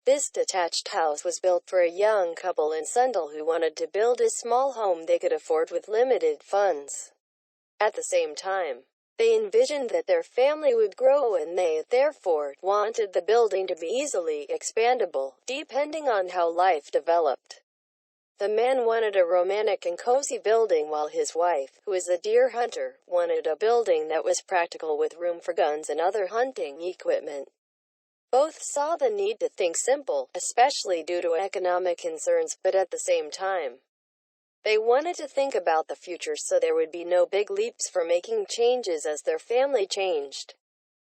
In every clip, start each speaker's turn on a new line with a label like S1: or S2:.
S1: This detached house was built for a young couple in Sundal who wanted to build a small home they could afford with limited funds. At the same time, they envisioned that their family would grow and they, therefore, wanted the building to be easily expandable, depending on how life developed. The man wanted a romantic and cozy building while his wife, who is a deer hunter, wanted a building that was practical with room for guns and other hunting equipment. Both saw the need to think simple, especially due to economic concerns, but at the same time, they wanted to think about the future so there would be no big leaps for making changes as their family changed.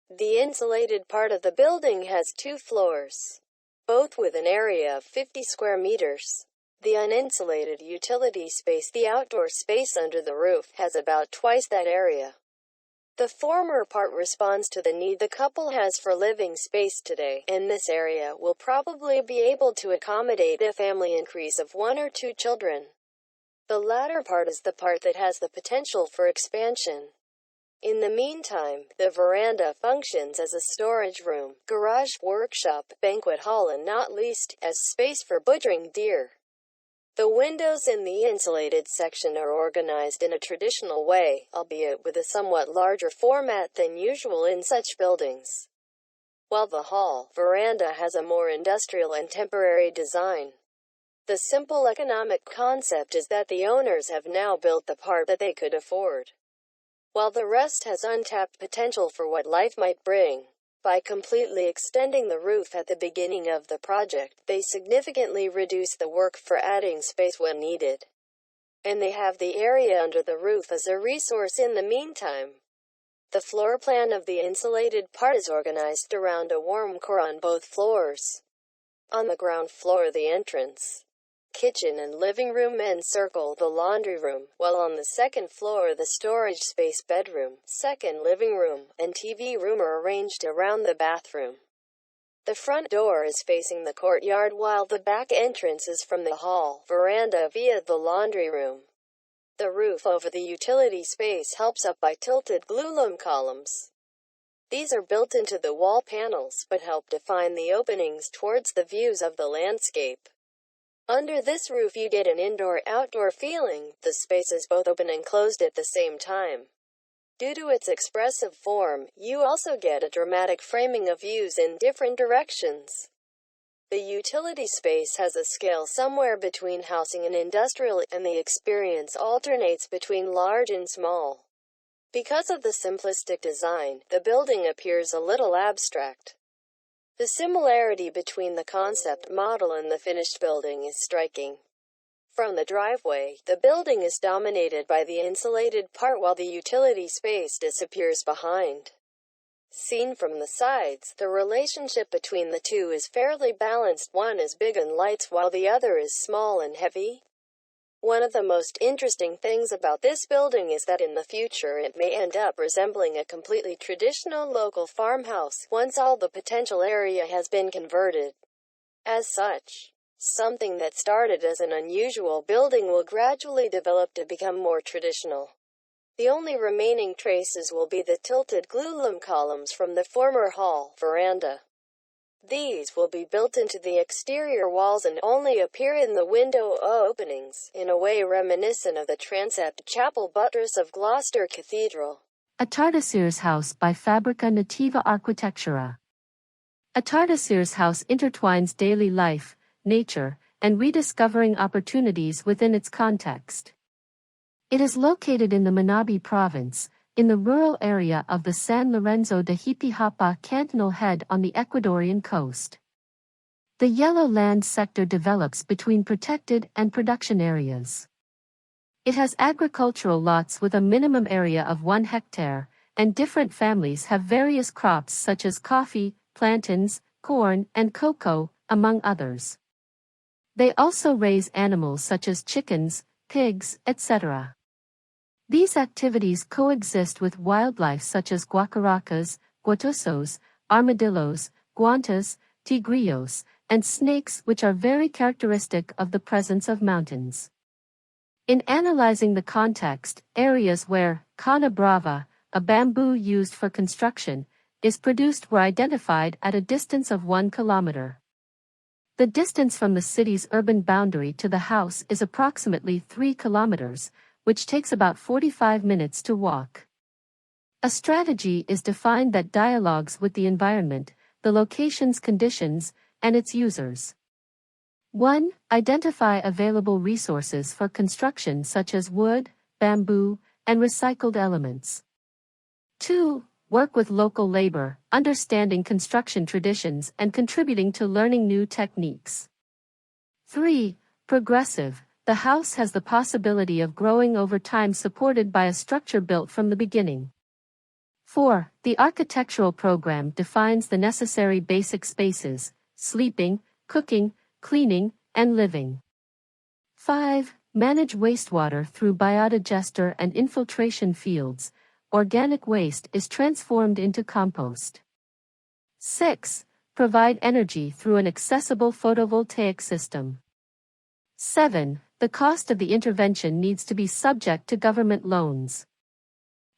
S1: The insulated part of the building has 2 floors, both with an area of 50 square meters. The uninsulated utility space, the outdoor space under the roof, has about twice that area. The former part responds to the need the couple has for living space today, and this area will probably be able to accommodate a family increase of 1 or 2 children. The latter part is the part that has the potential for expansion. In the meantime, the veranda functions as a storage room, garage, workshop, banquet hall, and not least, as space for butchering deer. The windows in the insulated section are organized in a traditional way, albeit with a somewhat larger format than usual in such buildings, while the hall veranda has a more industrial and temporary design. The simple economic concept is that the owners have now built the part that they could afford, while the rest has untapped potential for what life might bring. By completely extending the roof at the beginning of the project, they significantly reduce the work for adding space when needed. And they have the area under the roof as a resource in the meantime. The floor plan of the insulated part is organized around a warm core on both floors. On the ground floor, the entrance, kitchen and living room encircle the laundry room, while on the second floor the storage space, bedroom, second living room, and TV room are arranged around the bathroom. The front door is facing the courtyard while the back entrance is from the hall veranda via the laundry room. The roof over the utility space helps up by tilted glulam columns. These are built into the wall panels but help define the openings towards the views of the landscape. Under this roof you get an indoor-outdoor feeling. The space is both open and closed at the same time. Due to its expressive form, you also get a dramatic framing of views in different directions. The utility space has a scale somewhere between housing and industrial, and the experience alternates between large and small. Because of the simplistic design, the building appears a little abstract. The similarity between the concept model and the finished building is striking. From the driveway, the building is dominated by the insulated part while the utility space disappears behind. Seen from the sides, the relationship between the two is fairly balanced. One is big and light while the other is small and heavy. One of the most interesting things about this building is that in the future it may end up resembling a completely traditional local farmhouse once all the potential area has been converted. As such, something that started as an unusual building will gradually develop to become more traditional. The only remaining traces will be the tilted glulam columns from the former hall veranda. These will be built into the exterior walls and only appear in the window openings, in a way reminiscent of the transept chapel buttress of Gloucester Cathedral.
S2: A Tardis House by Fabrica Nativa Architectura. A Tardis House intertwines daily life, nature, and rediscovering opportunities within its context. It is located in the Manabi province, in the rural area of the San Lorenzo de Hipihapa cantonal head on the Ecuadorian coast. The yellow land sector develops between protected and production areas. It has agricultural lots with a minimum area of 1 hectare, and different families have various crops such as coffee, plantains, corn, and cocoa, among others. They also raise animals such as chickens, pigs, etc. These activities coexist with wildlife such as guacaracas, guatosos, armadillos, guantas, tigrillos, and snakes, which are very characteristic of the presence of mountains. In analyzing the context, areas where cana brava, a bamboo used for construction, is produced were identified at a distance of 1 kilometer. The distance from the city's urban boundary to the house is approximately 3 kilometers, which takes about 45 minutes to walk. A strategy is defined that dialogues with the environment, the location's conditions, and its users. 1. Identify available resources for construction such as wood, bamboo, and recycled elements. 2. Work with local labor, understanding construction traditions and contributing to learning new techniques. 3. Progressive. The house has the possibility of growing over time supported by a structure built from the beginning. 4. The architectural program defines the necessary basic spaces: sleeping, cooking, cleaning, and living. 5. Manage wastewater through biodigester and infiltration fields. Organic waste is transformed into compost. 6. Provide energy through an accessible photovoltaic system. 7. The cost of the intervention needs to be subject to government loans.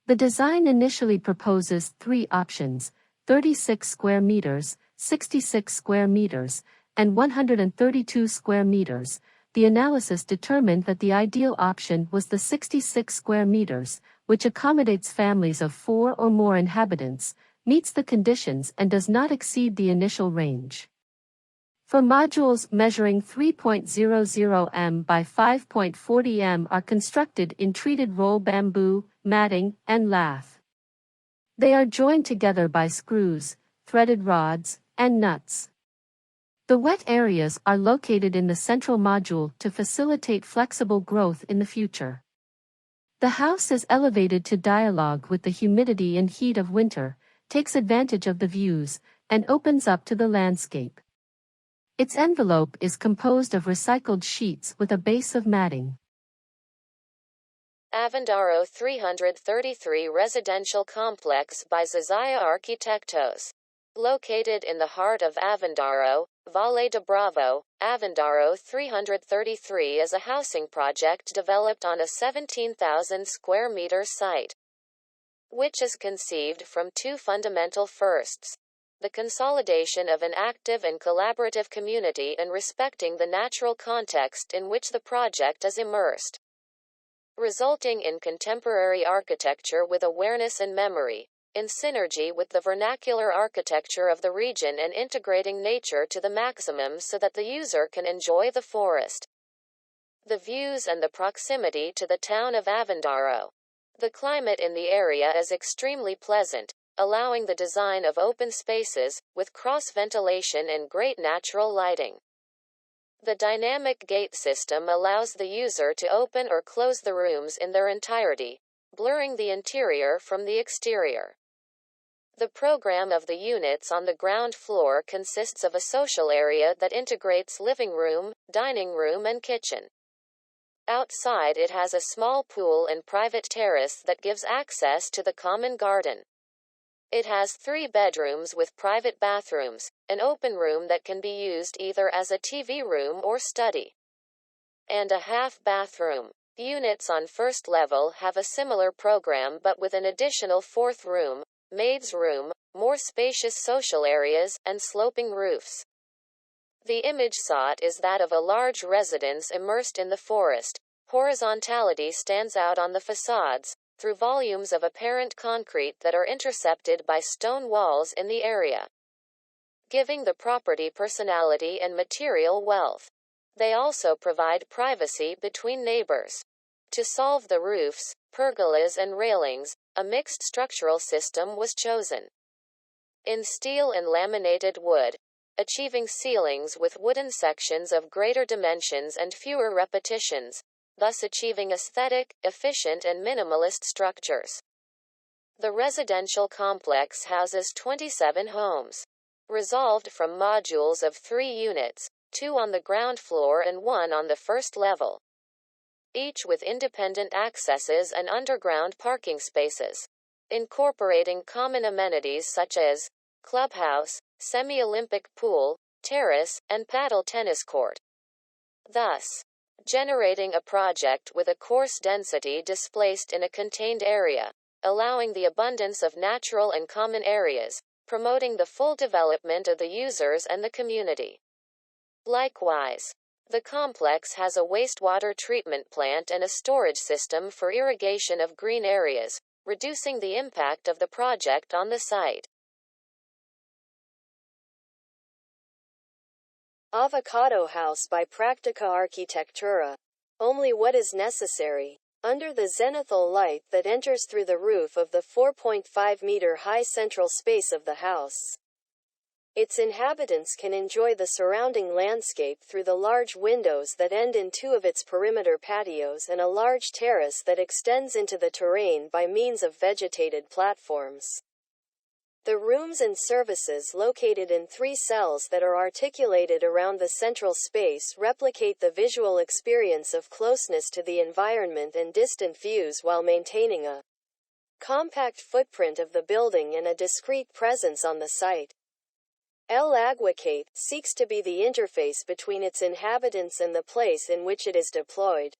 S2: The design initially proposes 3 options: 36 square meters, 66 square meters, and 132 square meters. The analysis determined that the ideal option was the 66 square meters, which accommodates families of 4 or more inhabitants, meets the conditions and does not exceed the initial range. For modules measuring 3.00 m by 5.40 m are constructed in treated roll bamboo, matting, and lath. They are joined together by screws, threaded rods, and nuts. The wet areas are located in the central module to facilitate flexible growth in the future. The house is elevated to dialogue with the humidity and heat of winter, takes advantage of the views, and opens up to the landscape. Its envelope is composed of recycled sheets with a base of matting.
S1: Avandaro 333 Residential Complex by Zazaya Arquitectos. Located in the heart of Avandaro, Valle de Bravo, Avandaro 333 is a housing project developed on a 17,000 square meter site, which is conceived from 2 fundamental firsts: the consolidation of an active and collaborative community and respecting the natural context in which the project is immersed, resulting in contemporary architecture with awareness and memory, in synergy with the vernacular architecture of the region and integrating nature to the maximum so that the user can enjoy the forest, the views and the proximity to the town of Avandaro. The climate in the area is extremely pleasant, allowing the design of open spaces, with cross-ventilation and great natural lighting. The dynamic gate system allows the user to open or close the rooms in their entirety, blurring the interior from the exterior. The program of the units on the ground floor consists of a social area that integrates living room, dining room and kitchen. Outside it has a small pool and private terrace that gives access to the common garden. It has 3 bedrooms with private bathrooms, an open room that can be used either as a TV room or study, and a half bathroom. Units on first level have a similar program but with an additional 4th room, maid's room, more spacious social areas, and sloping roofs. The image sought is that of a large residence immersed in the forest. Horizontality stands out on the facades, through volumes of apparent concrete that are intercepted by stone walls in the area, giving the property personality and material wealth. They also provide privacy between neighbors. To solve the roofs, pergolas and railings, a mixed structural system was chosen. In steel and laminated wood, achieving ceilings with wooden sections of greater dimensions and fewer repetitions, thus achieving aesthetic, efficient and minimalist structures. The residential complex houses 27 homes, resolved from modules of 3 units, 2 on the ground floor and 1 on the first level, each with independent accesses and underground parking spaces, incorporating common amenities such as clubhouse, semi-Olympic pool, terrace, and paddle tennis court, thus generating a project with a coarse density displaced in a contained area, allowing the abundance of natural and common areas, promoting the full development of the users and the community. Likewise, the complex has a wastewater treatment plant and a storage system for irrigation of green areas, reducing the impact of the project on the site. Avocado House by Practica Architectura. Only what is necessary. Under the zenithal light that enters through the roof of the 4.5-meter high central space of the house, its inhabitants can enjoy the surrounding landscape through the large windows that end in two of its perimeter patios and a large terrace that extends into the terrain by means of vegetated platforms. The rooms and services located in 3 cells that are articulated around the central space replicate the visual experience of closeness to the environment and distant views while maintaining a compact footprint of the building and a discrete presence on the site. El Aguacate seeks to be the interface between its inhabitants and the place in which it is deployed.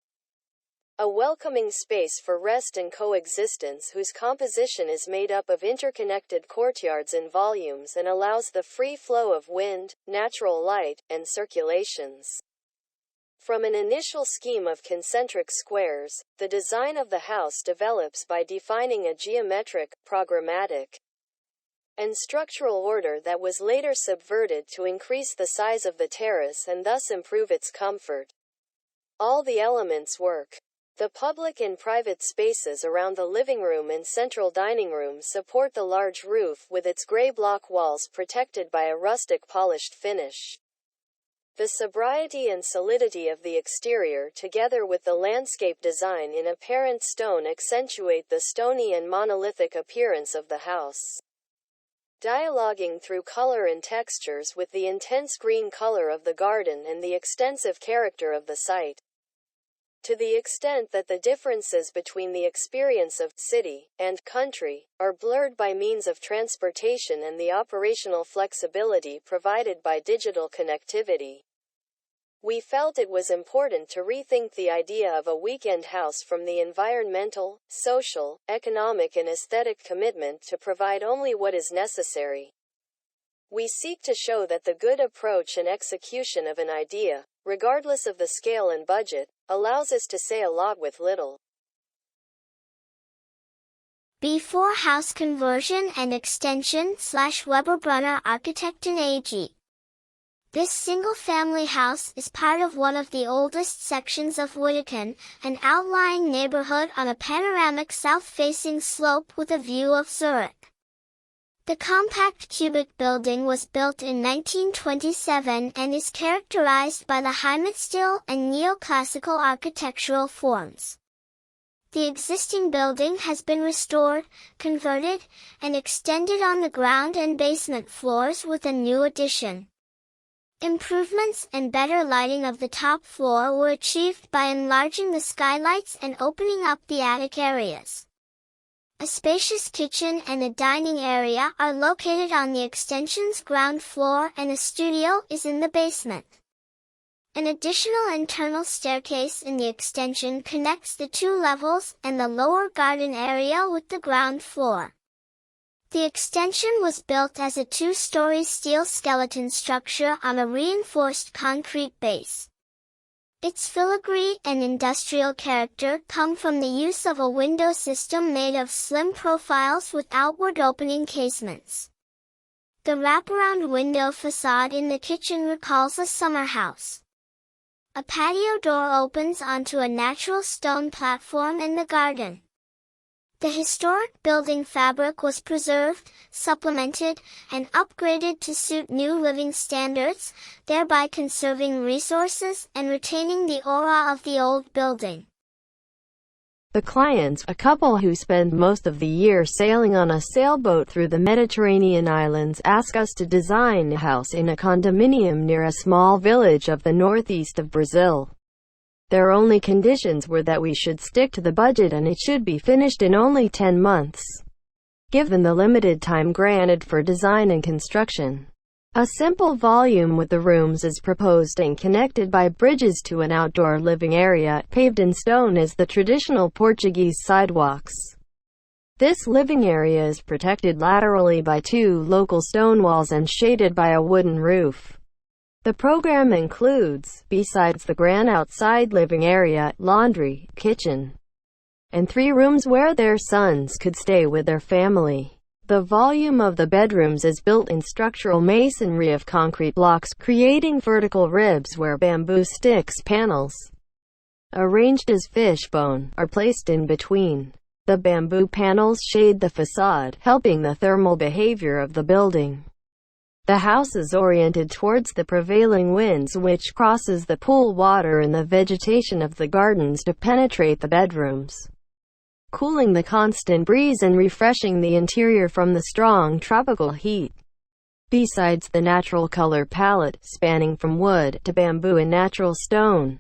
S1: A welcoming space for rest and coexistence whose composition is made up of interconnected courtyards and volumes and allows the free flow of wind, natural light, and circulations. From an initial scheme of concentric squares, the design of the house develops by defining a geometric, programmatic, and structural order that was later subverted to increase the size of the terrace and thus improve its comfort. All the elements work. The public and private spaces around the living room and central dining room support the large roof with its gray block walls protected by a rustic polished finish. The sobriety and solidity of the exterior together with the landscape design in apparent stone accentuate the stony and monolithic appearance of the house. Dialoguing through color and textures with the intense green color of the garden and the extensive character of the site. To the extent that the differences between the experience of city and country are blurred by means of transportation and the operational flexibility provided by digital connectivity, we felt it was important to rethink the idea of a weekend house from the environmental, social, economic and aesthetic commitment to provide only what is necessary. We seek to show that the good approach and execution of an idea, regardless of the scale and budget, allows us to say a lot with little.
S3: Before house conversion and extension / Weberbrunner Architekten AG. This single-family house is part of one of the oldest sections of Wittichen, an outlying neighborhood on a panoramic south-facing slope with a view of Zurich. The compact cubic building was built in 1927 and is characterized by the Heimatstil and neoclassical architectural forms. The existing building has been restored, converted, and extended on the ground and basement floors with a new addition. Improvements and better lighting of the top floor were achieved by enlarging the skylights and opening up the attic areas. A spacious kitchen and a dining area are located on the extension's ground floor and a studio is in the basement. An additional internal staircase in the extension connects the 2 levels and the lower garden area with the ground floor. The extension was built as a 2-story steel skeleton structure on a reinforced concrete base. Its filigree and industrial character come from the use of a window system made of slim profiles with outward opening casements. The wraparound window facade in the kitchen recalls a summer house. A patio door opens onto a natural stone platform in the garden. The historic building fabric was preserved, supplemented, and upgraded to suit new living standards, thereby conserving resources and retaining the aura of the old building.
S1: The clients, a couple who spend most of the year sailing on a sailboat through the Mediterranean islands, ask us to design a house in a condominium near a small village of the northeast of Brazil. Their only conditions were that we should stick to the budget and it should be finished in only 10 months, given the limited time granted for design and construction. A simple volume with the rooms is proposed and connected by bridges to an outdoor living area, paved in stone as the traditional Portuguese sidewalks. This living area is protected laterally by 2 local stone walls and shaded by a wooden roof. The program includes, besides the grand outside living area, laundry, kitchen, and 3 rooms where their sons could stay with their family. The volume of the bedrooms is built in structural masonry of concrete blocks, creating vertical ribs where bamboo sticks panels, arranged as fishbone, are placed in between. The bamboo panels shade the facade, helping the thermal behavior of the building. The house is oriented towards the prevailing winds, which crosses the pool water and the vegetation of the gardens to penetrate the bedrooms, cooling the constant breeze and refreshing the interior from the strong tropical heat. Besides the natural color palette, spanning from wood to bamboo and natural stone,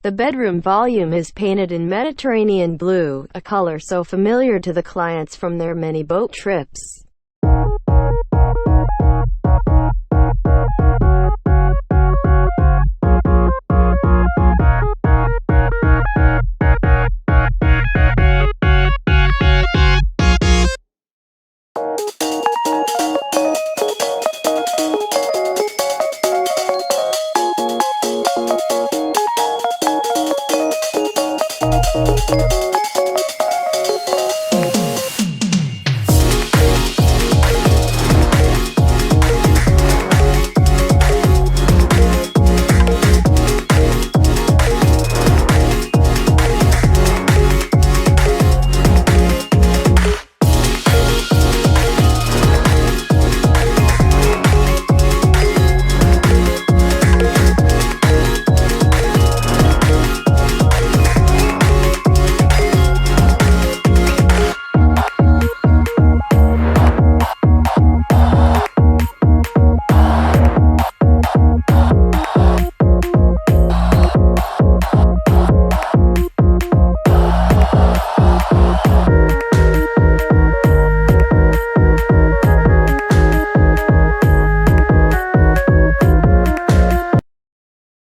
S1: the bedroom volume is painted in Mediterranean blue, a color so familiar to the clients from their many boat trips.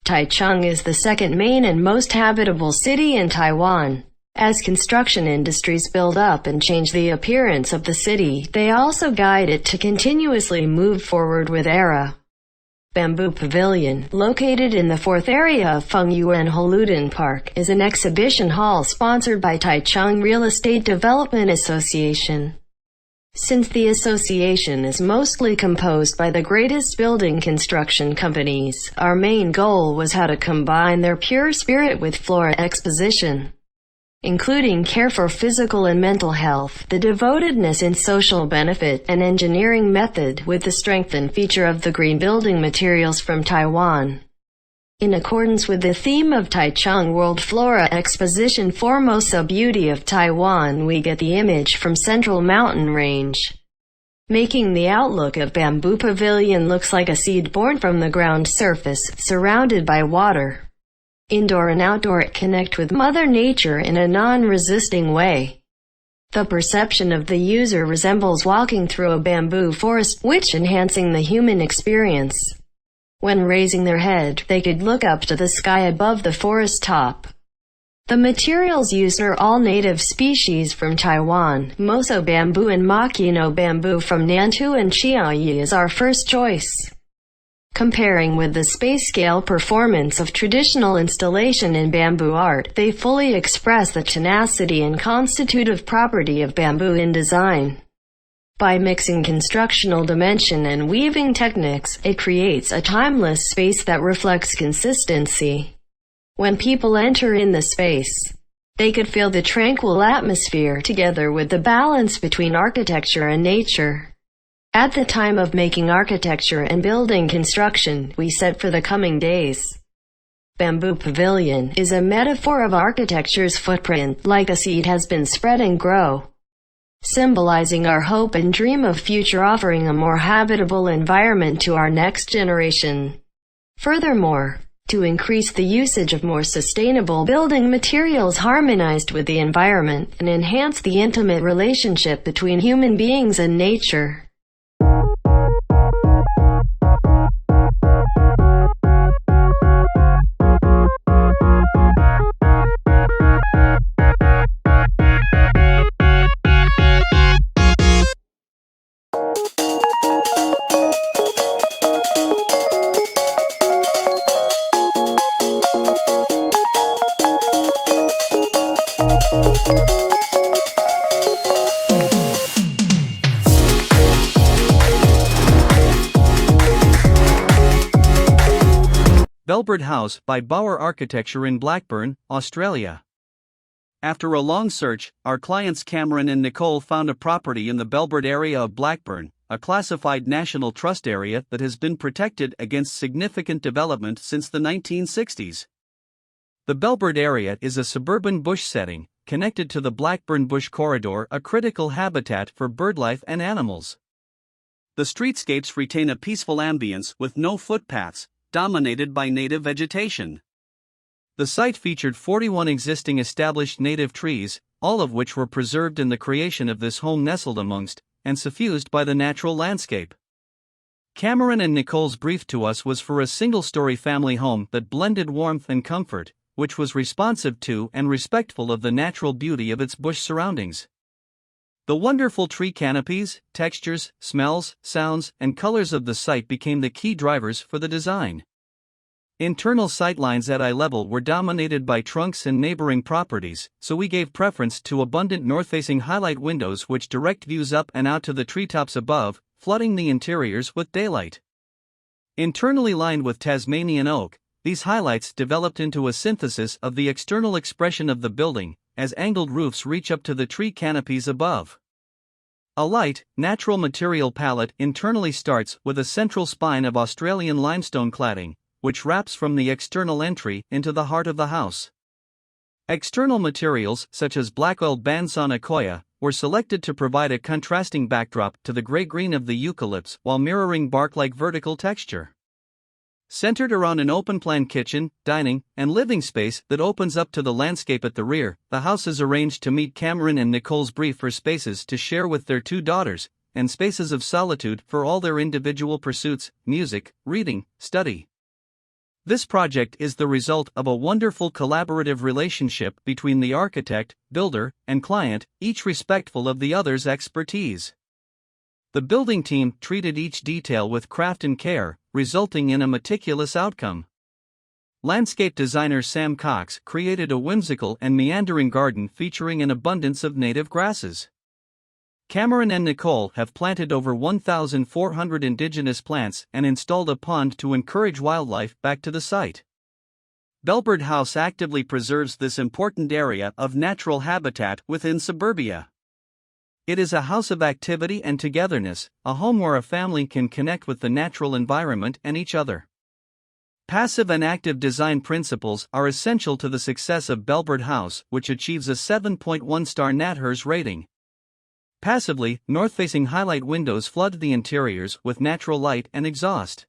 S1: Taichung is the second main and most habitable city in Taiwan. As construction industries build up and change the appearance of the city, they also guide it to continuously move forward with era. Bamboo Pavilion, located in the 4th area of Fengyuan Holuden Park, is an exhibition hall sponsored by Taichung Real Estate Development Association. Since the association is mostly composed by the greatest building construction companies, our main goal was how to combine their pure spirit with flora exposition, including care for physical and mental health, the devotedness in social benefit, and engineering method, with the strength and feature of the green building materials from Taiwan. In accordance with the theme of Taichung World Flora Exposition Formosa Beauty of Taiwan, we get the image from Central Mountain Range, making the outlook of Bamboo Pavilion looks like a seed born from the ground surface, surrounded by water. Indoor and outdoor connect with Mother Nature in a non-resisting way. The perception of the user resembles walking through a bamboo forest, which enhancing the human experience. When raising their head, they could look up to the sky above the forest top. The materials used are all native species from Taiwan. Moso bamboo and Makino bamboo from Nantou and Chiayi is our first choice. Comparing with the space-scale performance of traditional installation in bamboo art, they fully express the tenacity and constitutive property of bamboo in design. By mixing constructional dimension and weaving techniques, it creates a timeless space that reflects consistency. When people enter in the space, they could feel the tranquil atmosphere together with the balance between architecture and nature. At the time of making architecture and building construction, we set for the coming days. Bamboo Pavilion is a metaphor of architecture's footprint, like a seed has been spread and grow, symbolizing our hope and dream of future, offering a more habitable environment to our next generation. Furthermore, to increase the usage of more sustainable building materials harmonized with the environment, and enhance the intimate relationship between human beings and nature.
S4: Belbird House by Bauer Architecture in Blackburn, Australia. After a long search, our clients Cameron and Nicole found a property in the Belbird area of Blackburn, a classified National Trust area that has been protected against significant development since the 1960s. The Belbird area is a suburban bush setting, connected to the Blackburn Bush Corridor, a critical habitat for birdlife and animals. The streetscapes retain a peaceful ambience with no footpaths, dominated by native vegetation. The site featured 41 existing established native trees, all of which were preserved in the creation of this home nestled amongst, and suffused by the natural landscape. Cameron and Nicole's brief to us was for a single-story family home that blended warmth and comfort, which was responsive to and respectful of the natural beauty of its bush surroundings. The wonderful tree canopies, textures, smells, sounds, and colors of the site became the key drivers for the design. Internal sightlines at eye level were dominated by trunks and neighboring properties, so we gave preference to abundant north-facing highlight windows which direct views up and out to the treetops above, flooding the interiors with daylight. Internally lined with Tasmanian oak, these highlights developed into a synthesis of the external expression of the building, as angled roofs reach up to the tree canopies above. A light, natural material palette internally starts with a central spine of Australian limestone cladding, which wraps from the external entry into the heart of the house. External materials such as black-oiled bandsawn akoya were selected to provide a contrasting backdrop to the gray-green of the eucalypts while mirroring bark-like vertical texture. Centered around an open-plan kitchen, dining, and living space that opens up to the landscape at the rear, the house is arranged to meet Cameron and Nicole's brief for spaces to share with their two daughters, and spaces of solitude for all their individual pursuits, music, reading, study. This project is the result of a wonderful collaborative relationship between the architect, builder, and client, each respectful of the other's expertise. The building team treated each detail with craft and care, resulting in a meticulous outcome. Landscape designer Sam Cox created a whimsical and meandering garden featuring an abundance of native grasses. Cameron and Nicole have planted over 1,400 indigenous plants and installed a pond to encourage wildlife back to the site. Belbird House actively preserves this important area of natural habitat within suburbia. It is a house of activity and togetherness, a home where a family can connect with the natural environment and each other. Passive and active design principles are essential to the success of Belbird House, which achieves a 7.1-star NatHERS rating. Passively, north-facing highlight windows flood the interiors with natural light and exhaust.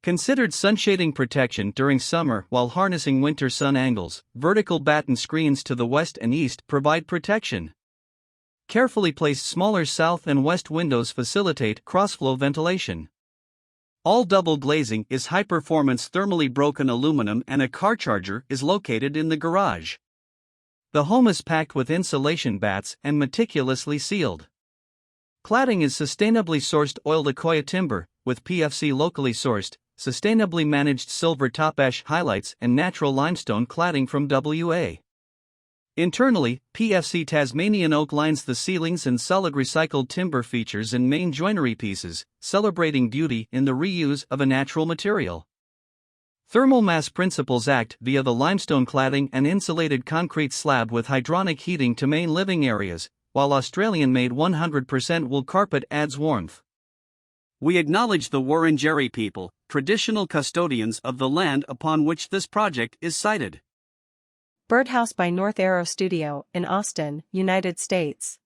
S4: Considered sunshading protection during summer while harnessing winter sun angles, vertical batten screens to the west and east provide protection. Carefully placed smaller south and west windows facilitate cross-flow ventilation. All double glazing is high-performance thermally broken aluminum and a car charger is located in the garage. The home is packed with insulation bats and meticulously sealed. Cladding is sustainably sourced oiled akoya timber, with PFC locally sourced, sustainably managed silver top ash highlights and natural limestone cladding from WA. Internally, PFC Tasmanian oak lines the ceilings and solid recycled timber features in main joinery pieces, celebrating beauty in the reuse of a natural material. Thermal mass principles act via the limestone cladding and insulated concrete slab with hydronic heating to main living areas, while Australian-made 100% wool carpet adds warmth. We acknowledge the Wurundjeri people, traditional custodians of the land upon which this project is sited.
S5: Birdhouse by North Arrow Studio in Austin, United States.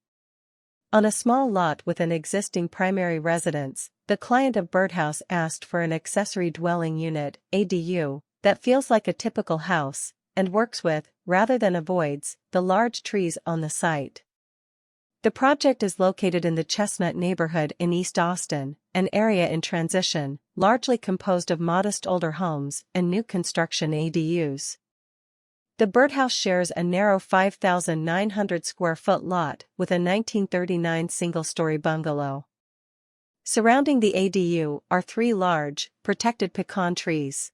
S5: On a small lot with an existing primary residence, the client of Birdhouse asked for an accessory dwelling unit, ADU, that feels like a typical house, and works with, rather than avoids, the large trees on the site. The project is located in the Chestnut neighborhood in East Austin, an area in transition, largely composed of modest older homes and new construction ADUs. The Birdhouse shares a narrow 5,900 square foot lot with a 1939 single-story bungalow. Surrounding the ADU are 3 large, protected pecan trees.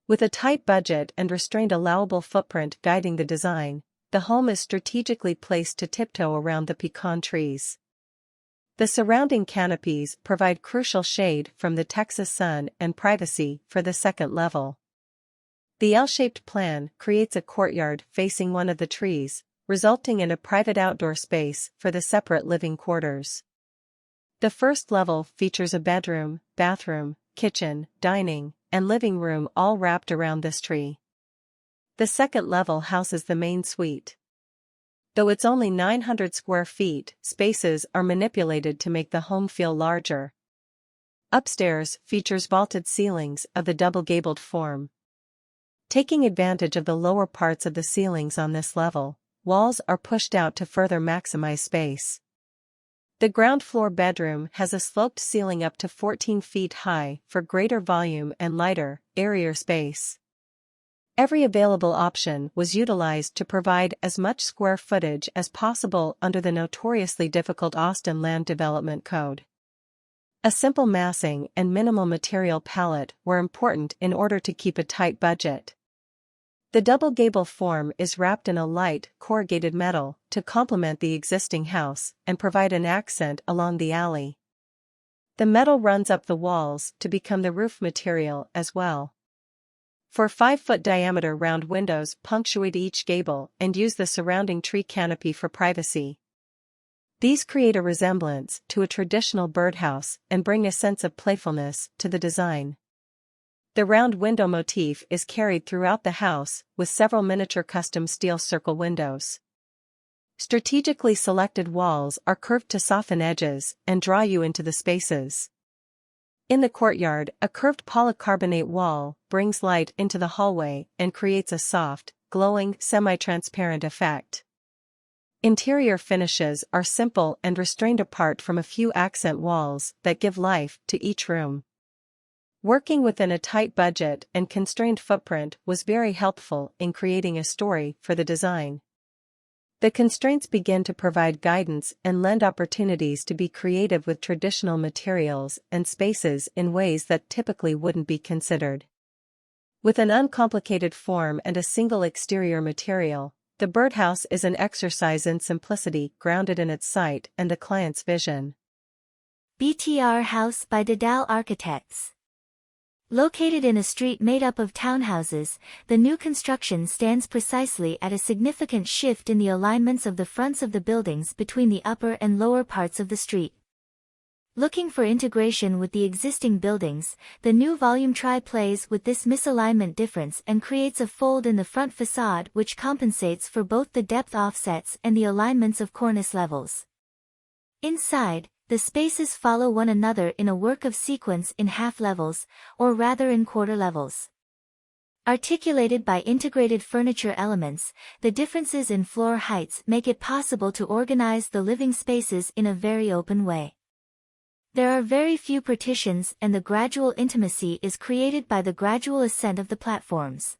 S5: With a tight budget and restrained allowable footprint guiding the design, the home is strategically placed to tiptoe around the pecan trees. The surrounding canopies provide crucial shade from the Texas sun and privacy for the second level. The L-shaped plan creates a courtyard facing one of the trees, resulting in a private outdoor space for the separate living quarters. The first level features a bedroom, bathroom, kitchen, dining, and living room all wrapped around this tree. The second level houses the main suite. Though it's only 900 square feet, spaces are manipulated to make the home feel larger. Upstairs features vaulted ceilings of the double-gabled form. Taking advantage of the lower parts of the ceilings on this level, walls are pushed out to further maximize space. The ground floor bedroom has a sloped ceiling up to 14 feet high for greater volume and lighter, airier space. Every available option was utilized to provide as much square footage as possible under the notoriously difficult Austin Land Development Code. A simple massing and minimal material palette were important in order to keep a tight budget. The double gable form is wrapped in a light, corrugated metal to complement the existing house and provide an accent along the alley. The metal runs up the walls to become the roof material as well. 4 5-foot diameter round windows punctuate each gable and use the surrounding tree canopy for privacy. These create a resemblance to a traditional birdhouse and bring a sense of playfulness to the design. The round window motif is carried throughout the house, with several miniature custom steel circle windows. Strategically selected walls are curved to soften edges and draw you into the spaces. In the courtyard, a curved polycarbonate wall brings light into the hallway and creates a soft, glowing, semi-transparent effect. Interior finishes are simple and restrained apart from a few accent walls that give life to each room. Working within a tight budget and constrained footprint was very helpful in creating a story for the design. The constraints begin to provide guidance and lend opportunities to be creative with traditional materials and spaces in ways that typically wouldn't be considered. With an uncomplicated form and a single exterior material, the Birdhouse is an exercise in simplicity grounded in its site and the client's vision.
S6: BTR House by Detached Architects. Located in a street made up of townhouses, the new construction stands precisely at a significant shift in the alignments of the fronts of the buildings between the upper and lower parts of the street. Looking for integration with the existing buildings, the new volume try plays with this misalignment difference and creates a fold in the front facade which compensates for both the depth offsets and the alignments of cornice levels. Inside, the spaces follow one another in a work of sequence in half levels, or rather in quarter levels. Articulated by integrated furniture elements, the differences in floor heights make it possible to organize the living spaces in a very open way. There are very few partitions and the gradual intimacy is created by the gradual ascent of the platforms.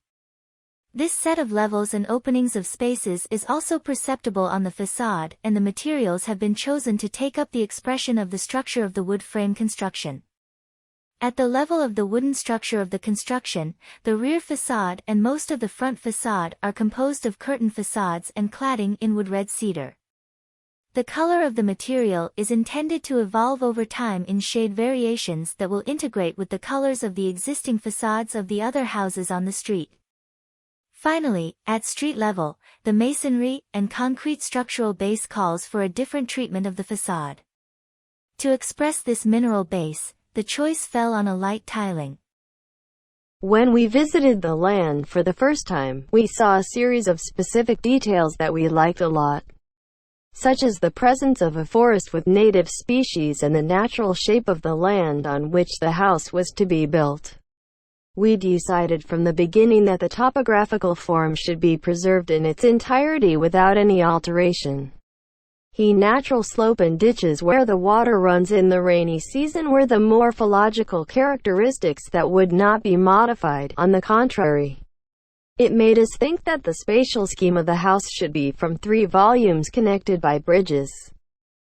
S6: This set of levels and openings of spaces is also perceptible on the facade, and the materials have been chosen to take up the expression of the structure of the wood frame construction. At the level of the wooden structure of the construction, the rear facade and most of the front facade are composed of curtain facades and cladding in wood red cedar. The color of the material is intended to evolve over time in shade variations that will integrate with the colors of the existing facades of the other houses on the street. Finally, at street level, the masonry and concrete structural base calls for a different treatment of the facade. To express this mineral base, the choice fell on a light tiling.
S1: When we visited the land for the first time, we saw a series of specific details that we liked a lot, such as the presence of a forest with native species and the natural shape of the land on which the house was to be built. We decided from the beginning that the topographical form should be preserved in its entirety without any alteration. Natural slope and ditches where the water runs in the rainy season were the morphological characteristics that would not be modified. On the contrary, it made us think that the spatial scheme of the house should be from 3 volumes connected by bridges,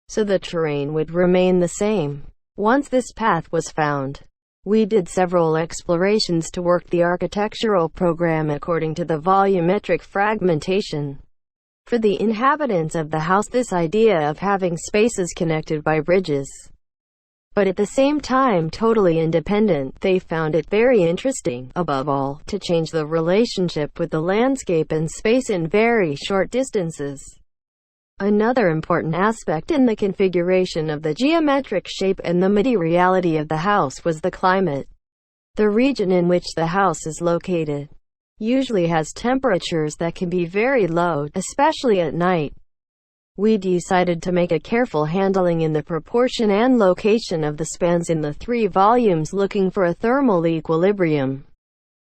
S1: so the terrain would remain the same. Once this path was found, we did several explorations to work the architectural program according to the volumetric fragmentation. For the inhabitants of the house, this idea of having spaces connected by bridges, but at the same time totally independent, they found it very interesting, above all, to change the relationship with the landscape and space in very short distances. Another important aspect in the configuration of the geometric shape and the materiality of the house was the climate. The region in which the house is located usually has temperatures that can be very low, especially at night. We decided to make a careful handling in the proportion and location of the spans in the 3 volumes, looking for a thermal equilibrium.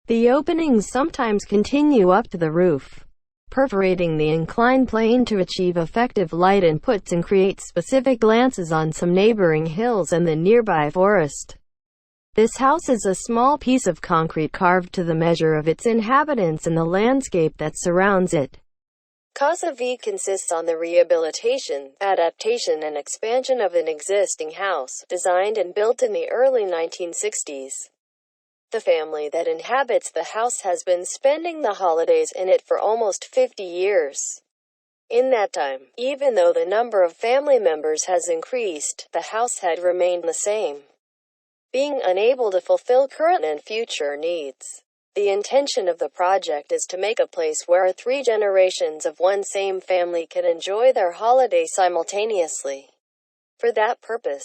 S1: The openings sometimes continue up to the roof, perforating the inclined plane to achieve effective light inputs and create specific glances on some neighboring hills and the nearby forest. This house is a small piece of concrete carved to the measure of its inhabitants and the landscape that surrounds it.
S2: Casa V consists on the rehabilitation, adaptation and expansion of an existing house, designed and built in the early 1960s. The family that inhabits the house has been spending the holidays in it for almost 50 years. In that time, even though the number of family members has increased, the house had remained the same, being unable to fulfill current and future needs. The intention of the project is to make a place where 3 generations of one same family can enjoy their holiday simultaneously. For that purpose,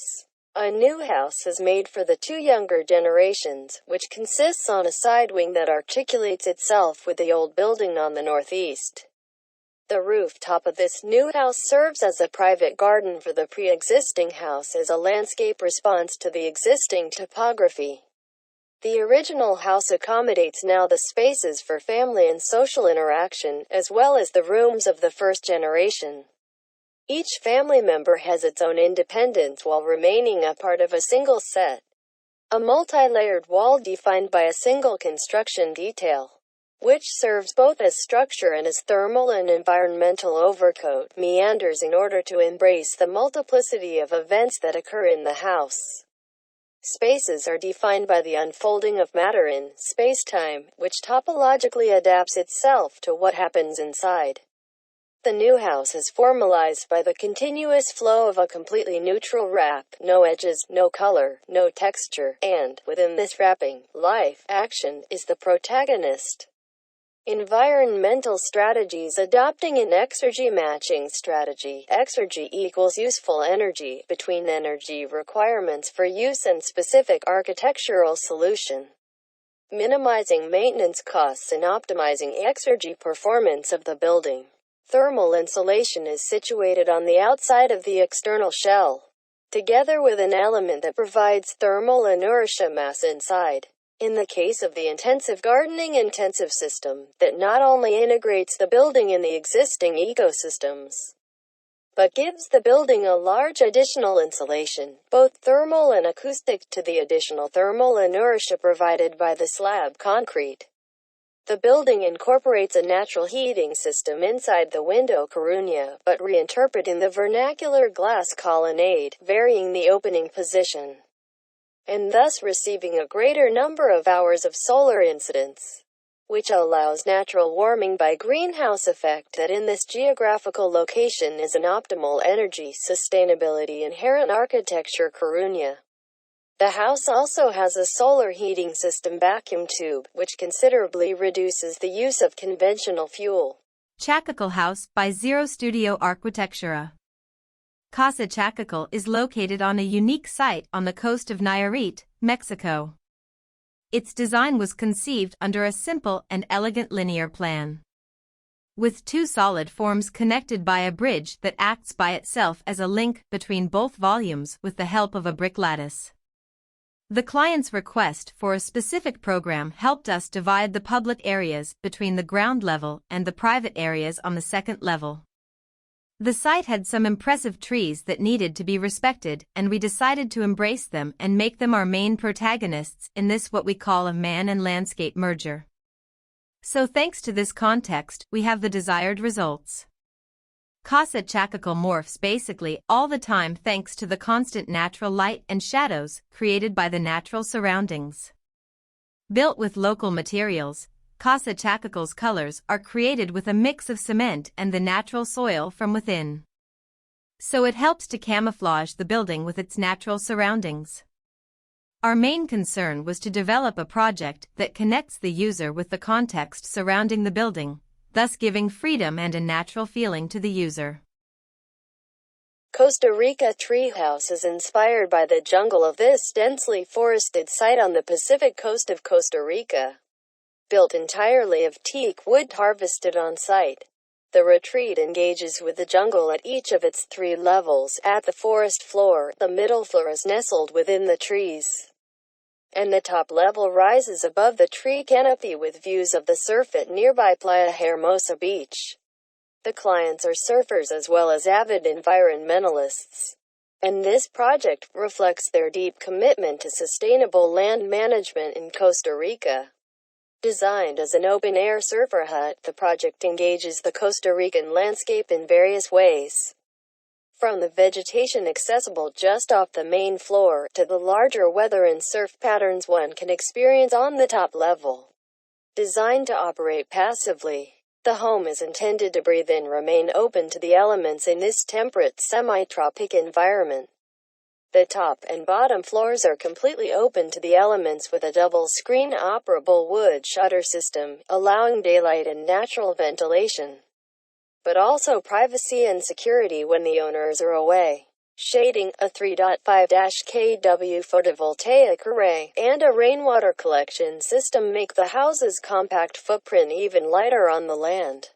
S2: a new house is made for the 2 younger generations, which consists on a side wing that articulates itself with the old building on the northeast. The rooftop of this new house serves as a private garden for the pre-existing house as a landscape response to the existing topography. The original house accommodates now the spaces for family and social interaction, as well as the rooms of the first generation. Each family member has its own independence while remaining a part of a single set. A multi-layered wall defined by a single construction detail, which serves both as structure and as thermal and environmental overcoat, meanders in order to embrace the multiplicity of events that occur in the house. Spaces are defined by the unfolding of matter in space-time, which topologically adapts itself to what happens inside. The new house is formalized by the continuous flow of a completely neutral wrap, no edges, no color, no texture, and, within this wrapping, life, action, is the protagonist. Environmental strategies. Adopting an exergy matching strategy. Exergy equals useful energy between energy requirements for use and specific architectural solution. Minimizing maintenance costs and optimizing exergy performance of the building. Thermal insulation is situated on the outside of the external shell, together with an element that provides thermal inertia mass inside. In the case of the intensive gardening intensive system, that not only integrates the building in the existing ecosystems, but gives the building a large additional insulation, both thermal and acoustic, to the additional thermal inertia provided by the slab concrete. The building incorporates a natural heating system inside the window corona, but reinterpreting the vernacular glass colonnade, varying the opening position, and thus receiving a greater number of hours of solar incidence, which allows natural warming by greenhouse effect that in this geographical location is an optimal energy sustainability inherent architecture corona. The house also has a solar heating system vacuum tube, which considerably reduces the use of conventional fuel.
S6: Cactical House by Zero Studio Arquitectura. Casa Cactical is located on a unique site on the coast of Nayarit, Mexico. Its design was conceived under a simple and elegant linear plan, with 2 solid forms connected by a bridge that acts by itself as a link between both volumes with the help of a brick lattice. The client's request for a specific program helped us divide the public areas between the ground level and the private areas on the second level. The site had some impressive trees that needed to be respected, and we decided to embrace them and make them our main protagonists in this what we call a man and landscape merger. So thanks to this context, we have the desired results. Casa Cactical morphs basically all the time thanks to the constant natural light and shadows created by the natural surroundings. Built with local materials,
S7: Casa Cactical's colors are created with a mix of cement and the natural soil from within. So it helps to camouflage the building with its natural surroundings. Our main concern was to develop a project that connects the user with the context surrounding the building, thus giving freedom and a natural feeling to the user.
S1: Costa Rica Tree House is inspired by the jungle of this densely forested site on the Pacific coast of Costa Rica. Built entirely of teak wood harvested on site, the retreat engages with the jungle at each of its 3 levels. At the forest floor, the middle floor is nestled within the trees, and the top level rises above the tree canopy with views of the surf at nearby Playa Hermosa Beach. The clients are surfers as well as avid environmentalists, and this project reflects their deep commitment to sustainable land management in Costa Rica. Designed as an open-air surfer hut, the project engages the Costa Rican landscape in various ways. From the vegetation accessible just off the main floor, to the larger weather and surf patterns one can experience on the top level. Designed to operate passively, the home is intended to breathe and remain open to the elements in this temperate semi-tropic environment. The top and bottom floors are completely open to the elements with a double-screen operable wood shutter system, allowing daylight and natural ventilation, but also privacy and security when the owners are away. Shading, a 3.5-kW photovoltaic array, and a rainwater collection system make the house's compact footprint even lighter on the land.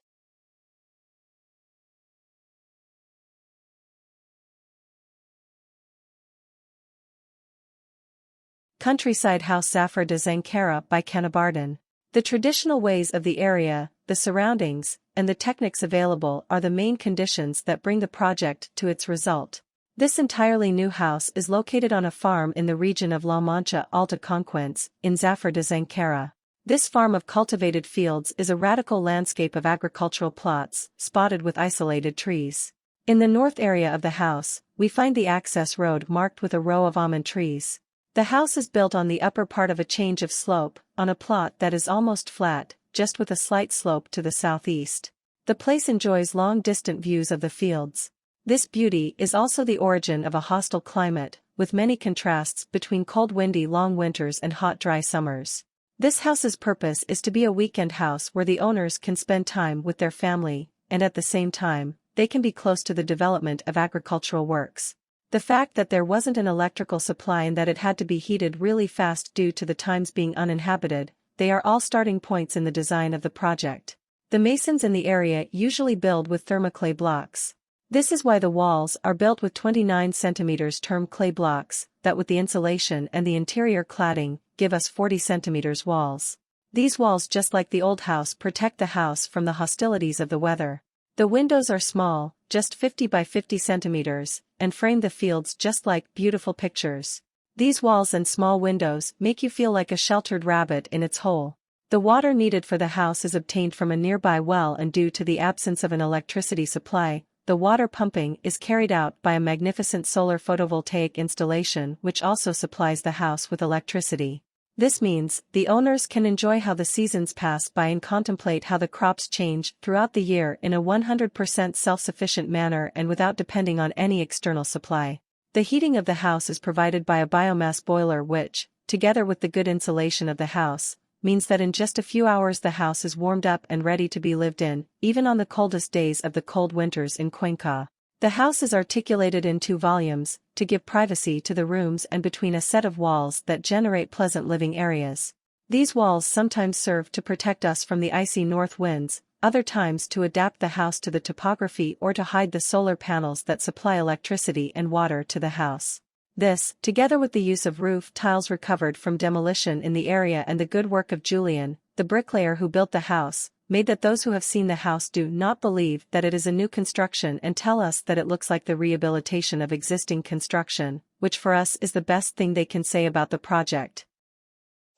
S5: Countryside House Zafra de Zancara by Canabardan. The traditional ways of the area, the surroundings, and the techniques available are the main conditions that bring the project to its result. This entirely new house is located on a farm in the region of La Mancha Alta Conquense, in Zafra de Zancara. This farm of cultivated fields is a radical landscape of agricultural plots, spotted with isolated trees. In the north area of the house, we find the access road marked with a row of almond trees. The house is built on the upper part of a change of slope, on a plot that is almost flat, just with a slight slope to the southeast. The place enjoys long distant views of the fields. This beauty is also the origin of a hostile climate, with many contrasts between cold windy long winters and hot dry summers. This house's purpose is to be a weekend house where the owners can spend time with their family, and at the same time, they can be close to the development of agricultural works. The fact that there wasn't an electrical supply and that it had to be heated really fast due to the times being uninhabited, they are all starting points in the design of the project. The masons in the area usually build with thermoclay blocks. This is why the walls are built with 29 cm term clay blocks, that with the insulation and the interior cladding, give us 40 cm walls. These walls, just like the old house, protect the house from the hostilities of the weather. The windows are small, just 50 by 50 centimeters, and frame the fields just like beautiful pictures. These walls and small windows make you feel like a sheltered rabbit in its hole. The water needed for the house is obtained from a nearby well, and due to the absence of an electricity supply, the water pumping is carried out by a magnificent solar photovoltaic installation which also supplies the house with electricity. This means the owners can enjoy how the seasons pass by and contemplate how the crops change throughout the year in a 100% self-sufficient manner and without depending on any external supply. The heating of the house is provided by a biomass boiler which, together with the good insulation of the house, means that in just a few hours the house is warmed up and ready to be lived in, even on the coldest days of the cold winters in Cuenca. The house is articulated in 2 volumes, to give privacy to the rooms and between a set of walls that generate pleasant living areas. These walls sometimes serve to protect us from the icy north winds, other times to adapt the house to the topography or to hide the solar panels that supply electricity and water to the house. This, together with the use of roof tiles recovered from demolition in the area and the good work of Julian, the bricklayer who built the house, made that those who have seen the house do not believe that it is a new construction and tell us that it looks like the rehabilitation of existing construction, which for us is the best thing they can say about the project.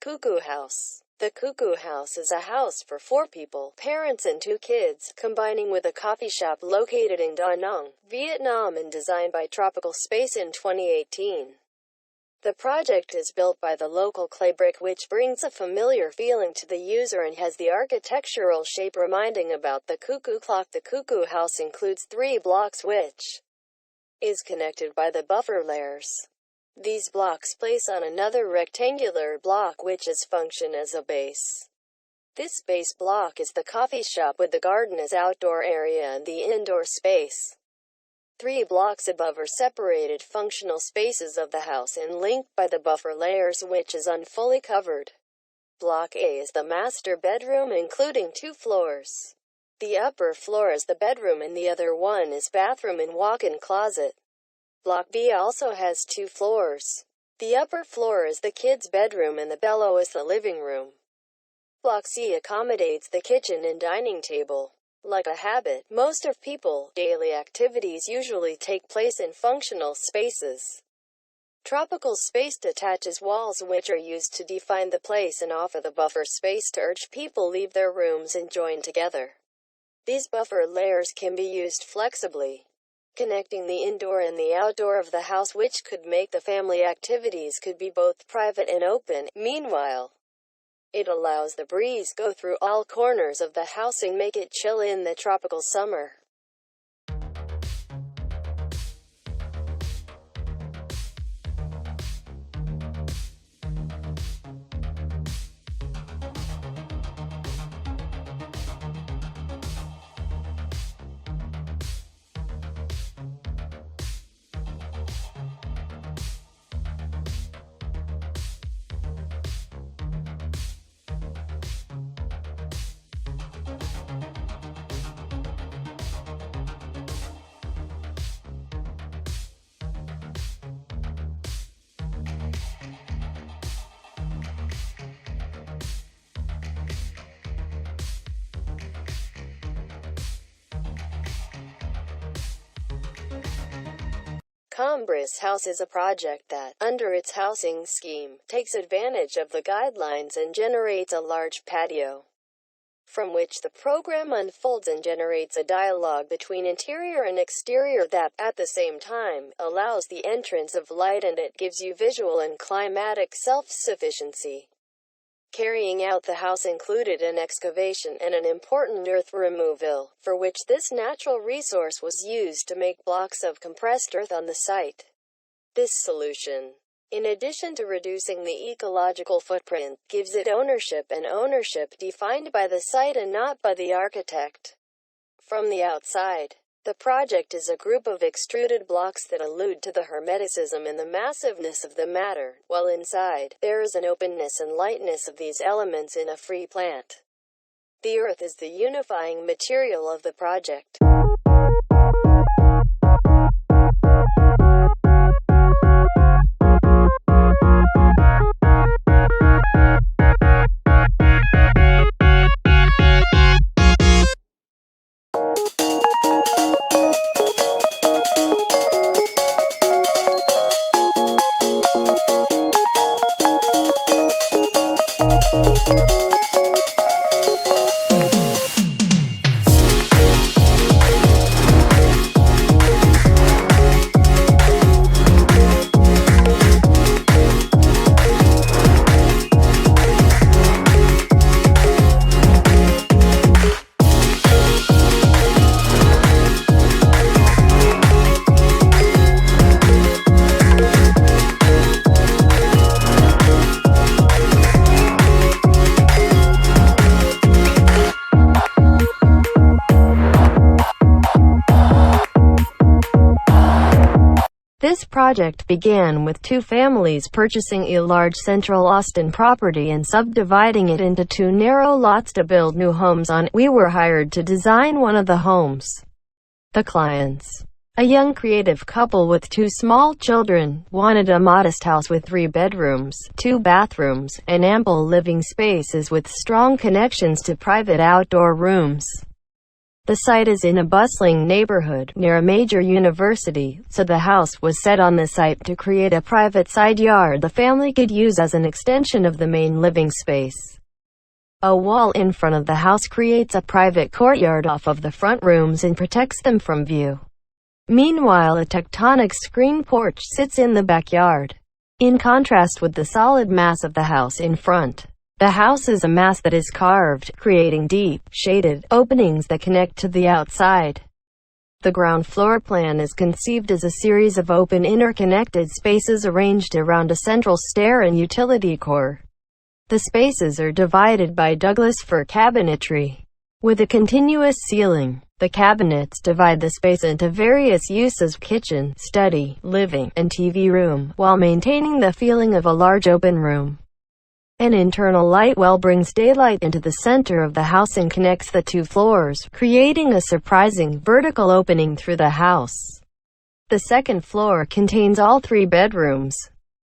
S1: Cuckoo House. The Cuckoo House is a house for 4 people, parents and 2 kids, combining with a coffee shop located in Da Nang, Vietnam and designed by Tropical Space in 2018. The project is built by the local clay brick, which brings a familiar feeling to the user and has the architectural shape reminding about the cuckoo clock. The Cuckoo House includes 3 blocks which is connected by the buffer layers. These blocks place on another rectangular block which is function as a base. This base block is the coffee shop with the garden as outdoor area and the indoor space. 3 blocks above are separated functional spaces of the house and linked by the buffer layers which is unfully covered. Block A is the master bedroom including 2 floors. The upper floor is the bedroom and the other one is bathroom and walk-in closet. Block B also has 2 floors. The upper floor is the kids' bedroom and the below is the living room. Block C accommodates the kitchen and dining table. Like a habit, most of people's daily activities usually take place in functional spaces. Tropical space detaches walls which are used to define the place and offer the buffer space to urge people leave their rooms and join together. These buffer layers can be used flexibly, connecting the indoor and the outdoor of the house, which could make the family activities could be both private and open. Meanwhile, it allows the breeze go through all corners of the house and make it chill in the tropical summer. Tardis House is a project that, under its housing scheme, takes advantage of the guidelines and generates a large patio, from which the program unfolds and generates a dialogue between interior and exterior that, at the same time, allows the entrance of light and it gives you visual and climatic self-sufficiency. Carrying out the house included an excavation and an important earth removal, for which this natural resource was used to make blocks of compressed earth on the site. This solution, in addition to reducing the ecological footprint, gives it ownership, and ownership defined by the site and not by the architect. From the outside, the project is a group of extruded blocks that allude to the hermeticism and the massiveness of the matter, while inside, there is an openness and lightness of these elements in a free plant. The earth is the unifying material of the project. This project began with 2 families purchasing a large central Austin property and subdividing it into 2 narrow lots to build new homes on. We were hired to design one of the homes. The clients, a young creative couple with 2 small children, wanted a modest house with 3 bedrooms, 2 bathrooms, and ample living spaces with strong connections to private outdoor rooms. The site is in a bustling neighborhood near a major university, so the house was set on the site to create a private side yard the family could use as an extension of the main living space. A wall in front of the house creates a private courtyard off of the front rooms and protects them from view. Meanwhile, a tectonic screen porch sits in the backyard. In contrast with the solid mass of the house in front, the house is a mass that is carved, creating deep, shaded openings that connect to the outside. The ground floor plan is conceived as a series of open interconnected spaces arranged around a central stair and utility core. The spaces are divided by Douglas fir cabinetry. With a continuous ceiling, the cabinets divide the space into various uses: kitchen, study, living, and TV room, while maintaining the feeling of a large open room. An internal light well brings daylight into the center of the house and connects the two floors, creating a surprising vertical opening through the house. The second floor contains all 3 bedrooms,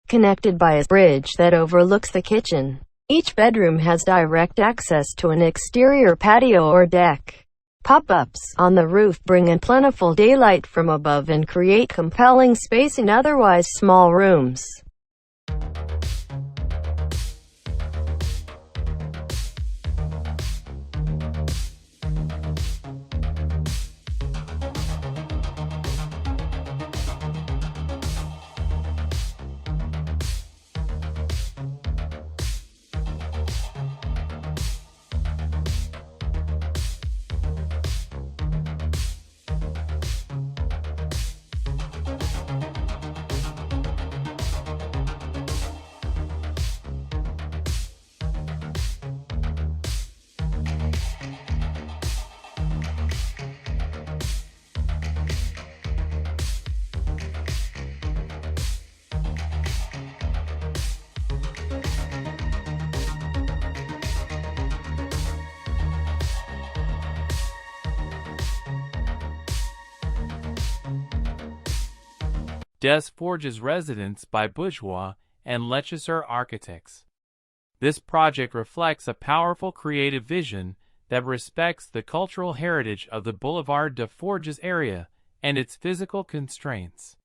S1: connected by a bridge that overlooks the kitchen. Each bedroom has direct access to an exterior patio or deck. Pop-ups on the roof bring in plentiful daylight from above and create compelling space in otherwise small rooms.
S8: Des Forges Residence by Bourgeois and Lechasseur Architects. This project reflects a powerful creative vision that respects the cultural heritage of the Boulevard des Forges area and its physical constraints.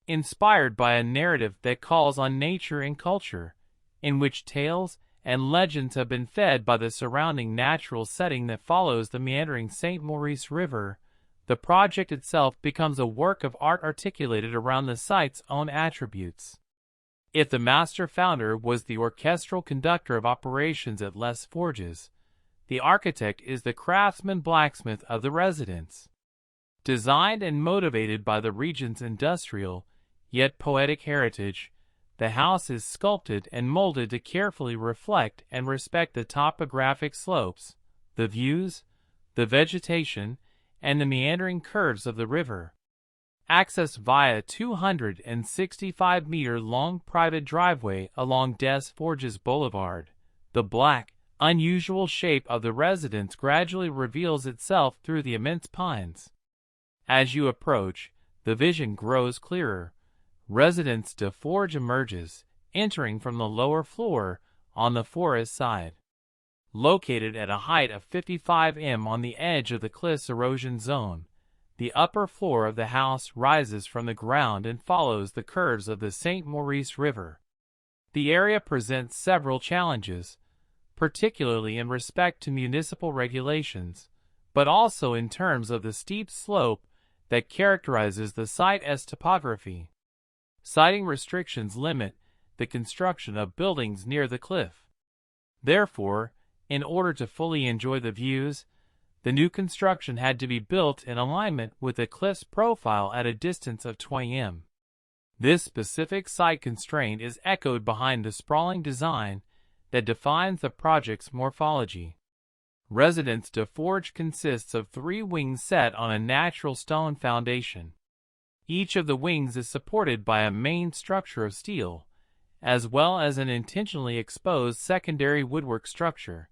S8: Inspired by a narrative that calls on nature and culture, in which tales and legends have been fed by the surrounding natural setting that follows the meandering St. Maurice River, the project itself becomes a work of art articulated around the site's own attributes. If the master founder was the orchestral conductor of operations at Les Forges, the architect is the craftsman blacksmith of the residence. Designed and motivated by the region's industrial, yet poetic heritage, the house is sculpted and molded to carefully reflect and respect the topographic slopes, the views, the vegetation, and the meandering curves of the river. Access via 265-meter-long private driveway along Des Forges Boulevard. The black, unusual shape of the residence gradually reveals itself through the immense pines. As you approach, the vision grows clearer. Residence des Forges emerges, entering from the lower floor on the forest side. Located at a height of 55 m on the edge of the cliff's erosion zone, the upper floor of the house rises from the ground and follows the curves of the St. Maurice River. The area presents several challenges, particularly in respect to municipal regulations, but also in terms of the steep slope that characterizes the site's topography. Siting restrictions limit the construction of buildings near the cliff. Therefore, in order to fully enjoy the views, the new construction had to be built in alignment with the cliff's profile at a distance of 20 m. This specific site constraint is echoed behind the sprawling design that defines the project's morphology. Residence des Forges consists of 3 wings set on a natural stone foundation. Each of the wings is supported by a main structure of steel, as well as an intentionally exposed secondary woodwork structure.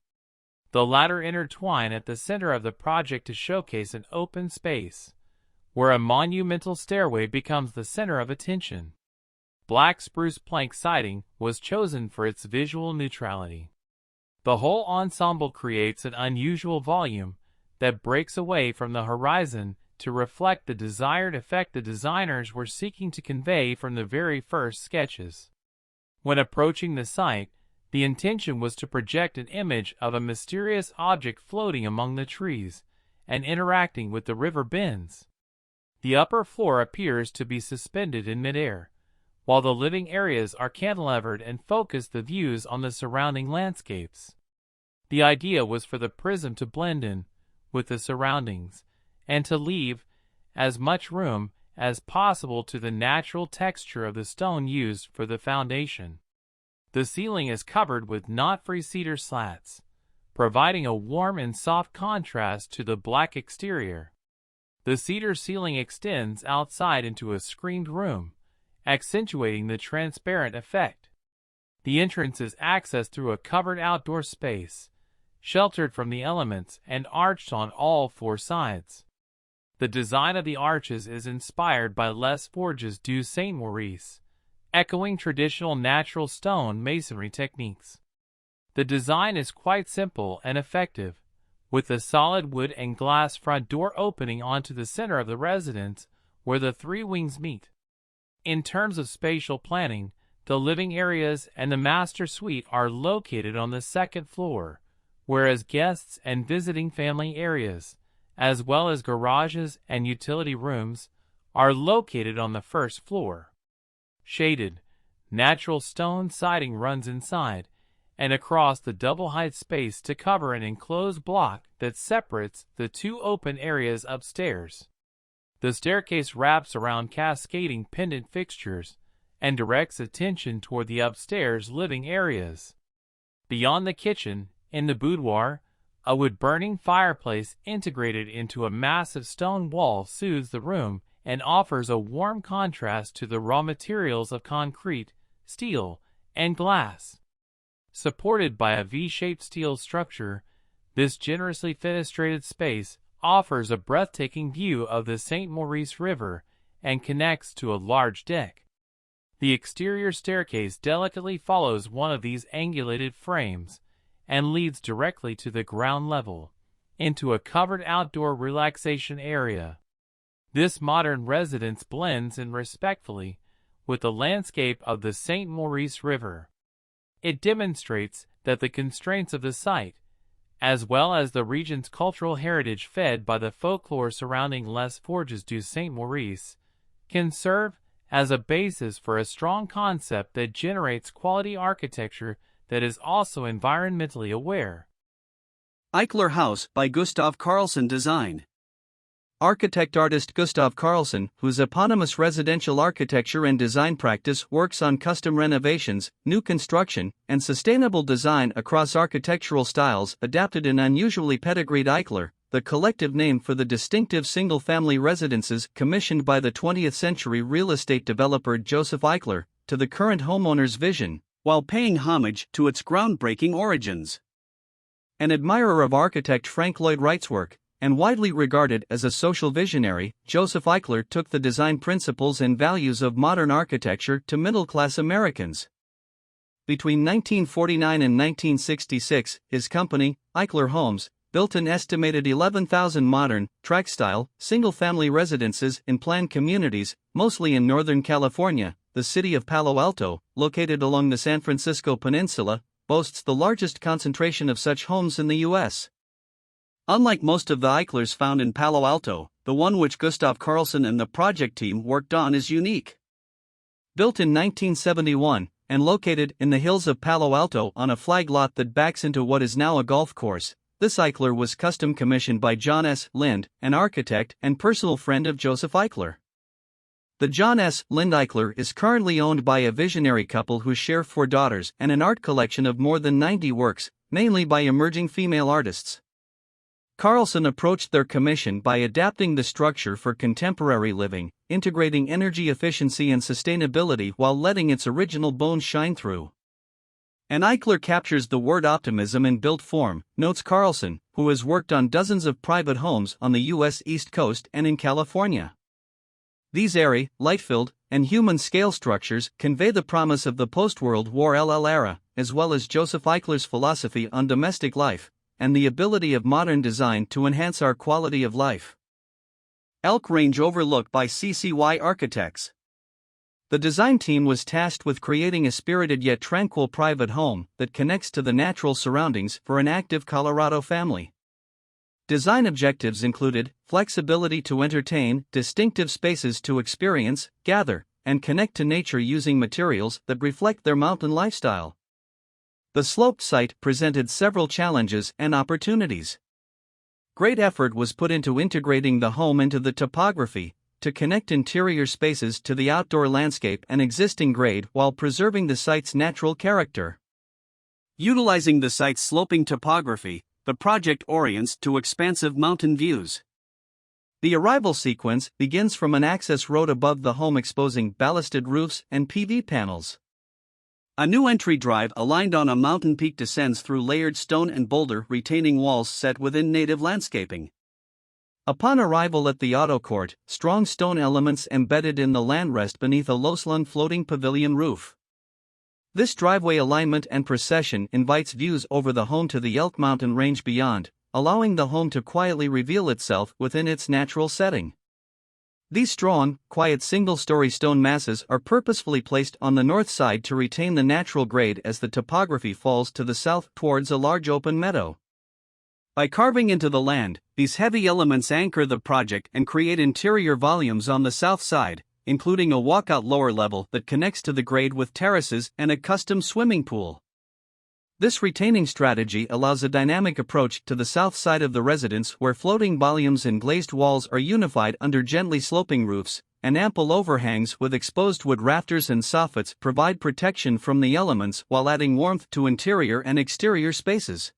S8: The latter intertwine at the center of the project to showcase an open space, where a monumental stairway becomes the center of attention. Black spruce plank siding was chosen for its visual neutrality. The whole ensemble creates an unusual volume that breaks away from the horizon to reflect the desired effect the designers were seeking to convey from the very first sketches. When approaching the site, the intention was to project an image of a mysterious object floating among the trees and interacting with the river bends. The upper floor appears to be suspended in midair, while the living areas are cantilevered and focus the views on the surrounding landscapes. The idea was for the prism to blend in with the surroundings and to leave as much room as possible to the natural texture of the stone used for the foundation. The ceiling is covered with knot-free cedar slats, providing a warm and soft contrast to the black exterior. The cedar ceiling extends outside into a screened room, accentuating the transparent effect. The entrance is accessed through a covered outdoor space, sheltered from the elements and arched on all four sides. The design of the arches is inspired by Les Forges du Saint-Maurice, echoing traditional natural stone masonry techniques. The design is quite simple and effective, with a solid wood and glass front door opening onto the center of the residence where the three wings meet. In terms of spatial planning, the living areas and the master suite are located on the second floor, whereas guests and visiting family areas, as well as garages and utility rooms, are located on the first floor. Shaded, natural stone siding runs inside and across the double-height space to cover an enclosed block that separates the two open areas upstairs. The staircase wraps around cascading pendant fixtures and directs attention toward the upstairs living areas. Beyond the kitchen, in the boudoir, a wood-burning fireplace integrated into a massive stone wall soothes the room and offers a warm contrast to the raw materials of concrete, steel, and glass. Supported by a V-shaped steel structure, this generously fenestrated space offers a breathtaking view of the St. Maurice River and connects to a large deck. The exterior staircase delicately follows one of these angulated frames and leads directly to the ground level, into a covered outdoor relaxation area. This modern residence blends in respectfully with the landscape of the St. Maurice River. It demonstrates that the constraints of the site, as well as the region's cultural heritage fed by the folklore surrounding Les Forges du Saint-Maurice, can serve as a basis for a strong concept that generates quality architecture that is also environmentally aware.
S4: Eichler House by Gustav Carlsson Design. Architect-artist Gustav Carlsson, whose eponymous residential architecture and design practice works on custom renovations, new construction, and sustainable design across architectural styles, adapted an unusually pedigreed Eichler, the collective name for the distinctive single-family residences commissioned by the 20th-century real estate developer Joseph Eichler, to the current homeowner's vision, while paying homage to its groundbreaking origins. An admirer of architect Frank Lloyd Wright's work, and widely regarded as a social visionary, Joseph Eichler took the design principles and values of modern architecture to middle-class Americans. Between 1949 and 1966, his company, Eichler Homes, built an estimated 11,000 modern, tract-style, single-family residences in planned communities, mostly in Northern California. The city of Palo Alto, located along the San Francisco Peninsula, boasts the largest concentration of such homes in the U.S. Unlike most of the Eichlers found in Palo Alto, the one which Gustav Carlsson and the project team worked on is unique. Built in 1971, and located in the hills of Palo Alto on a flag lot that backs into what is now a golf course, this Eichler was custom commissioned by John S. Lind, an architect and personal friend of Joseph Eichler. The John S. Lind Eichler is currently owned by a visionary couple who share 4 daughters and an art collection of more than 90 works, mainly by emerging female artists. Carlsson approached their commission by adapting the structure for contemporary living, integrating energy efficiency and sustainability while letting its original bones shine through. And Eichler captures the word optimism in built form, notes Carlsson, who has worked on dozens of private homes on the U.S. East Coast and in California. These airy, light-filled, and human-scale structures convey the promise of the post-World War era, as well as Joseph Eichler's philosophy on domestic life, and the ability of modern design to enhance our quality of life. Elk Range Overlook by CCY Architects. The design team was tasked with creating a spirited yet tranquil private home that connects to the natural surroundings for an active Colorado family. Design objectives included flexibility to entertain, distinctive spaces to experience, gather, and connect to nature using materials that reflect their mountain lifestyle. The sloped site presented several challenges and opportunities. Great effort was put into integrating the home into the topography, to connect interior spaces to the outdoor landscape and existing grade while preserving the site's natural character. Utilizing the site's sloping topography, the project orients to expansive mountain views. The arrival sequence begins from an access road above the home exposing ballasted roofs and PV panels. A new entry drive aligned on a mountain peak descends through layered stone and boulder retaining walls set within native landscaping. Upon arrival at the auto court, strong stone elements embedded in the land rest beneath a low-slung floating pavilion roof. This driveway alignment and procession invites views over the home to the Elk Mountain range beyond, allowing the home to quietly reveal itself within its natural setting. These strong, quiet single-story stone masses are purposefully placed on the north side to retain the natural grade as the topography falls to the south towards a large open meadow. By carving into the land, these heavy elements anchor the project and create interior volumes on the south side, including a walkout lower level that connects to the grade with terraces and a custom swimming pool. This retaining strategy allows a dynamic approach to the south side of the residence where floating volumes and glazed walls are unified under gently sloping roofs, and ample overhangs with exposed wood rafters and soffits provide protection from the elements while adding warmth to interior and exterior spaces.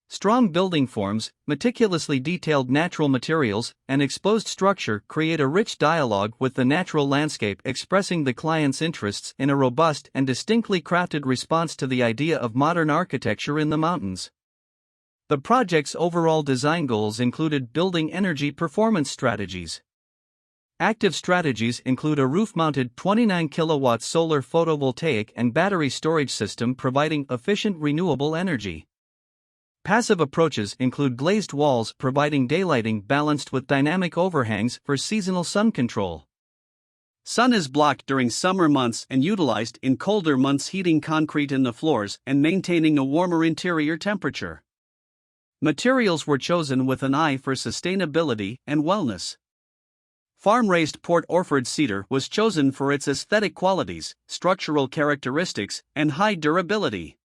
S4: Strong building forms, meticulously detailed natural materials, and exposed structure create a rich dialogue with the natural landscape, expressing the client's interests in a robust and distinctly crafted response to the idea of modern architecture in the mountains. The project's overall design goals included building energy performance strategies. Active strategies include a roof-mounted 29 kilowatt solar photovoltaic and battery storage system providing efficient renewable energy. Passive approaches include glazed walls providing daylighting balanced with dynamic overhangs for seasonal sun control. Sun is blocked during summer months and utilized in colder months, heating concrete in the floors and maintaining a warmer interior temperature. Materials were chosen with an eye for sustainability and wellness. Farm-raised Port Orford cedar was chosen for its aesthetic qualities, structural characteristics, and high durability.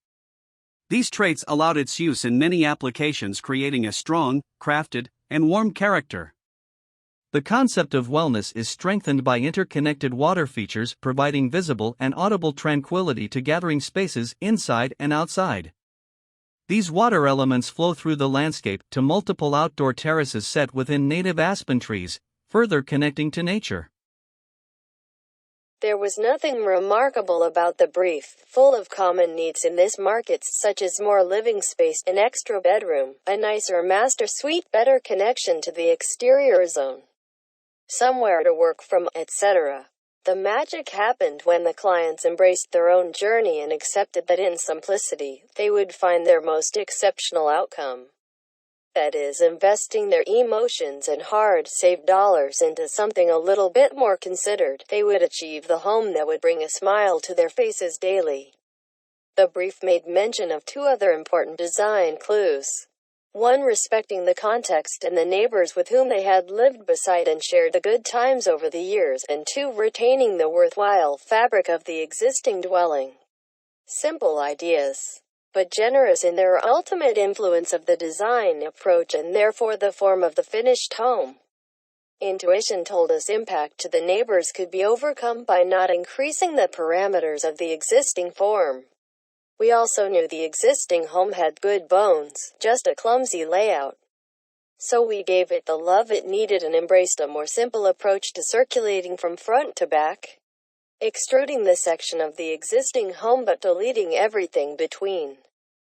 S4: These traits allowed its use in many applications, creating a strong, crafted, and warm character. The concept of wellness is strengthened by interconnected water features providing visible and audible tranquility to gathering spaces inside and outside. These water elements flow through the landscape to multiple outdoor terraces set within native aspen trees, further connecting to nature.
S1: There was nothing remarkable about the brief, full of common needs in this market such as more living space, an extra bedroom, a nicer master suite, better connection to the exterior zone, somewhere to work from, etc. The magic happened when the clients embraced their own journey and accepted that in simplicity, they would find their most exceptional outcome. That is, investing their emotions and hard-saved dollars into something a little bit more considered, they would achieve the home that would bring a smile to their faces daily. The brief made mention of two other important design clues. One, respecting the context and the neighbors with whom they had lived beside and shared the good times over the years, and two, retaining the worthwhile fabric of the existing dwelling. Simple ideas, but generous in their ultimate influence of the design approach and therefore the form of the finished home. Intuition told us impact to the neighbors could be overcome by not increasing the parameters of the existing form. We also knew the existing home had good bones, just a clumsy layout. So we gave it the love it needed and embraced a more simple approach to circulating from front to back, extruding the section of the existing home but deleting everything between.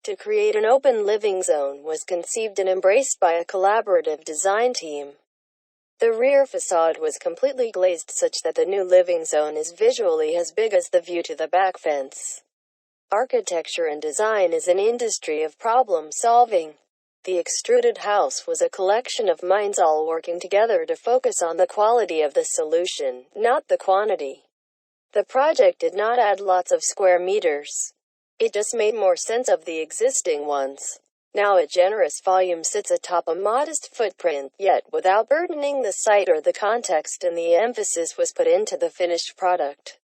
S1: To create an open living zone was conceived and embraced by a collaborative design team. The rear facade was completely glazed such that the new living zone is visually as big as the view to the back fence. Architecture and design is an industry of problem solving. The Extruded House was a collection of minds all working together to focus on the quality of the solution, not the quantity. The project did not add lots of square meters. It just made more sense of the existing ones. Now a generous volume sits atop a modest footprint, yet without burdening the sight or the context, and the emphasis was put into the finished product.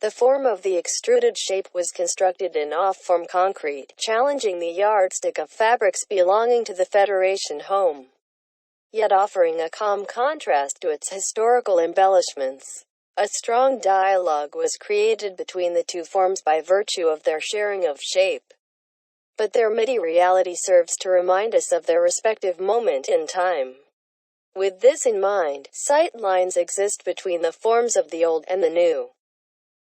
S1: The form of the extruded shape was constructed in off-form concrete, challenging the yardstick of fabrics belonging to the Federation home, yet offering a calm contrast to its historical embellishments. A strong dialogue was created between the two forms by virtue of their sharing of shape, but their materiality serves to remind us of their respective moment in time. With this in mind, sight lines exist between the forms of the old and the new.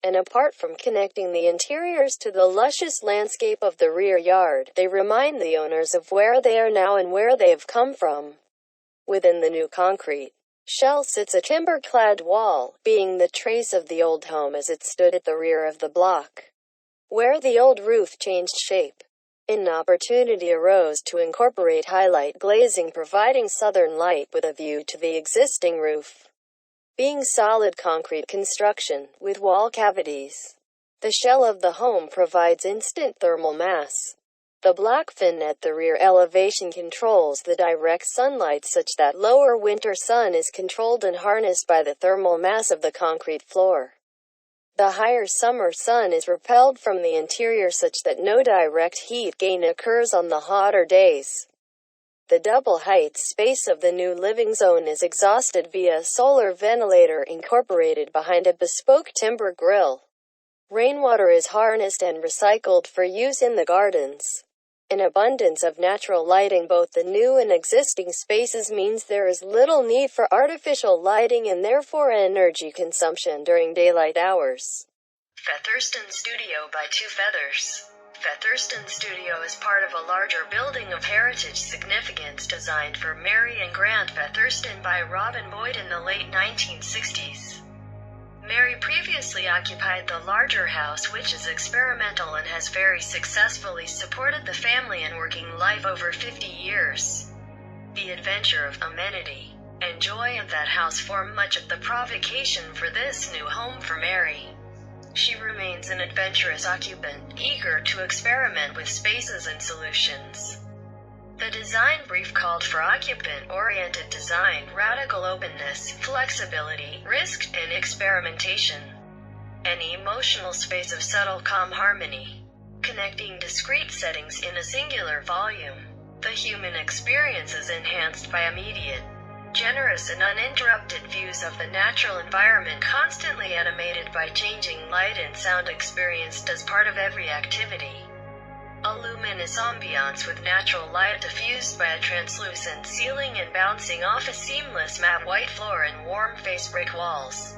S1: And apart from connecting the interiors to the luscious landscape of the rear yard, they remind the owners of where they are now and where they have come from. Within the new concrete shell sits a timber-clad wall, being the trace of the old home as it stood at the rear of the block, where the old roof changed shape. An opportunity arose to incorporate highlight glazing, providing southern light with a view to the existing roof. Being solid concrete construction, with wall cavities, the shell of the home provides instant thermal mass. The black fin at the rear elevation controls the direct sunlight such that lower winter sun is controlled and harnessed by the thermal mass of the concrete floor. The higher summer sun is repelled from the interior such that no direct heat gain occurs on the hotter days. The double height space of the new living zone is exhausted via a solar ventilator incorporated behind a bespoke timber grill. Rainwater is harnessed and recycled for use in the gardens. An abundance of natural lighting both the new and existing spaces means there is little need for artificial lighting and therefore energy consumption during daylight hours.
S9: Featherston Studio by Two Feathers. Featherston Studio is part of a larger building of heritage significance designed for Mary and Grant Featherston by Robin Boyd in the late 1960s. Mary previously occupied the larger house, which is experimental and has very successfully supported the family and working life over 50 years. The adventure of amenity and joy of that house form much of the provocation for this new home for Mary. She remains an adventurous occupant, eager to experiment with spaces and solutions. The design brief called for occupant-oriented design, radical openness, flexibility, risk, and experimentation. An emotional space of subtle calm harmony, connecting discrete settings in a singular volume. The human experience is enhanced by immediate, generous and uninterrupted views of the natural environment, constantly animated by changing light and sound experienced as part of every activity. A luminous ambiance with natural light diffused by a translucent ceiling and bouncing off a seamless matte white floor and warm face brick walls.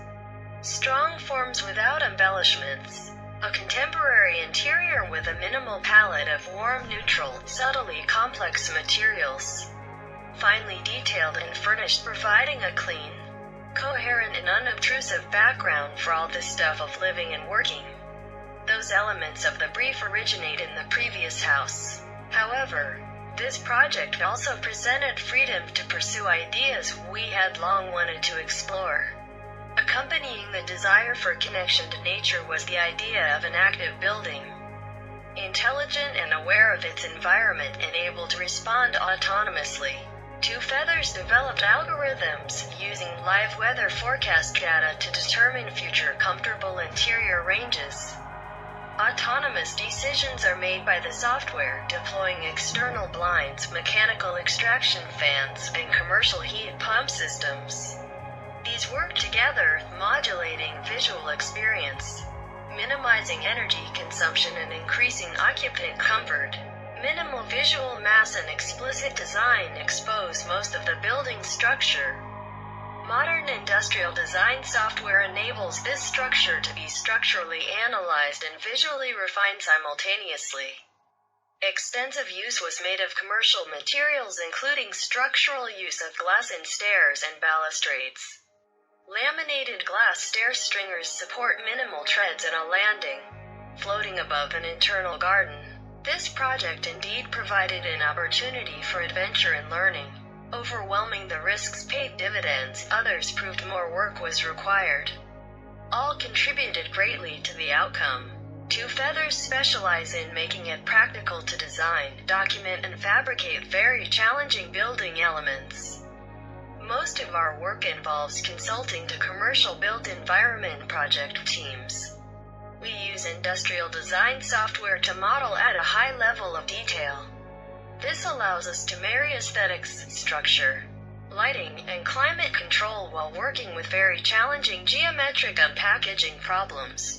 S9: Strong forms without embellishments. A contemporary interior with a minimal palette of warm, neutral, subtly complex materials. Finely detailed and furnished, providing a clean, coherent and unobtrusive background for all the stuff of living and working. Those elements of the brief originate in the previous house. However, this project also presented freedom to pursue ideas we had long wanted to explore. Accompanying the desire for connection to nature was the idea of an active building, intelligent and aware of its environment and able to respond autonomously. Two Feathers developed algorithms using live weather forecast data to determine future comfortable interior ranges. Autonomous decisions are made by the software, deploying external blinds, mechanical extraction fans, and commercial heat pump systems. These work together, modulating visual experience, minimizing energy consumption and increasing occupant comfort. Minimal visual mass and explicit design expose most of the building structure. Modern industrial design software enables this structure to be structurally analyzed and visually refined simultaneously. Extensive use was made of commercial materials, including structural use of glass in stairs and balustrades. Laminated glass stair stringers support minimal treads and a landing, floating above an internal garden. This project indeed provided an opportunity for adventure and learning. Overwhelming the risks paid dividends, others proved more work was required. All contributed greatly to the outcome. Two Feathers specialize in making it practical to design, document and fabricate very challenging building elements. Most of our work involves consulting to commercial built environment project teams. We use industrial design software to model at a high level of detail. This allows us to marry aesthetics, structure, lighting, and climate control while working with very challenging geometric and packaging problems.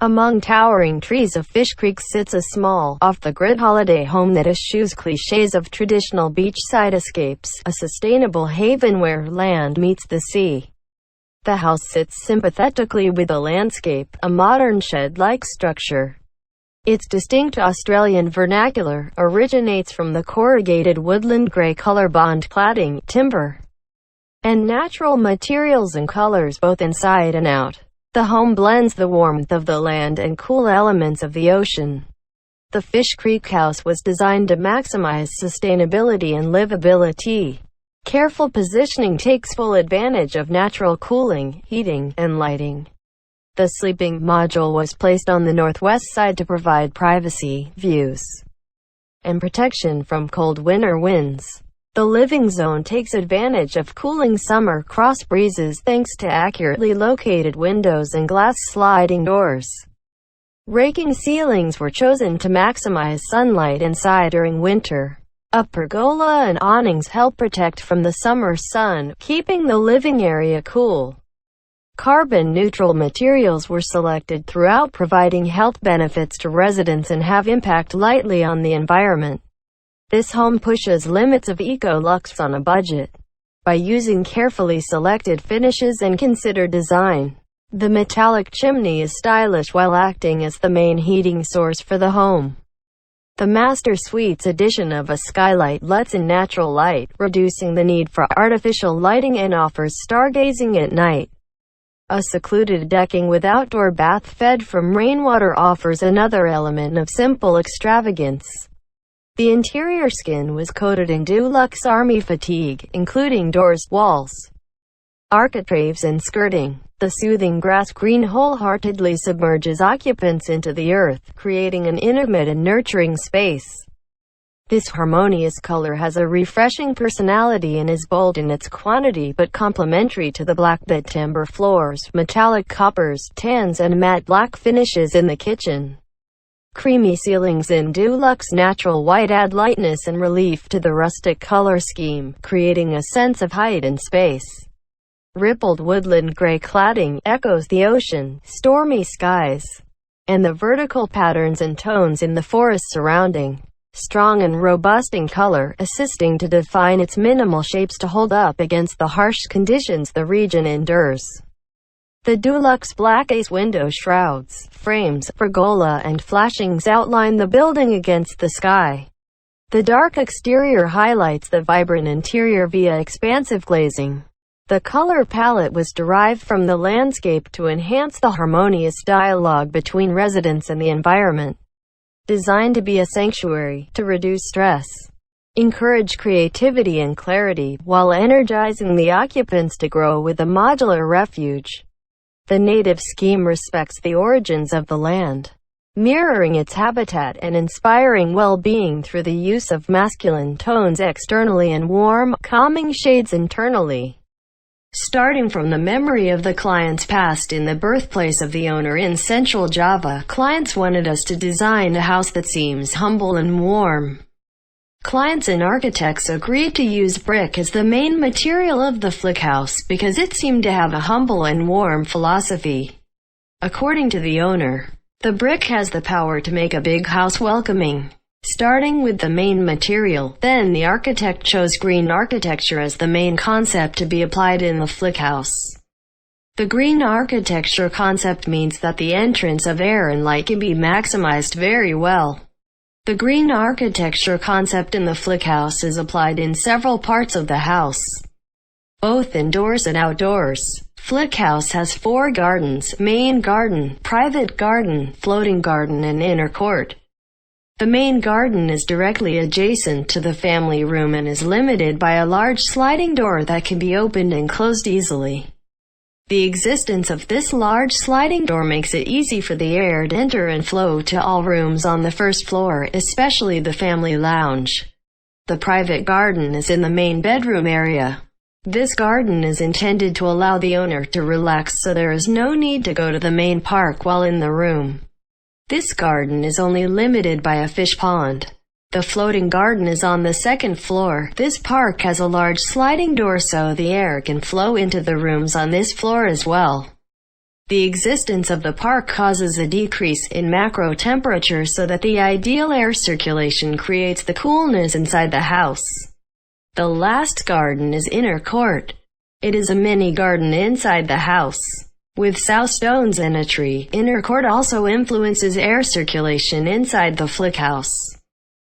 S1: Among towering trees of Fish Creek sits a small, off-the-grid holiday home that eschews cliches of traditional beachside escapes, a sustainable haven where land meets the sea. The house sits sympathetically with the landscape, a modern shed-like structure. Its distinct Australian vernacular originates from the corrugated woodland grey color bond cladding, timber, and natural materials and colors both inside and out. The home blends the warmth of the land and cool elements of the ocean. The Fish Creek house was designed to maximize sustainability and livability. Careful positioning takes full advantage of natural cooling, heating, and lighting. The sleeping module was placed on the northwest side to provide privacy, views, and protection from cold winter winds. The living zone takes advantage of cooling summer cross breezes thanks to accurately located windows and glass sliding doors. Raking ceilings were chosen to maximize sunlight inside during winter. A pergola and awnings help protect from the summer sun, keeping the living area cool. Carbon-neutral materials were selected throughout, providing health benefits to residents and have impact lightly on the environment. This home pushes limits of eco-luxe on a budget. By using carefully selected finishes and considered design, the metallic chimney is stylish while acting as the main heating source for the home. The Master Suite's addition of a skylight lets in natural light, reducing the need for artificial lighting and offers stargazing at night. A secluded decking with outdoor bath fed from rainwater offers another element of simple extravagance. The interior skin was coated in Dulux Army fatigue, including doors, walls, architraves and skirting. The soothing grass green wholeheartedly submerges occupants into the earth, creating an intimate and nurturing space. This harmonious color has a refreshing personality and is bold in its quantity but complementary to the black bed timber floors, metallic coppers, tans and matte black finishes in the kitchen. Creamy ceilings in Dulux natural white add lightness and relief to the rustic color scheme, creating a sense of height and space. Rippled woodland gray cladding echoes the ocean, stormy skies, and the vertical patterns and tones in the forest surrounding. Strong and robust in color, assisting to define its minimal shapes to hold up against the harsh conditions the region endures. The Dulux black ace window shrouds, frames, pergola and flashings outline the building against the sky. The dark exterior highlights the vibrant interior via expansive glazing. The color palette was derived from the landscape to enhance the harmonious dialogue between residents and the environment. Designed to be a sanctuary, to reduce stress, encourage creativity and clarity, while energizing the occupants to grow with a modular refuge. The native scheme respects the origins of the land, mirroring its habitat and inspiring well-being through the use of masculine tones externally and warm, calming shades internally. Starting from the memory of the client's past in the birthplace of the owner in Central Java, clients wanted us to design a house that seems humble and warm. Clients and architects agreed to use brick as the main material of the Flick house because it seemed to have a humble and warm philosophy. According to the owner, the brick has the power to make a big house welcoming. Starting with the main material, then the architect chose green architecture as the main concept to be applied in the flick house. The green architecture concept means that the entrance of air and light can be maximized very well. The green architecture concept in the flick house is applied in several parts of the house, both indoors and outdoors. Flick house has 4 gardens: main garden, private garden, floating garden, and inner court. The main garden is directly adjacent to the family room and is limited by a large sliding door that can be opened and closed easily. The existence of this large sliding door makes it easy for the air to enter and flow to all rooms on the first floor, especially the family lounge. The private garden is in the main bedroom area. This garden is intended to allow the owner to relax, so there is no need to go to the main park while in the room. This garden is only limited by a fish pond. The floating garden is on the second floor. This park has a large sliding door so the air can flow into the rooms on this floor as well. The existence of the park causes a decrease in macro temperature so that the ideal air circulation creates the coolness inside the house. The last garden is inner court. It is a mini garden inside the house, with south stones and a tree. Inner court also influences air circulation inside the flick house.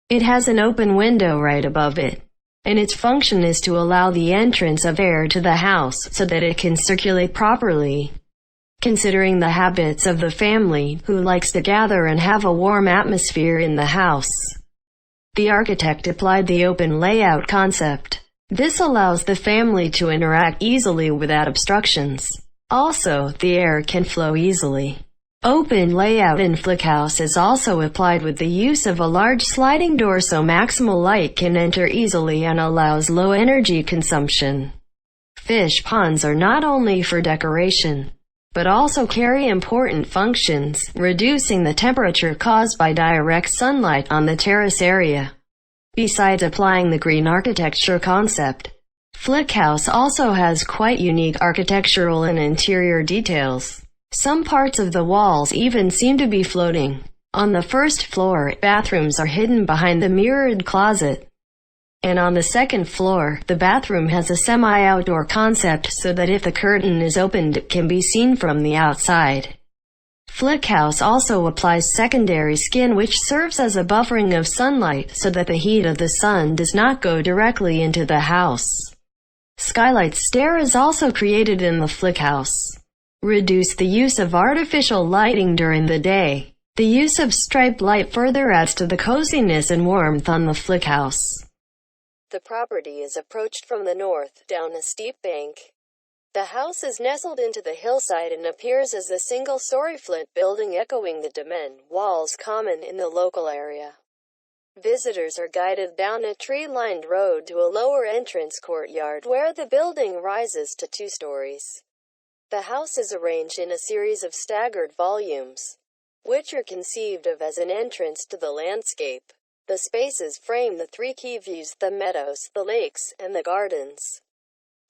S1: It has an open window right above it, and its function is to allow the entrance of air to the house so that it can circulate properly. Considering the habits of the family, who likes to gather and have a warm atmosphere in the house, the architect applied the open layout concept. This allows the family to interact easily without obstructions. Also, the air can flow easily. Open layout in flick house is also applied with the use of a large sliding door so maximal light can enter easily and allows low energy consumption. Fish ponds are not only for decoration, but also carry important functions, reducing the temperature caused by direct sunlight on the terrace area. Besides applying the green architecture concept, flick house also has quite unique architectural and interior details. Some parts of the walls even seem to be floating. On the first floor, bathrooms are hidden behind the mirrored closet. And on the second floor, the bathroom has a semi-outdoor concept so that if the curtain is opened, it can be seen from the outside. Flick house also applies secondary skin, which serves as a buffering of sunlight so that the heat of the sun does not go directly into the house. Skylight stair is also created in the flick house. Reduce the use of artificial lighting during the day. The use of striped light further adds to the coziness and warmth on the flick house. The property is approached from the north, down a steep bank. The house is nestled into the hillside and appears as a single-story flint building echoing the dimen walls common in the local area. Visitors are guided down a tree-lined road to a lower entrance courtyard where the building rises to 2 stories. The house is arranged in a series of staggered volumes, which are conceived of as an entrance to the landscape. The spaces frame the 3 key views: the meadows, the lakes, and the gardens.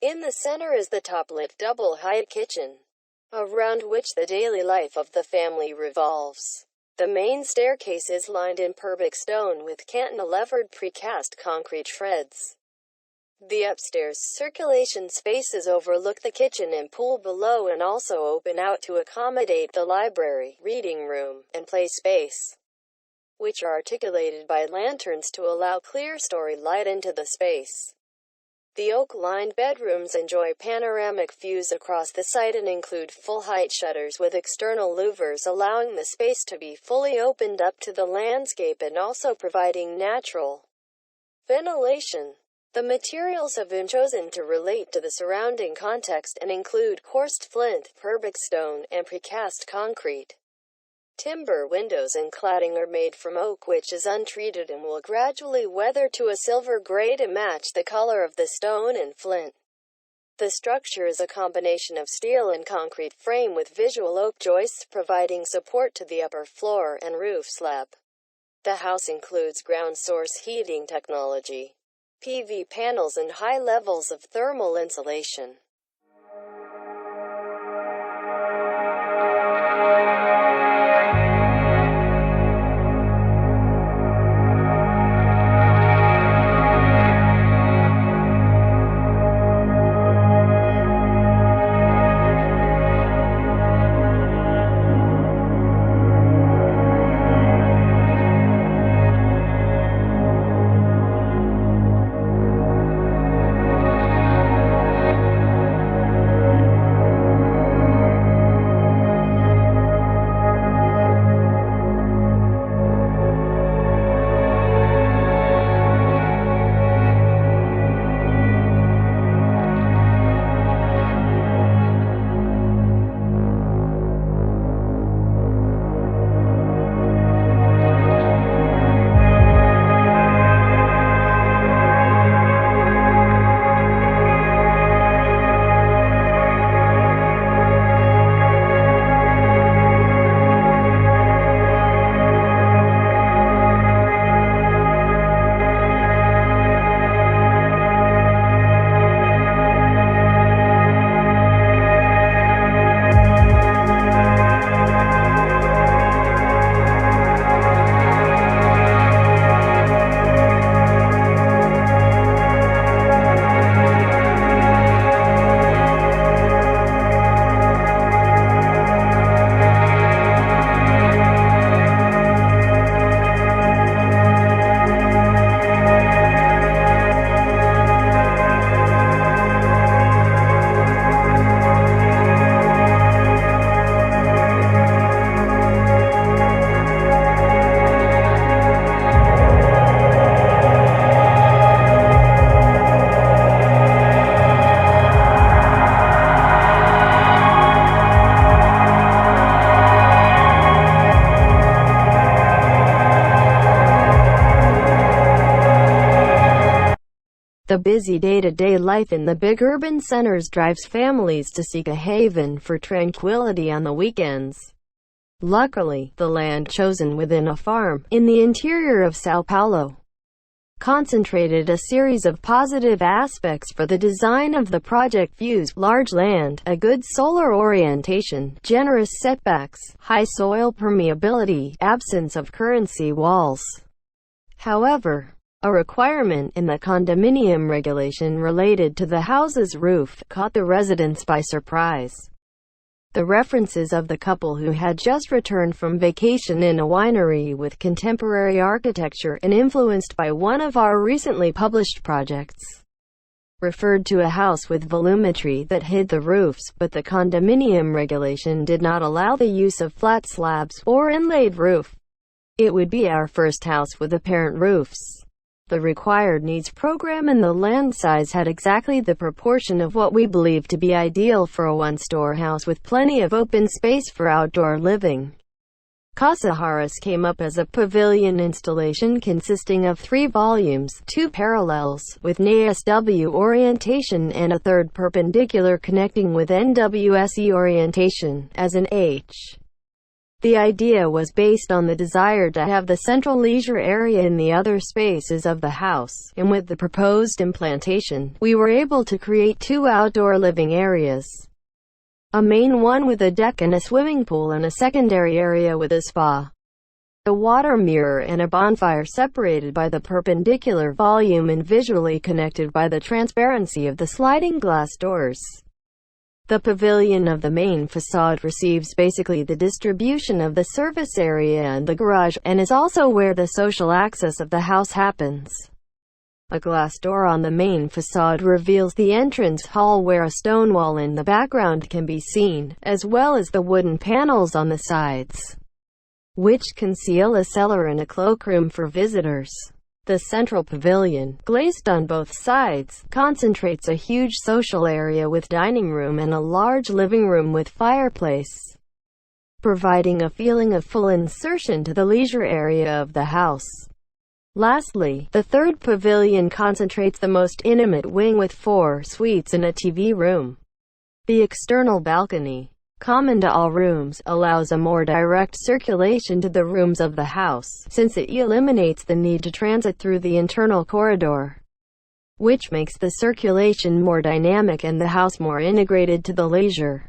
S1: In the center is the top-lit double-height kitchen, around which the daily life of the family revolves. The main staircase is lined in Purbeck stone with cantilevered precast concrete treads. The upstairs circulation spaces overlook the kitchen and pool below and also open out to accommodate the library, reading room, and play space, which are articulated by lanterns to allow clear story light into the space. The oak-lined bedrooms enjoy panoramic views across the site and include full-height shutters with external louvers, allowing the space to be fully opened up to the landscape and also providing natural ventilation. The materials have been chosen to relate to the surrounding context and include coursed flint, Purbeck stone, and precast concrete. Timber windows and cladding are made from oak, which is untreated and will gradually weather to a silver gray to match the color of the stone and flint. The structure is a combination of steel and concrete frame with visual oak joists providing support to the upper floor and roof slab. The house includes ground source heating technology, PV panels, and high levels of thermal insulation. The busy day-to-day life in the big urban centers drives families to seek a haven for tranquility on the weekends. Luckily, the land chosen within a farm in the interior of Sao Paulo concentrated a series of positive aspects for the design of the project: views, large land, a good solar orientation, generous setbacks, high soil permeability, absence of currency walls. However, a requirement in the condominium regulation related to the house's roof caught the residents by surprise. The references of the couple who had just returned from vacation in a winery with contemporary architecture and influenced by one of our recently published projects referred to a house with volumetry that hid the roofs, but the condominium regulation did not allow the use of flat slabs or inlaid roof. It would be our first house with apparent roofs. The required needs program and the land size had exactly the proportion of what we believe to be ideal for a one-store house with plenty of open space for outdoor living. Casa V came up as a pavilion installation consisting of 3 volumes, 2 parallels, with an ASW orientation and a third perpendicular connecting with NWSE orientation, as an H. The idea was based on the desire to have the central leisure area in the other spaces of the house, and with the proposed implantation, we were able to create 2 outdoor living areas. A main one with a deck and a swimming pool, and a secondary area with a spa, a water mirror and a bonfire, separated by the perpendicular volume and visually connected by the transparency of the sliding glass doors. The pavilion of the main facade receives basically the distribution of the service area and the garage, and is also where the social access of the house happens. A glass door on the main facade reveals the entrance hall, where a stone wall in the background can be seen, as well as the wooden panels on the sides, which conceal a cellar and a cloakroom for visitors. The central pavilion, glazed on both sides, concentrates a huge social area with dining room and a large living room with fireplace, providing a feeling of full insertion to the leisure area of the house. Lastly, the third pavilion concentrates the most intimate wing with 4 suites and a TV room. The external balcony, common to all rooms, allows a more direct circulation to the rooms of the house, since it eliminates the need to transit through the internal corridor, which makes the circulation more dynamic and the house more integrated to the leisure.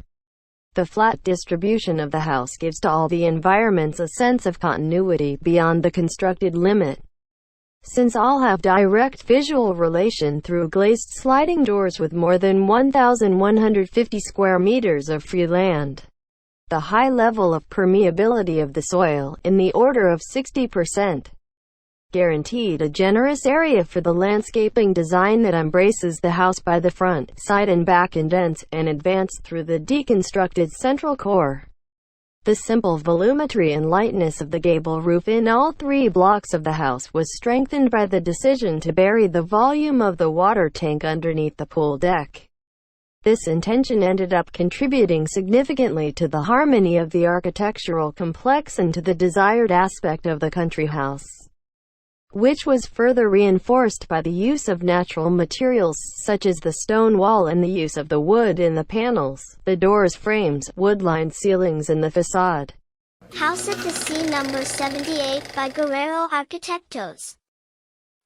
S1: The flat distribution of the house gives to all the environments a sense of continuity beyond the constructed limit, since all have direct visual relation through glazed sliding doors with more than 1,150 square meters of free land. The high level of permeability of the soil, in the order of 60%, guaranteed a generous area for the landscaping design that embraces the house by the front, side and back indents, and advanced through the deconstructed central core. The simple volumetry and lightness of the gable roof in all 3 blocks of the house was strengthened by the decision to bury the volume of the water tank underneath the pool deck. This intention ended up contributing significantly to the harmony of the architectural complex and to the desired aspect of the country house, which was further reinforced by the use of natural materials such as the stone wall and the use of the wood in the panels, the doors, frames, wood-lined ceilings and the facade.
S3: House at the Sea number 78 by Guerrero Arquitectos.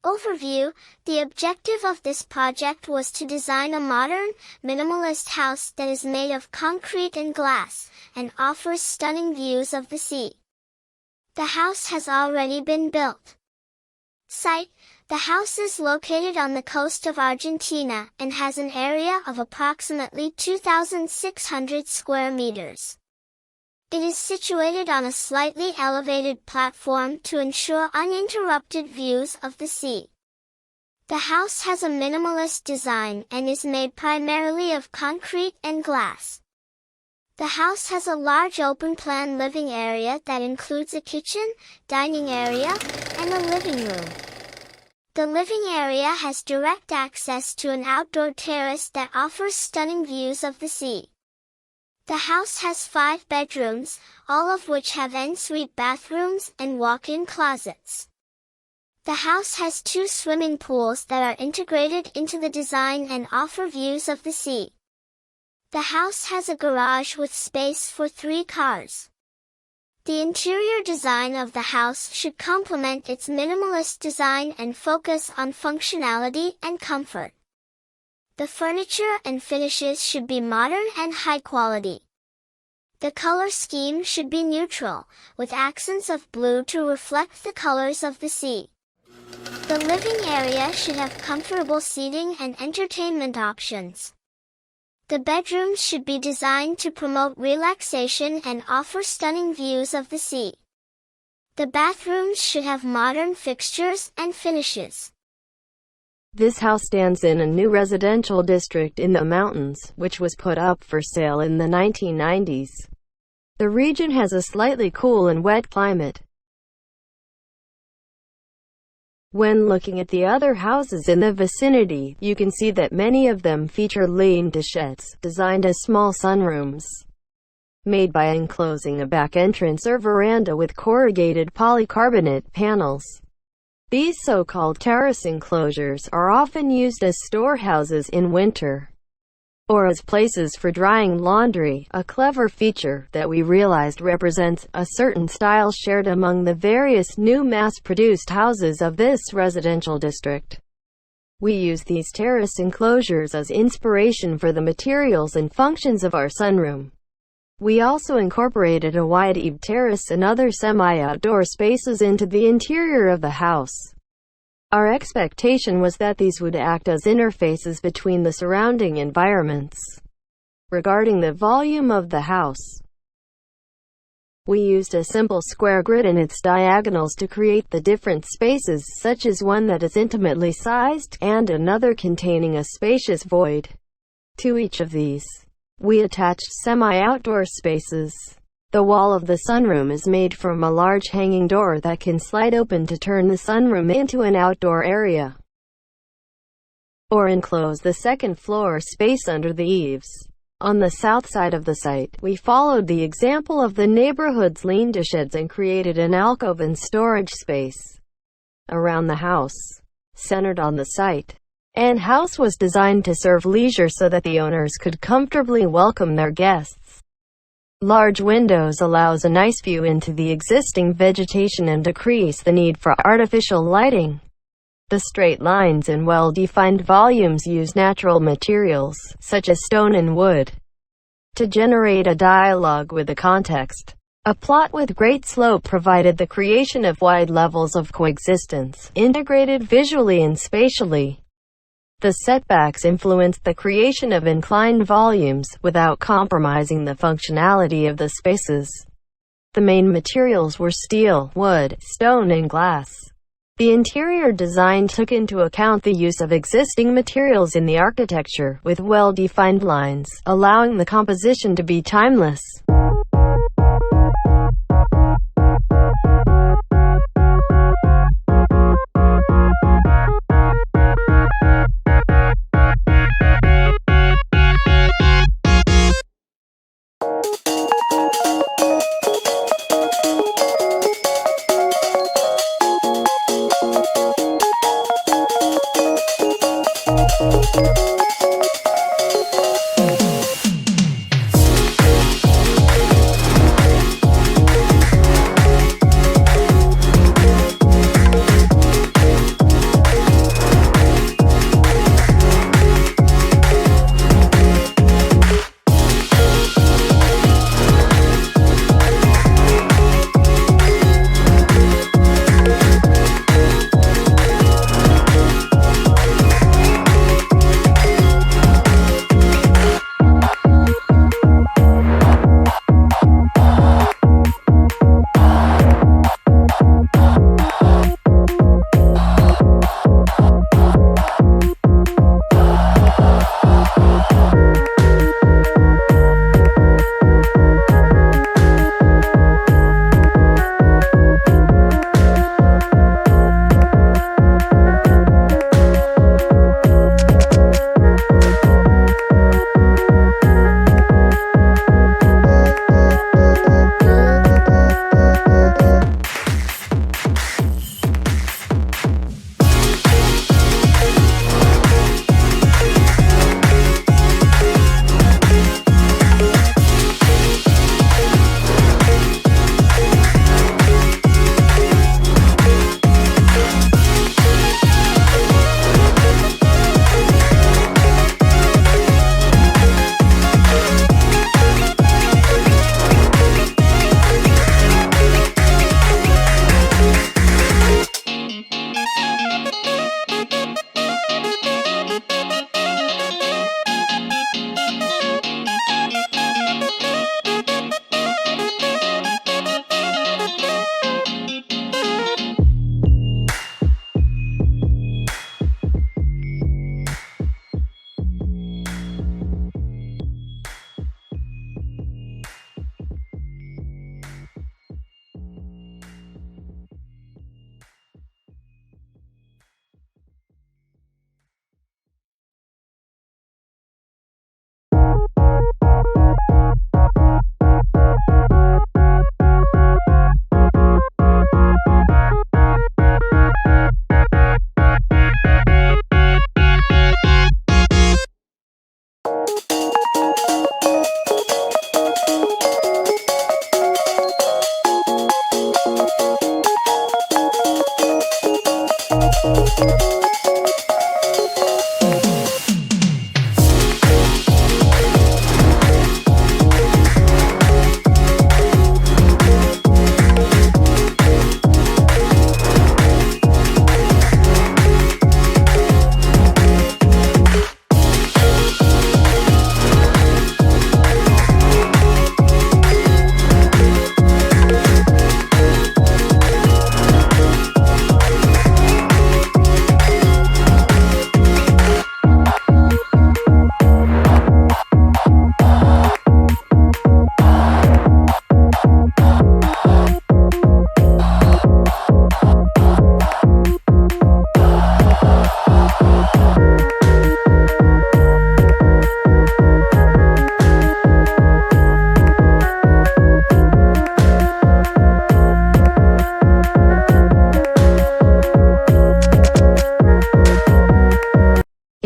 S3: Overview: the objective of this project was to design a modern, minimalist house that is made of concrete and glass, and offers stunning views of the sea. The house has already been built. Site: the house is located on the coast of Argentina, and has an area of approximately 2,600 square meters. It is situated on a slightly elevated platform to ensure uninterrupted views of the sea. The house has a minimalist design and is made primarily of concrete and glass. The house has a large open-plan living area that includes a kitchen, dining area, and a living room. The living area has direct access to an outdoor terrace that offers stunning views of the sea. The house has 5 bedrooms, all of which have en-suite bathrooms and walk-in closets. The house has 2 swimming pools that are integrated into the design and offer views of the sea. The house has a garage with space for 3 cars. The interior design of the house should complement its minimalist design and focus on functionality and comfort. The furniture and finishes should be modern and high quality. The color scheme should be neutral, with accents of blue to reflect the colors of the sea. The living area should have comfortable seating and entertainment options. The bedrooms should be designed to promote relaxation and offer stunning views of the sea. The bathrooms should have modern fixtures and finishes.
S1: This house stands in a new residential district in the mountains, which was put up for sale in the 1990s. The region has a slightly cool and wet climate. When looking at the other houses in the vicinity, you can see that many of them feature lean-to sheds, designed as small sunrooms, made by enclosing a back entrance or veranda with corrugated polycarbonate panels. These so-called terrace enclosures are often used as storehouses in winter, or as places for drying laundry, a clever feature that we realized represents a certain style shared among the various new mass-produced houses of this residential district. We use these terrace enclosures as inspiration for the materials and functions of our sunroom. We also incorporated a wide-eave terrace and other semi-outdoor spaces into the interior of the house. Our expectation was that these would act as interfaces between the surrounding environments. Regarding the volume of the house, we used a simple square grid in its diagonals to create the different spaces, such as one that is intimately sized, and another containing a spacious void. To each of these, we attached semi-outdoor spaces. The wall of the sunroom is made from a large hanging door that can slide open to turn the sunroom into an outdoor area, or enclose the second floor space under the eaves. On the south side of the site, we followed the example of the neighborhood's lean-to sheds and created an alcove and storage space around the house, centered on the site. The house was designed to serve leisure so that the owners could comfortably welcome their guests. Large windows allows a nice view into the existing vegetation and decrease the need for artificial lighting. The straight lines and well-defined volumes use natural materials, such as stone and wood, to generate a dialogue with the context. A plot with great slope provided the creation of wide levels of coexistence, integrated visually and spatially. The setbacks influenced the creation of inclined volumes, without compromising the functionality of the spaces. The main materials were steel, wood, stone and glass. The interior design took into account the use of existing materials in the architecture, with well-defined lines, allowing the composition to be timeless.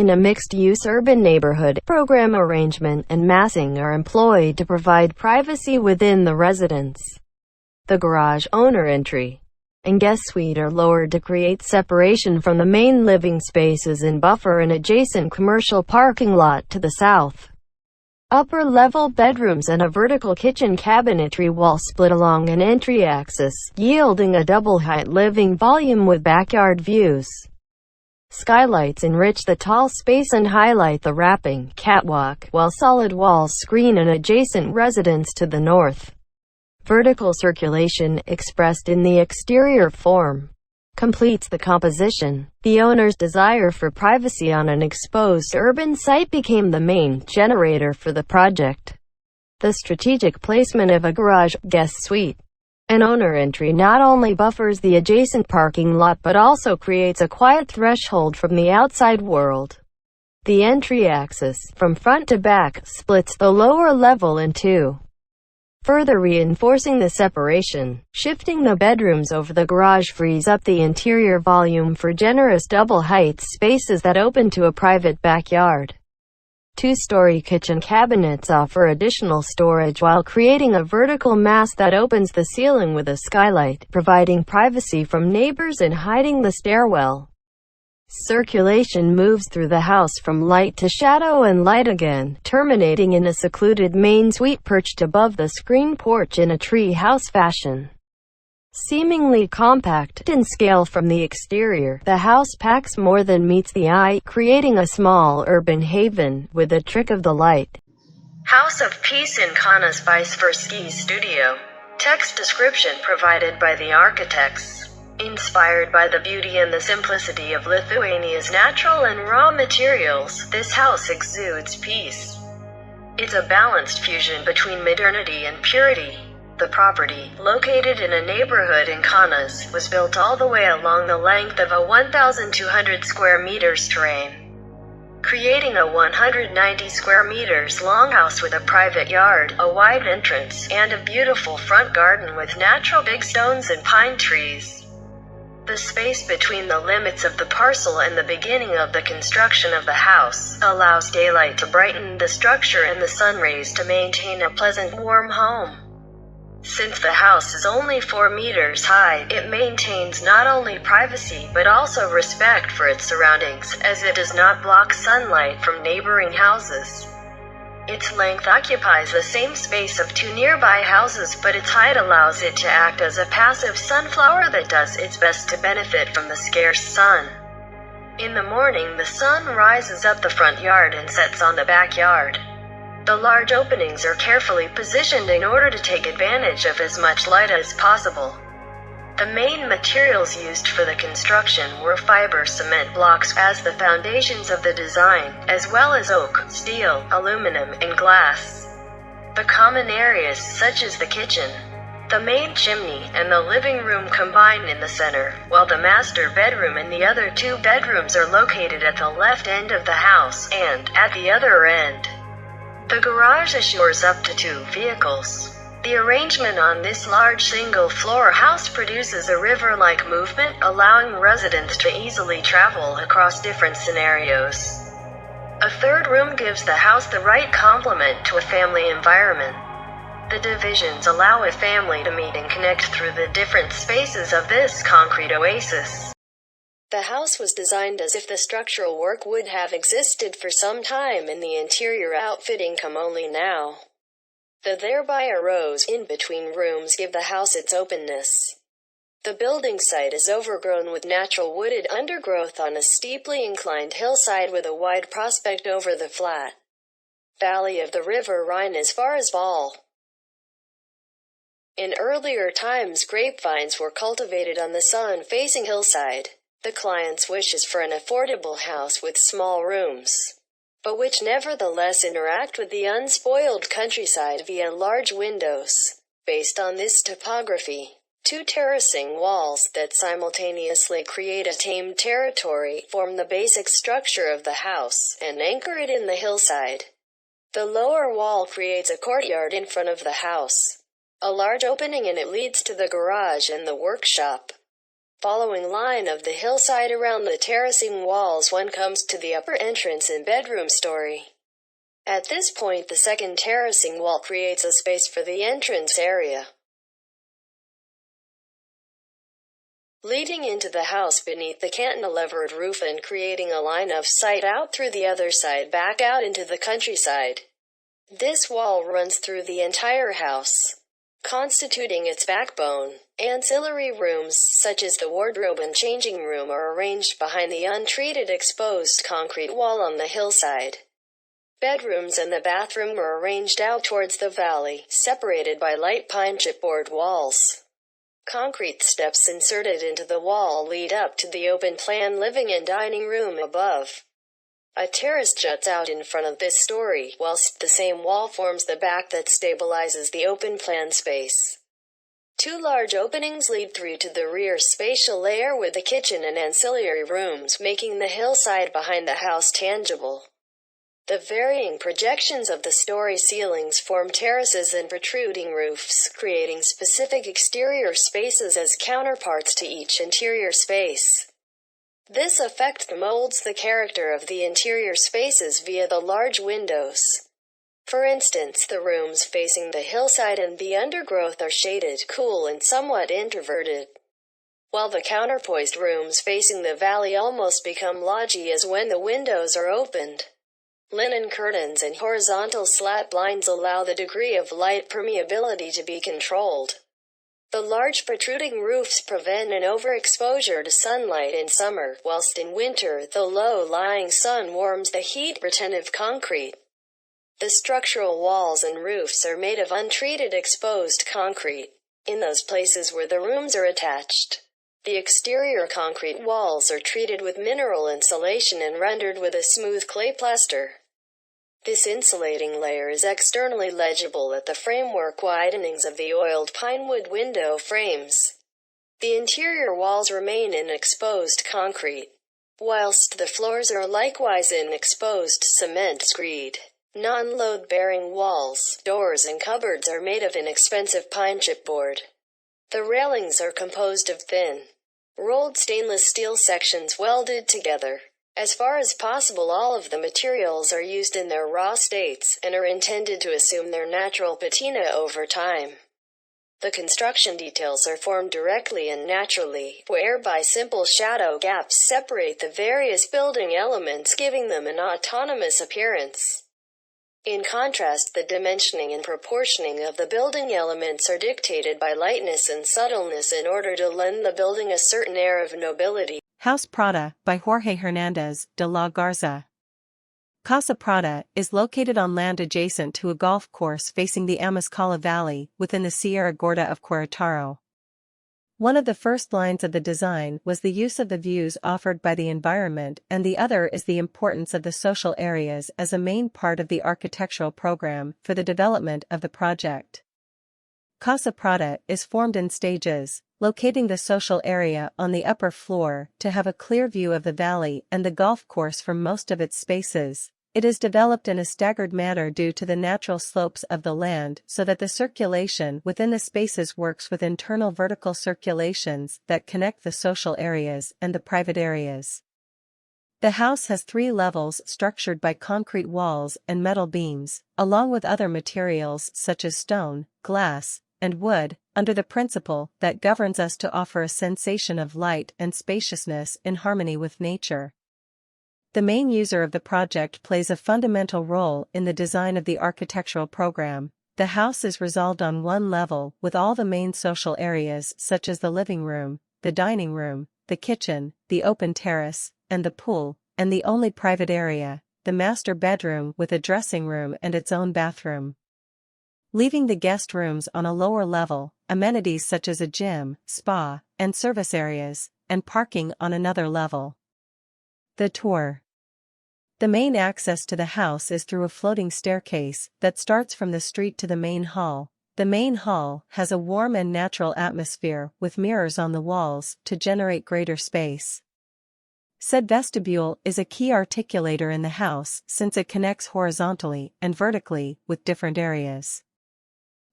S1: in a mixed-use urban neighborhood. Program arrangement and massing are employed to provide privacy within the residence. The garage, owner entry, and guest suite are lowered to create separation from the main living spaces and buffer an adjacent commercial parking lot to the south. Upper-level bedrooms and a vertical kitchen cabinetry wall split along an entry axis, yielding a double-height living volume with backyard views. Skylights enrich the tall space and highlight the wrapping catwalk, while solid walls screen an adjacent residence to the north. Vertical circulation, expressed in the exterior form, completes the composition. The owner's desire for privacy on an exposed urban site became the main generator for the project. The strategic placement of a garage, guest suite, and owner entry not only buffers the adjacent parking lot but also creates a quiet threshold from the outside world. The entry axis, from front to back, splits the lower level in two, further reinforcing the separation. Shifting the bedrooms over the garage frees up the interior volume for generous double-height spaces that open to a private backyard. Two-story kitchen cabinets offer additional storage while creating a vertical mass that opens the ceiling with a skylight, providing privacy from neighbors and hiding the stairwell. Circulation moves through the house from light to shadow and light again, terminating in a secluded main suite perched above the screen porch in a tree house fashion. Seemingly compact in scale from the exterior, the house packs more than meets the eye, creating a small urban haven with a trick of the light.
S9: House of Peace in Casa V Studio. Text description provided by the architects. Inspired by the beauty and the simplicity of Lithuania's natural and raw materials, this house exudes peace. It's a balanced fusion between modernity and purity. The property, located in a neighborhood in Kaunas, was built all the way along the length of a 1,200 square meters terrain, creating a 190 square meters long house with a private yard, a wide entrance, and a beautiful front garden with natural big stones and pine trees. The space between the limits of the parcel and the beginning of the construction of the house allows daylight to brighten the structure and the sun rays to maintain a pleasant, warm home. Since the house is only 4 meters high, it maintains not only privacy but also respect for its surroundings, as it does not block sunlight from neighboring houses. Its length occupies the same space of 2 nearby houses, but its height allows it to act as a passive sunflower that does its best to benefit from the scarce sun. In the morning, the sun rises up the front yard and sets on the backyard. The large openings are carefully positioned in order to take advantage of as much light as possible. The main materials used for the construction were fiber cement blocks as the foundations of the design, as well as oak, steel, aluminum, and glass. The common areas such as the kitchen, the main chimney, and the living room combine in the center, while the master bedroom and the other 2 bedrooms are located at the left end of the house, and, at the other end, the garage assures up to 2 vehicles. The arrangement on this large single-floor house produces a river-like movement, allowing residents to easily travel across different scenarios. A 3rd room gives the house the right complement to a family environment. The divisions allow a family to meet and connect through the different spaces of this concrete oasis.
S1: The house was designed as if the structural work would have existed for some time and the interior outfitting come only now. The thereby rows in between rooms give the house its openness. The building site is overgrown with natural wooded undergrowth on a steeply inclined hillside with a wide prospect over the flat valley of the River Rhine as far as Ball. In earlier times, grapevines were cultivated on the sun-facing hillside. The client's wish is for an affordable house with small rooms, but which nevertheless interact with the unspoiled countryside via large windows. Based on this topography, 2 terracing walls that simultaneously create a tamed territory form the basic structure of the house and anchor it in the hillside. The lower wall creates a courtyard in front of the house, a large opening in it leads to the garage and the workshop. Following line of the hillside around the terracing walls, one comes to the upper entrance and bedroom story. At this point, the second terracing wall creates a space for the entrance area, leading into the house beneath the cantilevered roof and creating a line of sight out through the other side back out into the countryside. This wall runs through the entire house, constituting its backbone. Ancillary rooms, such as the wardrobe and changing room, are arranged behind the untreated exposed concrete wall on the hillside. Bedrooms and the bathroom are arranged out towards the valley, separated by light pine chipboard walls. Concrete steps inserted into the wall lead up to the open-plan living and dining room above. A terrace juts out in front of this story, whilst the same wall forms the back that stabilizes the open-plan space. Two large openings lead through to the rear spatial layer with the kitchen and ancillary rooms, making the hillside behind the house tangible. The varying projections of the story ceilings form terraces and protruding roofs, creating specific exterior spaces as counterparts to each interior space. This effect molds the character of the interior spaces via the large windows. For instance, the rooms facing the hillside and the undergrowth are shaded, cool, and somewhat introverted, while the counterpoised rooms facing the valley almost become lodgy as when the windows are opened. Linen curtains and horizontal slat blinds allow the degree of light permeability to be controlled. The large protruding roofs prevent an overexposure to sunlight in summer, whilst in winter the low-lying sun warms the heat-retentive concrete. The structural walls and roofs are made of untreated exposed concrete. In those places where the rooms are attached, the exterior concrete walls are treated with mineral insulation and rendered with a smooth clay plaster. This insulating layer is externally legible at the framework widenings of the oiled pinewood window frames. The interior walls remain in exposed concrete, whilst the floors are likewise in exposed cement screed. Non-load-bearing walls, doors, and cupboards are made of inexpensive pine chipboard. The railings are composed of thin, rolled stainless steel sections welded together. As far as possible, all of the materials are used in their raw states and are intended to assume their natural patina over time. The construction details are formed directly and naturally, whereby simple shadow gaps separate the various building elements, giving them an autonomous appearance. In contrast, the dimensioning and proportioning of the building elements are dictated by lightness and subtleness in order to lend the building a certain air of nobility.
S5: House Prada by Jorge Hernandez de la Garza. Casa Prada is located on land adjacent to a golf course facing the Amezcala Valley within the Sierra Gorda of Querétaro. One of the first lines of the design was the use of the views offered by the environment, and the other is the importance of the social areas as a main part of the architectural program for the development of the project. Casa Prada is formed in stages, locating the social area on the upper floor to have a clear view of the valley and the golf course for most of its spaces. It is developed in a staggered manner due to the natural slopes of the land so that the circulation within the spaces works with internal vertical circulations that connect the social areas and the private areas. The house has 3 levels structured by concrete walls and metal beams, along with other materials such as stone, glass, and wood, under the principle that governs us to offer a sensation of light and spaciousness in harmony with nature. The main user of the project plays a fundamental role in the design of the architectural program. The house is resolved on one level with all the main social areas such as the living room, the dining room, the kitchen, the open terrace, and the pool, and the only private area, the master bedroom with a dressing room and its own bathroom. Leaving the guest rooms on a lower level, amenities such as a gym, spa, and service areas, and parking on another level. The tour. The main access to the house is through a floating staircase that starts from the street to the main hall. The main hall has a warm and natural atmosphere with mirrors on the walls to generate greater space. Said vestibule is a key articulator in the house since it connects horizontally and vertically with different areas.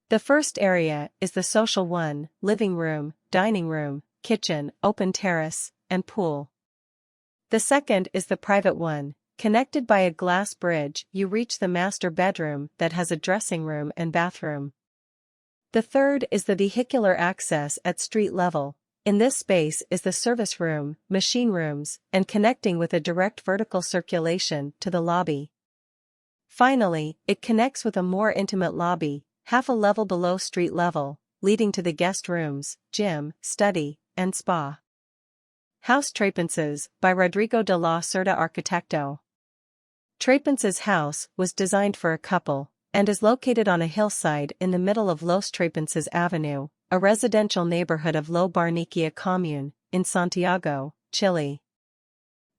S5: The first area is the social one: living room, dining room, kitchen, open terrace, and pool. The second is the private one. Connected by a glass bridge, you reach the master bedroom that has a dressing room and bathroom. The third is the vehicular access at street level. In this space is the service room, machine rooms, and connecting with a direct vertical circulation to the lobby. Finally, it connects with a more intimate lobby, half a level below street level, leading to the guest rooms, gym, study, and spa. House Trapenses, by Rodrigo de la Cerda Arquitecto. Trapenses House was designed for a couple, and is located on a hillside in the middle of Los Trapenses Avenue, a residential neighborhood of Lo Barnechea commune, in Santiago, Chile.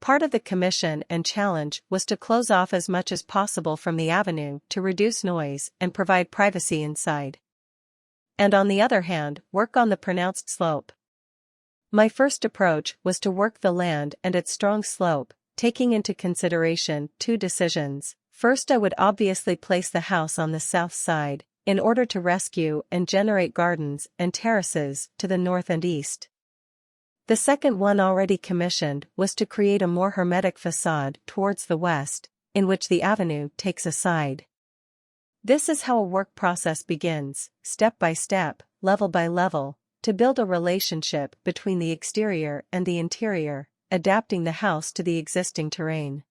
S5: Part of the commission and challenge was to close off as much as possible from the avenue to reduce noise and provide privacy inside. And on the other hand, work on the pronounced slope. My first approach was to work the land and its strong slope, taking into consideration two decisions. First, I would obviously place the house on the south side, in order to rescue and generate gardens and terraces to the north and east. The second one, already commissioned, was to create a more hermetic facade towards the west, in which the avenue takes a side. This is how a work process begins, step by step, level by level, to build a relationship between the exterior and the interior, adapting the house to the existing terrain.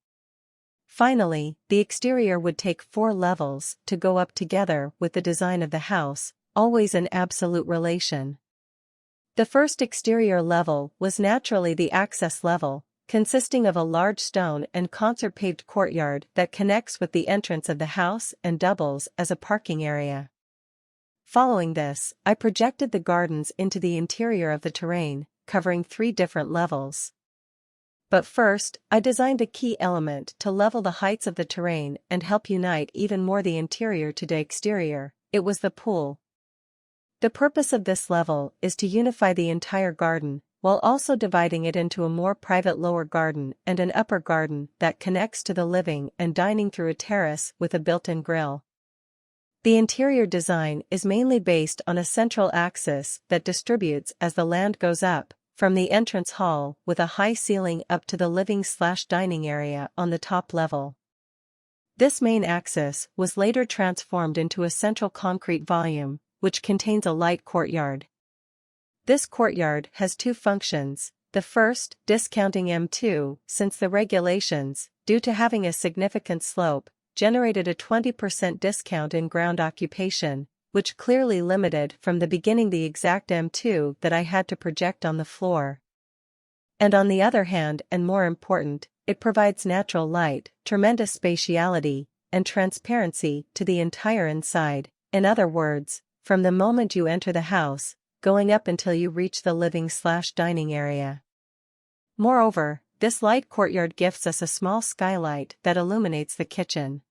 S5: Finally, the exterior would take 4 levels to go up together with the design of the house, always in absolute relation. The first exterior level was naturally the access level, consisting of a large stone and concrete-paved courtyard that connects with the entrance of the house and doubles as a parking area. Following this, I projected the gardens into the interior of the terrain, covering 3 different levels. But first, I designed a key element to level the heights of the terrain and help unite even more the interior to the exterior. It was the pool. The purpose of this level is to unify the entire garden, while also dividing it into a more private lower garden and an upper garden that connects to the living and dining through a terrace with a built-in grill. The interior design is mainly based on a central axis that distributes as the land goes up, from the entrance hall with a high ceiling up to the living/dining area on the top level. This main axis was later transformed into a central concrete volume, which contains a light courtyard. This courtyard has 2 functions. The first, discounting M2, since the regulations, due to having a significant slope, generated a 20% discount in ground occupation, which clearly limited from the beginning the exact M2 that I had to project on the floor. And on the other hand, and more important, it provides natural light, tremendous spatiality, and transparency to the entire inside. In other words, from the moment you enter the house, going up until you reach the living/dining area. Moreover, this light courtyard gifts us a small skylight that illuminates the kitchen.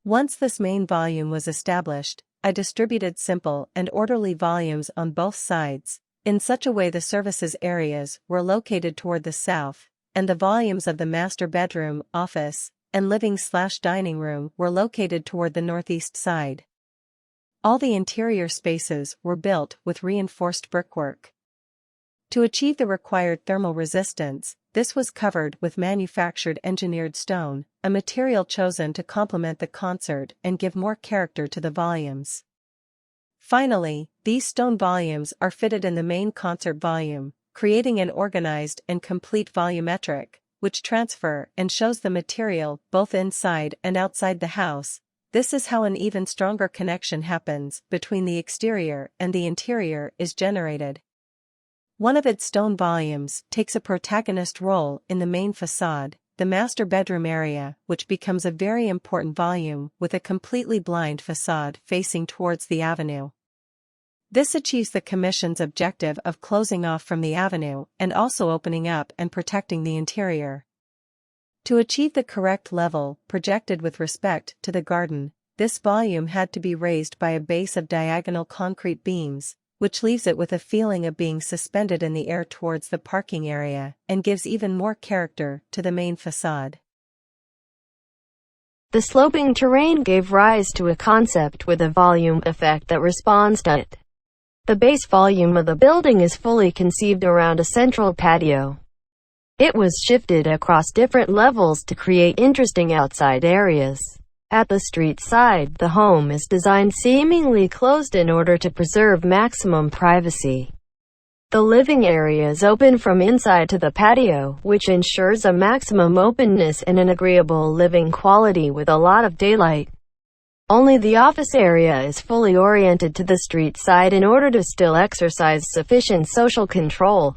S5: Once this main volume was established, I distributed simple and orderly volumes on both sides, in such a way the services areas were located toward the south, and the volumes of the master bedroom, office, and living/dining room were located toward the northeast side. All the interior spaces were built with reinforced brickwork. To achieve the required thermal resistance, this was covered with manufactured engineered stone, a material chosen to complement the concert and give more character to the volumes. Finally, these stone volumes are fitted in the main concert volume, creating an organized and complete volumetric, which transfer and shows the material both inside and outside the house. This is how an even stronger connection happens between the exterior and the interior is generated. One of its stone volumes takes a protagonist role in the main facade, the master bedroom area, which becomes a very important volume with a completely blind facade facing towards the avenue. This achieves the commission's objective of closing off from the avenue and also opening up and protecting the interior. To achieve the correct level projected with respect to the garden, this volume had to be raised by a base of diagonal concrete beams, which leaves it with a feeling of being suspended in the air towards the parking area and gives even more character to the main facade.
S1: The sloping terrain gave rise to a concept with a volume effect that responds to it. The base volume of the building is fully conceived around a central patio. It was shifted across different levels to create interesting outside areas. At the street side, the home is designed seemingly closed in order to preserve maximum privacy. The living area is open from inside to the patio, which ensures a maximum openness and an agreeable living quality with a lot of daylight. Only the office area is fully oriented to the street side in order to still exercise sufficient social control.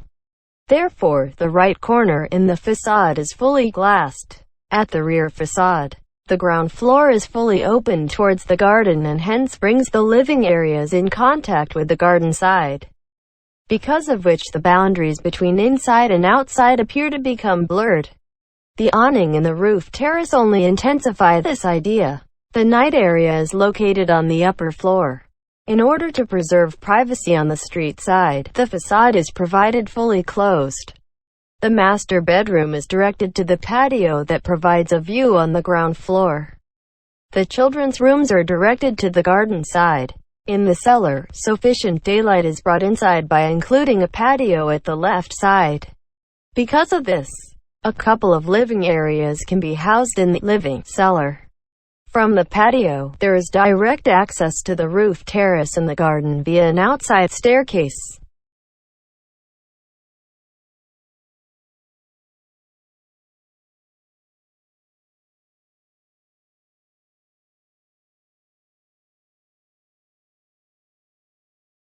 S1: Therefore, the right corner in the facade is fully glassed. At the rear facade, the ground floor is fully open towards the garden and hence brings the living areas in contact with the garden side, because of which the boundaries between inside and outside appear to become blurred. The awning in the roof terrace only intensify this idea. The night area is located on the upper floor. In order to preserve privacy on the street side, the facade is provided fully closed. The master bedroom is directed to the patio that provides a view on the ground floor. The children's rooms are directed to the garden side. In the cellar, sufficient daylight is brought inside by including a patio at the left side. Because of this, a couple of living areas can be housed in the living cellar. From the patio, there is direct access to the roof terrace and the garden via an outside staircase.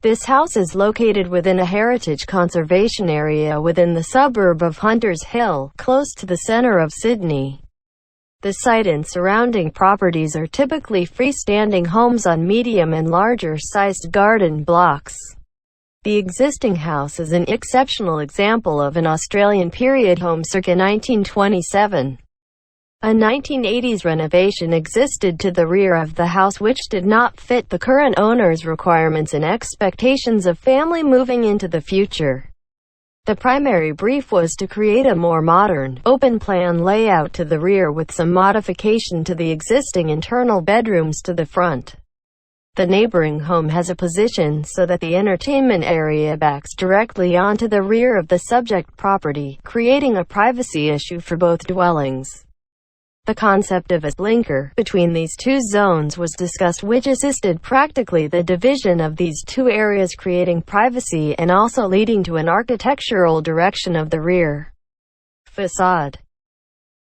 S1: This house is located within a heritage conservation area within the suburb of Hunters Hill, close to the center of Sydney. The site and surrounding properties are typically freestanding homes on medium and larger-sized garden blocks. The existing house is an exceptional example of an Australian period home circa 1927. A 1980s renovation existed to the rear of the house which did not fit the current owner's requirements and expectations of family moving into the future. The primary brief was to create a more modern, open-plan layout to the rear with some modification to the existing internal bedrooms to the front. The neighboring home has a position so that the entertainment area backs directly onto the rear of the subject property, creating a privacy issue for both dwellings. The concept of a linker between these two zones was discussed, which assisted practically the division of these two areas, creating privacy and also leading to an architectural direction of the rear facade.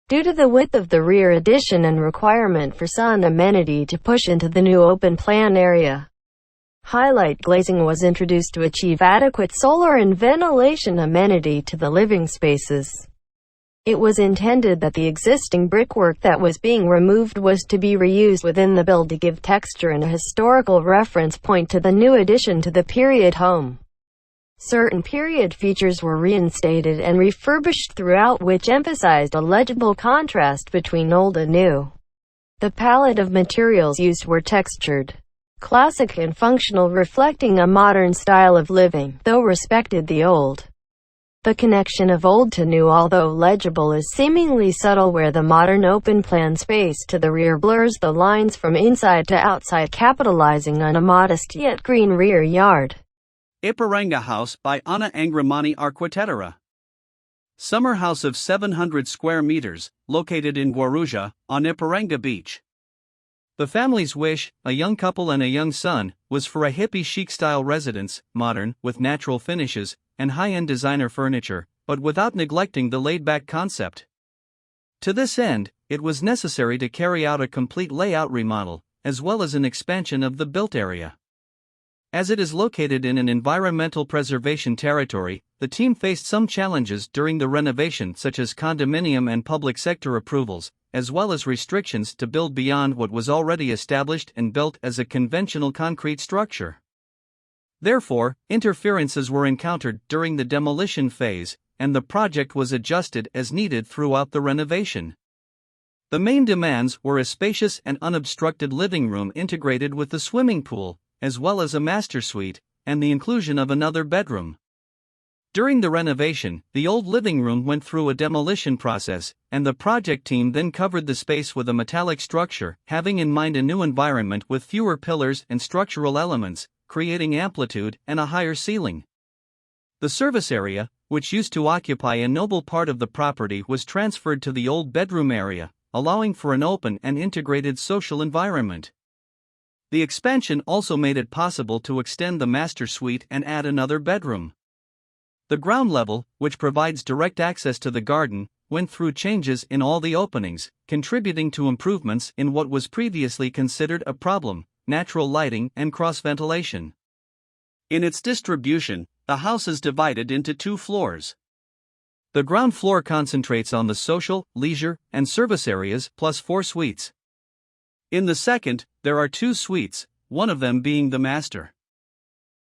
S1: Due to the width of the rear addition and requirement for sun amenity to push into the new open-plan area, highlight glazing was introduced to achieve adequate solar and ventilation amenity to the living spaces. It was intended that the existing brickwork that was being removed was to be reused within the build to give texture and a historical reference point to the new addition to the period home. Certain period features were reinstated and refurbished throughout, which emphasized a legible contrast between old and new. The palette of materials used were textured, classic and functional, reflecting a modern style of living, though respected the old. The connection of old to new, although legible, is seemingly subtle, where the modern open-plan space to the rear blurs the lines from inside to outside, capitalizing on a modest yet green rear yard.
S4: Ipiranga House by Ana Angramani Arquitectura. Summer house of 700 square meters, located in Guarujá, on Ipiranga Beach. The family's wish, a young couple and a young son, was for a hippie chic-style residence, modern, with natural finishes, and high-end designer furniture, but without neglecting the laid-back concept. To this end, it was necessary to carry out a complete layout remodel, as well as an expansion of the built area. As it is located in an environmental preservation territory, the team faced some challenges during the renovation, such as condominium and public sector approvals, as well as restrictions to build beyond what was already established and built as a conventional concrete structure. Therefore, interferences were encountered during the demolition phase, and the project was adjusted as needed throughout the renovation. The main demands were a spacious and unobstructed living room integrated with the swimming pool, as well as a master suite, and the inclusion of another bedroom. During the renovation, the old living room went through a demolition process, and the project team then covered the space with a metallic structure, having in mind a new environment with fewer pillars and structural elements, creating amplitude and a higher ceiling. The service area, which used to occupy a noble part of the property, was transferred to the old bedroom area, allowing for an open and integrated social environment. The expansion also made it possible to extend the master suite and add another bedroom. The ground level, which provides direct access to the garden, went through changes in all the openings, contributing to improvements in what was previously considered a problem: natural lighting and cross-ventilation. In its distribution, the house is divided into 2 floors. The ground floor concentrates on the social, leisure, and service areas plus 4 suites. In the second, there are 2 suites, one of them being the master.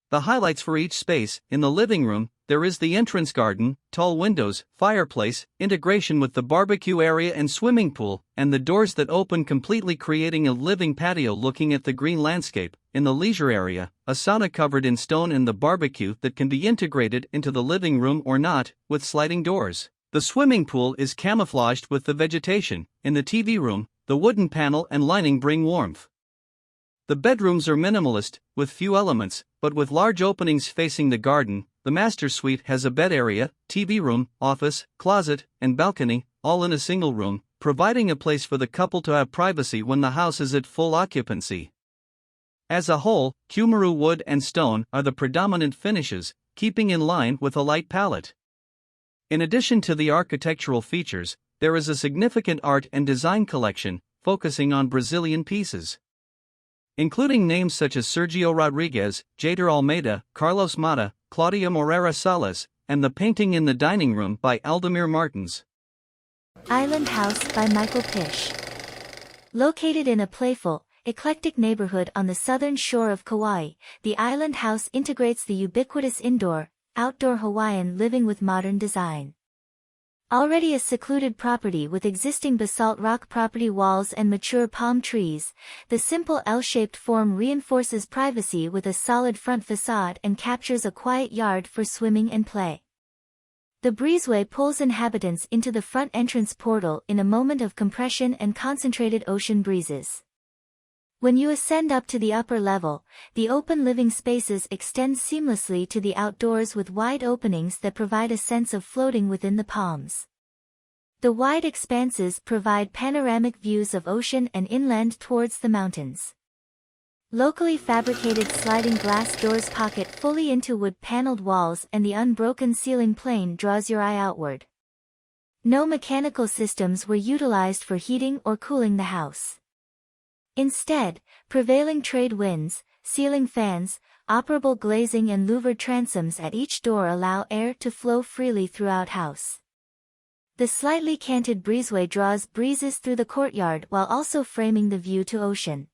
S4: The highlights for each space: in the living room, there is the entrance garden, tall windows, fireplace, integration with the barbecue area and swimming pool, and the doors that open completely, creating a living patio looking at the green landscape. In the leisure area, a sauna covered in stone and the barbecue that can be integrated into the living room or not, with sliding doors. The swimming pool is camouflaged with the vegetation. In the TV room, the wooden panel and lining bring warmth. The bedrooms are minimalist, with few elements, but with large openings facing the garden. The master suite has a bed area, TV room, office, closet, and balcony, all in a single room, providing a place for the couple to have privacy when the house is at full occupancy. As a whole, Cumaru wood and stone are the predominant finishes, keeping in line with a light palette. In addition to the architectural features, there is a significant art and design collection, focusing on Brazilian pieces, including names such as Sergio Rodriguez, Jader Almeida, Carlos Mata, Claudia Moreira Salas, and the painting in the dining room by Aldemir Martins.
S6: Island House by Michael Pish. Located in a playful, eclectic neighborhood on the southern shore of Kauai, the Island House integrates the ubiquitous indoor, outdoor Hawaiian living with modern design. Already a secluded property with existing basalt rock property walls and mature palm trees, the simple L-shaped form reinforces privacy with a solid front facade and captures a quiet yard for swimming and play. The breezeway pulls inhabitants into the front entrance portal in a moment of compression and concentrated ocean breezes. When you ascend up to the upper level, the open living spaces extend seamlessly to the outdoors with wide openings that provide a sense of floating within the palms. The wide expanses provide panoramic views of ocean and inland towards the mountains. Locally fabricated sliding glass doors pocket fully into wood-paneled walls, and the unbroken ceiling plane draws your eye outward. No mechanical systems were utilized for heating or cooling the house. Instead, prevailing trade winds, ceiling fans, operable glazing and louvered transoms at each door allow air to flow freely throughout house. The slightly canted breezeway draws breezes through the courtyard while also framing the view to ocean.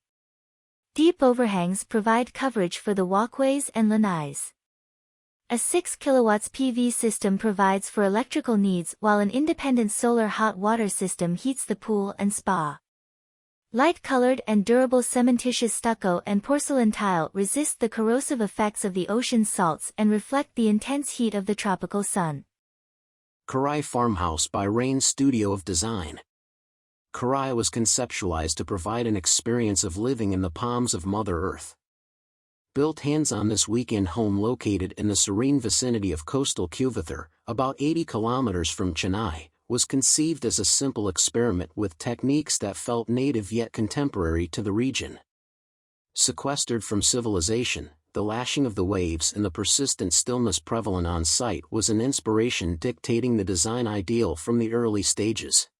S6: Deep overhangs provide coverage for the walkways and lanais. A 6 kW PV system provides for electrical needs, while an independent solar hot water system heats the pool and spa. Light-colored and durable cementitious stucco and porcelain tile resist the corrosive effects of the ocean's salts and reflect the intense heat of the tropical sun.
S10: Kauai Farmhouse by Rain Studio of Design. Kauai was conceptualized to provide an experience of living in the palms of Mother Earth. Built hands-on, this weekend home located in the serene vicinity of coastal Kuvathar, about 80 kilometers from Chennai, was conceived as a simple experiment with techniques that felt native yet contemporary to the region. Sequestered from civilization, the lashing of the waves and the persistent stillness prevalent on site was an inspiration dictating the design ideal from the early stages.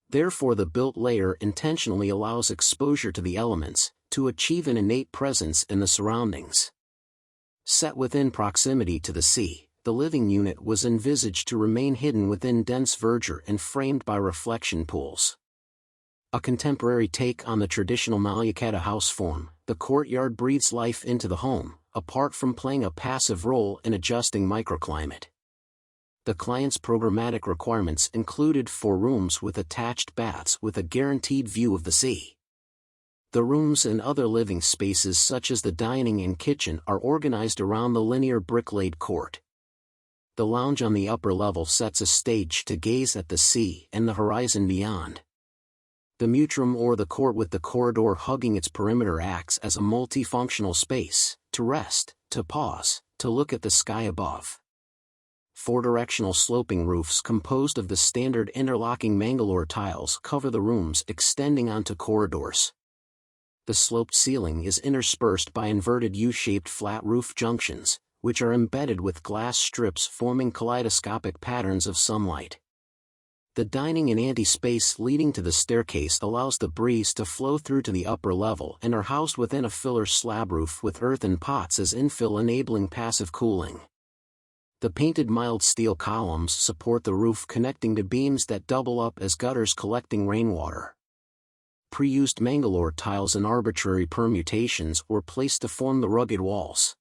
S10: Therefore, the built layer intentionally allows exposure to the elements, to achieve an innate presence in the surroundings. Set within proximity to the sea, the living unit was envisaged to remain hidden within dense verdure and framed by reflection pools. A contemporary take on the traditional Malyakata house form, the courtyard breathes life into the home, apart from playing a passive role in adjusting microclimate. The client's programmatic requirements included 4 rooms with attached baths with a guaranteed view of the sea. The rooms and other living spaces such as the dining and kitchen are organized around the linear brick-laid court. The lounge on the upper level sets a stage to gaze at the sea and the horizon beyond. The muteroom or the court with the corridor hugging its perimeter acts as a multifunctional space, to rest, to pause, to look at the sky above. 4 directional sloping roofs composed of the standard interlocking Mangalore tiles cover the rooms extending onto corridors. The sloped ceiling is interspersed by inverted U-shaped flat roof junctions, which are embedded with glass strips forming kaleidoscopic patterns of sunlight. The dining and ante space leading to the staircase allows the breeze to flow through to the upper level and are housed within a filler slab roof with earthen pots as infill, enabling passive cooling. The painted mild steel columns support the roof, connecting to beams that double up as gutters collecting rainwater. Pre-used Mangalore tiles in arbitrary permutations were placed to form the rugged walls.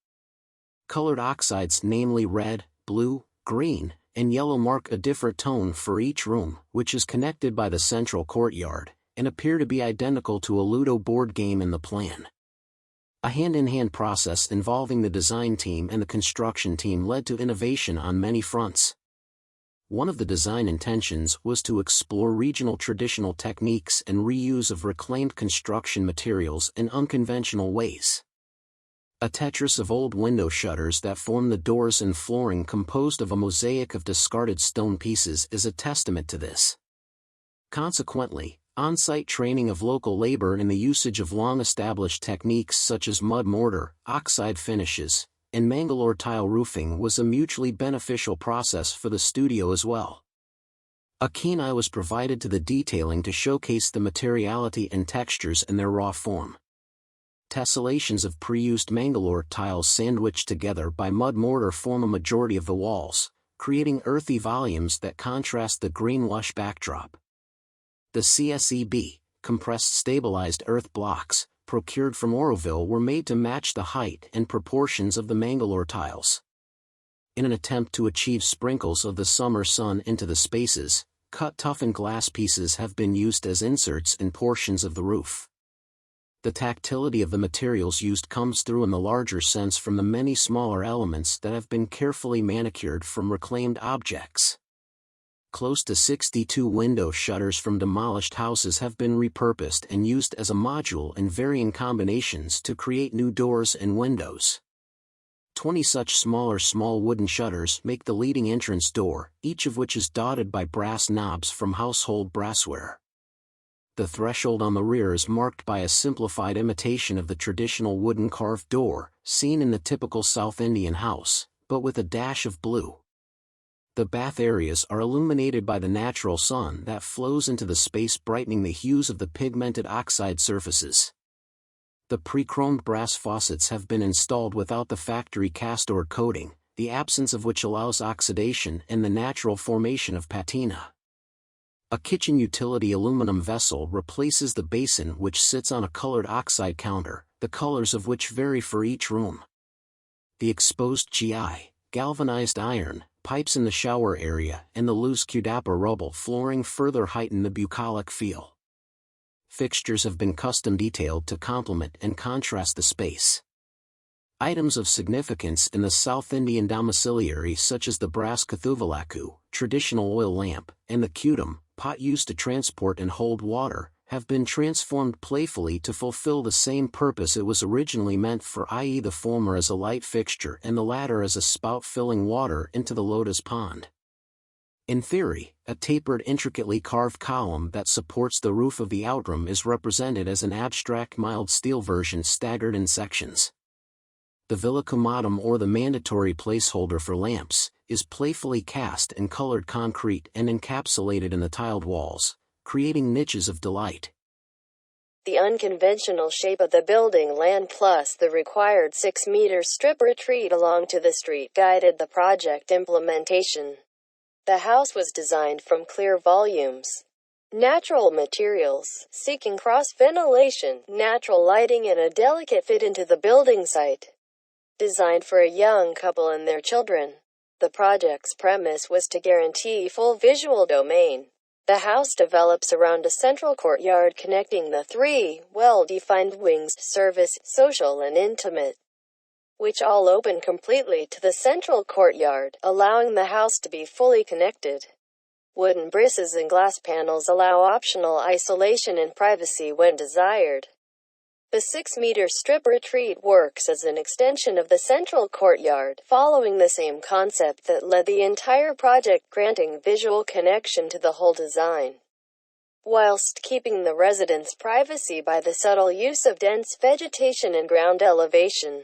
S10: Colored oxides, namely red, blue, green, and yellow, mark a different tone for each room, which is connected by the central courtyard, and appear to be identical to a Ludo board game in the plan. A hand-in-hand process involving the design team and the construction team led to innovation on many fronts. One of the design intentions was to explore regional traditional techniques and reuse of reclaimed construction materials in unconventional ways. A Tetris of old window shutters that form the doors and flooring composed of a mosaic of discarded stone pieces is a testament to this. Consequently, on-site training of local labor in the usage of long-established techniques such as mud mortar, oxide finishes, and Mangalore tile roofing was a mutually beneficial process for the studio as well. A keen eye was provided to the detailing to showcase the materiality and textures in their raw form. Tessellations of pre-used Mangalore tiles sandwiched together by mud mortar form a majority of the walls, creating earthy volumes that contrast the green lush backdrop. The CSEB, compressed stabilized earth blocks, procured from Oroville were made to match the height and proportions of the Mangalore tiles. In an attempt to achieve sprinkles of the summer sun into the spaces, cut toughened glass pieces have been used as inserts in portions of the roof. The tactility of the materials used comes through in the larger sense from the many smaller elements that have been carefully manicured from reclaimed objects. Close to 62 window shutters from demolished houses have been repurposed and used as a module in varying combinations to create new doors and windows. 20 such small wooden shutters make the leading entrance door, each of which is dotted by brass knobs from household brassware. The threshold on the rear is marked by a simplified imitation of the traditional wooden carved door, seen in the typical South Indian house, but with a dash of blue. The bath areas are illuminated by the natural sun that flows into the space, brightening the hues of the pigmented oxide surfaces. The pre-chromed brass faucets have been installed without the factory cast-or coating, the absence of which allows oxidation and the natural formation of patina. A kitchen utility aluminum vessel replaces the basin, which sits on a colored oxide counter, the colors of which vary for each room. The exposed GI, galvanized iron, pipes in the shower area and the loose Kudappa rubble flooring further heighten the bucolic feel. Fixtures have been custom detailed to complement and contrast the space. Items of significance in the South Indian domiciliary such as the brass kathuvalaku, traditional oil lamp, and the kudam, pot used to transport and hold water, have been transformed playfully to fulfill the same purpose it was originally meant for, i.e. the former as a light fixture and the latter as a spout filling water into the lotus pond. In theory, a tapered intricately carved column that supports the roof of the outroom is represented as an abstract mild steel version staggered in sections. The villacumatum, or the mandatory placeholder for lamps, is playfully cast in colored concrete and encapsulated in the tiled walls, creating niches of delight.
S1: The unconventional shape of the building land plus the required 6-meter strip retreat along to the street guided the project implementation. The house was designed from clear volumes, natural materials, seeking cross-ventilation, natural lighting and a delicate fit into the building site. Designed for a young couple and their children, the project's premise was to guarantee full visual domain. The house develops around a central courtyard connecting the 3 well-defined wings: service, social and intimate, which all open completely to the central courtyard, allowing the house to be fully connected. Wooden brisses and glass panels allow optional isolation and privacy when desired. The 6-meter strip retreat works as an extension of the central courtyard, following the same concept that led the entire project, granting visual connection to the whole design, whilst keeping the residents' privacy by the subtle use of dense vegetation and ground elevation.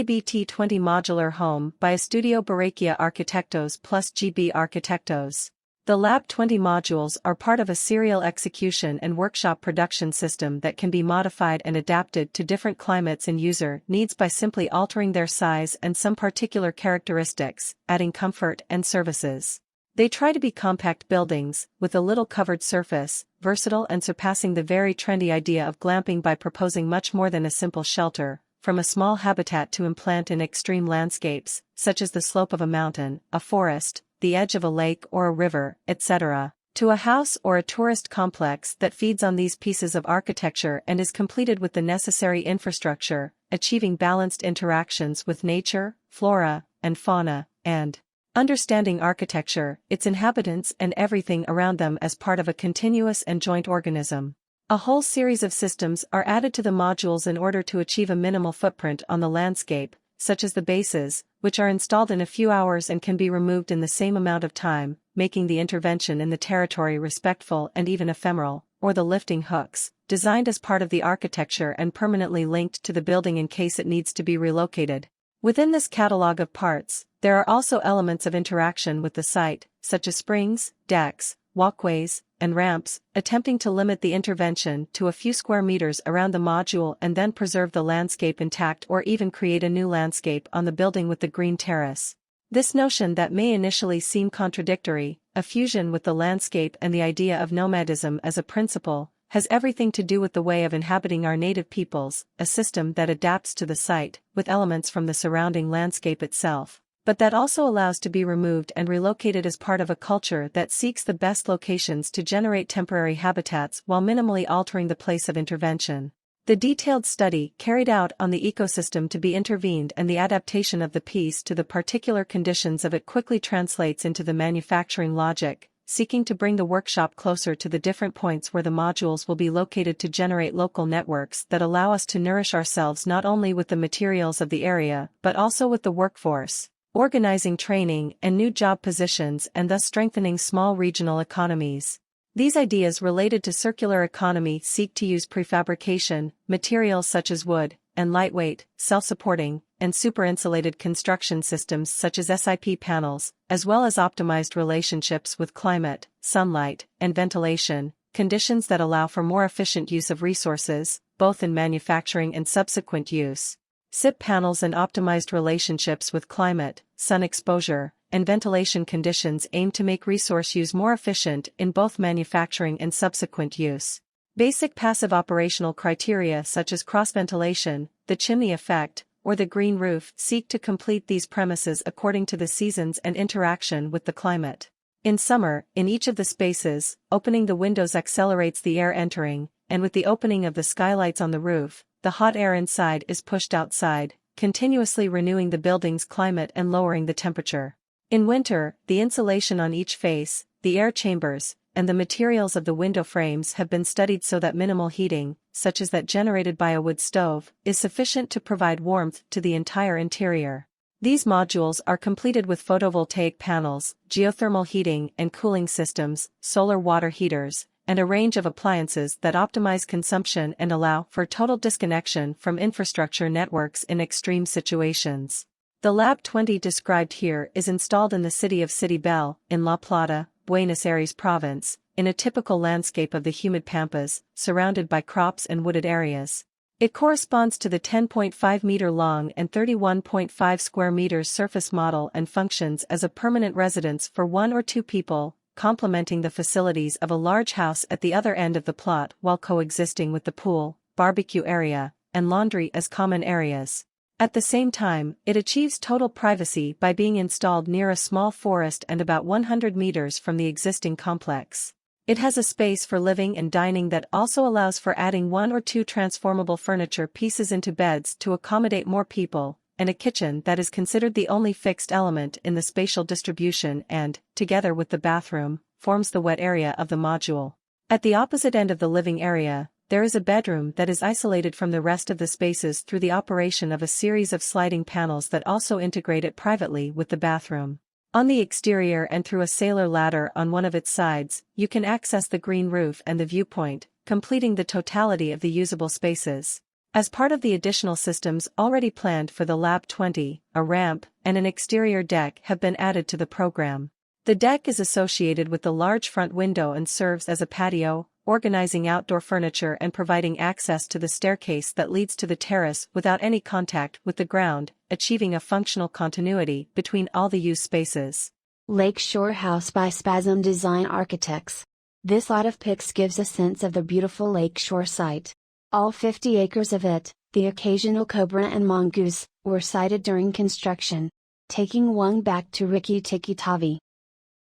S5: LABT 20 Modular Home by Estudio Barraquia Arquitectos plus GB Arquitectos. The Lab 20 modules are part of a serial execution and workshop production system that can be modified and adapted to different climates and user needs by simply altering their size and some particular characteristics, adding comfort and services. They try to be compact buildings, with a little covered surface, versatile and surpassing the very trendy idea of glamping by proposing much more than a simple shelter, from a small habitat to implant in extreme landscapes, such as the slope of a mountain, a forest, the edge of a lake or a river, etc., to a house or a tourist complex that feeds on these pieces of architecture and is completed with the necessary infrastructure, achieving balanced interactions with nature, flora, and fauna, and understanding architecture, its inhabitants and everything around them as part of a continuous and joint organism. A whole series of systems are added to the modules in order to achieve a minimal footprint on the landscape, such as the bases, which are installed in a few hours and can be removed in the same amount of time, making the intervention in the territory respectful and even ephemeral, or the lifting hooks, designed as part of the architecture and permanently linked to the building in case it needs to be relocated. Within this catalog of parts, there are also elements of interaction with the site, such as springs, decks, walkways, and ramps, attempting to limit the intervention to a few square meters around the module and then preserve the landscape intact or even create a new landscape on the building with the green terrace. This notion that may initially seem contradictory, a fusion with the landscape and the idea of nomadism as a principle, has everything to do with the way of inhabiting our native peoples, a system that adapts to the site, with elements from the surrounding landscape itself, but that also allows to be removed and relocated as part of a culture that seeks the best locations to generate temporary habitats while minimally altering the place of intervention. The detailed study carried out on the ecosystem to be intervened and the adaptation of the piece to the particular conditions of it quickly translates into the manufacturing logic, seeking to bring the workshop closer to the different points where the modules will be located to generate local networks that allow us to nourish ourselves not only with the materials of the area but also with the workforce, organizing training and new job positions and thus strengthening small regional economies. These ideas related to circular economy seek to use prefabrication, materials such as wood, and lightweight, self-supporting, and super-insulated construction systems such as SIP panels, as well as optimized relationships with climate, sunlight, and ventilation, conditions that allow for more efficient use of resources, both in manufacturing and subsequent use. SIP panels and optimized relationships with climate, sun exposure, and ventilation conditions aim to make resource use more efficient in both manufacturing and subsequent use. Basic passive operational criteria such as cross-ventilation, the chimney effect, or the green roof seek to complete these premises according to the seasons and interaction with the climate. In summer, in each of the spaces, opening the windows accelerates the air entering, and with the opening of the skylights on the roof, the hot air inside is pushed outside, continuously renewing the building's climate and lowering the temperature. In winter, the insulation on each face, the air chambers, and the materials of the window frames have been studied so that minimal heating, such as that generated by a wood stove, is sufficient to provide warmth to the entire interior. These modules are completed with photovoltaic panels, geothermal heating and cooling systems, solar water heaters, and a range of appliances that optimize consumption and allow for total disconnection from infrastructure networks in extreme situations. The Lab 20 described here is installed in the city of City Bell, in La Plata, Buenos Aires province, in a typical landscape of the humid pampas, surrounded by crops and wooded areas. It corresponds to the 10.5-meter long and 31.5 square meters surface model and functions as a permanent residence for 1 or 2 people, complementing the facilities of a large house at the other end of the plot while coexisting with the pool, barbecue area, and laundry as common areas. At the same time, it achieves total privacy by being installed near a small forest and about 100 meters from the existing complex. It has a space for living and dining that also allows for adding 1 or 2 transformable furniture pieces into beds to accommodate more people, and a kitchen that is considered the only fixed element in the spatial distribution and, together with the bathroom, forms the wet area of the module. At the opposite end of the living area, there is a bedroom that is isolated from the rest of the spaces through the operation of a series of sliding panels that also integrate it privately with the bathroom. On the exterior and through a sailor ladder on one of its sides, you can access the green roof and the viewpoint, completing the totality of the usable spaces. As part of the additional systems already planned for the Lab 20, a ramp and an exterior deck have been added to the program. The deck is associated with the large front window and serves as a patio, organizing outdoor furniture and providing access to the staircase that leads to the terrace without any contact with the ground, achieving a functional continuity between all the use spaces.
S11: Lakeshore House by Spasm Design Architects. This lot of pics gives a sense of the beautiful lakeshore site. All 50 acres of it, the occasional cobra and mongoose, were sighted during construction. Taking one back to Ricky Tiki Tavi.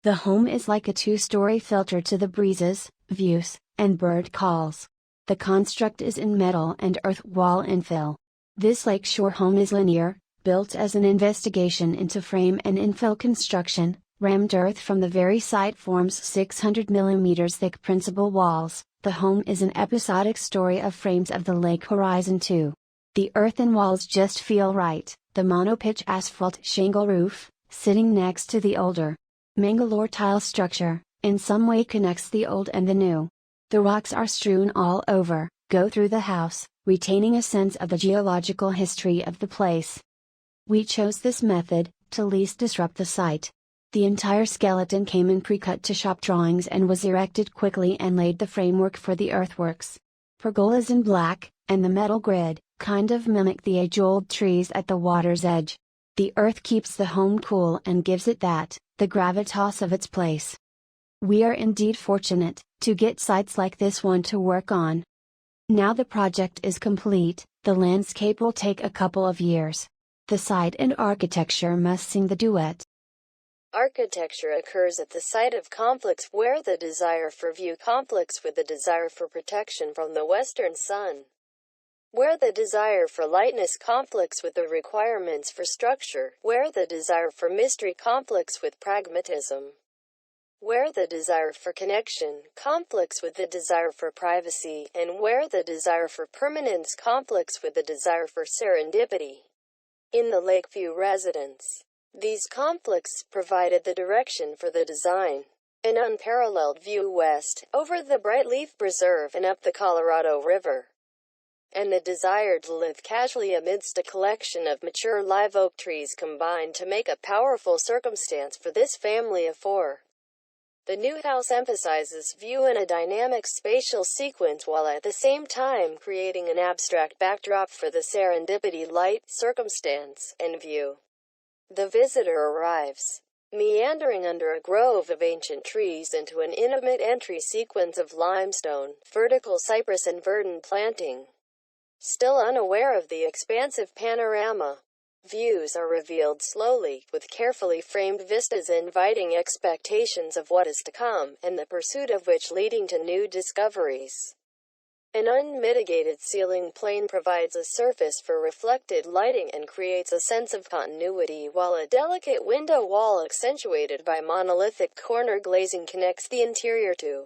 S11: The home is like a 2-story filter to the breezes, views, and bird calls. The construct is in metal and earth wall infill. This lakeshore home is linear, built as an investigation into frame and infill construction. Rammed earth from the very site forms 600 mm thick principal walls. The home is an episodic story of frames of the lake horizon too. The earthen walls just feel right. The monopitch asphalt shingle roof, sitting next to the older Mangalore tile structure, in some way connects the old and the new. The rocks are strewn all over, go through the house, retaining a sense of the geological history of the place. We chose this method, to least disrupt the site. The entire skeleton came in pre-cut to shop drawings and was erected quickly and laid the framework for the earthworks. Pergolas in black, and the metal grid, kind of mimic the age-old trees at the water's edge. The earth keeps the home cool and gives it the gravitas of its place. We are indeed fortunate, to get sites like this one to work on. Now the project is complete, the landscape will take a couple of years. The site and architecture must sing the duet.
S1: Architecture occurs at the site of conflicts where the desire for view conflicts with the desire for protection from the western sun. Where the desire for lightness conflicts with the requirements for structure, where the desire for mystery conflicts with pragmatism. Where the desire for connection conflicts with the desire for privacy, and where the desire for permanence conflicts with the desire for serendipity. In the Lakeview residence, These conflicts provided the direction for the design. An unparalleled view west, over the Bright Leaf Preserve and up the Colorado River. And the desire to live casually amidst a collection of mature live oak trees combined to make a powerful circumstance for this family of four. The new house emphasizes view in a dynamic spatial sequence while at the same time creating an abstract backdrop for the serendipity, light, circumstance, and view. The visitor arrives, meandering under a grove of ancient trees into an intimate entry sequence of limestone, vertical cypress and verdant planting. Still unaware of the expansive panorama, views are revealed slowly, with carefully framed vistas inviting expectations of what is to come, and the pursuit of which leading to new discoveries. An unmitigated ceiling plane provides a surface for reflected lighting and creates a sense of continuity, while a delicate window wall accentuated by monolithic corner glazing connects the interior to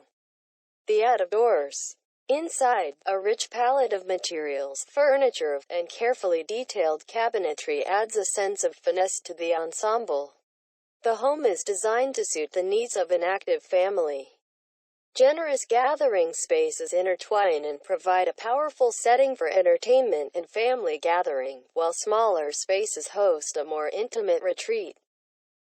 S1: the out-of-doors. Inside, a rich palette of materials, furniture, and carefully detailed cabinetry adds a sense of finesse to the ensemble. The home is designed to suit the needs of an active family. Generous gathering spaces intertwine and provide a powerful setting for entertainment and family gathering, while smaller spaces host a more intimate retreat.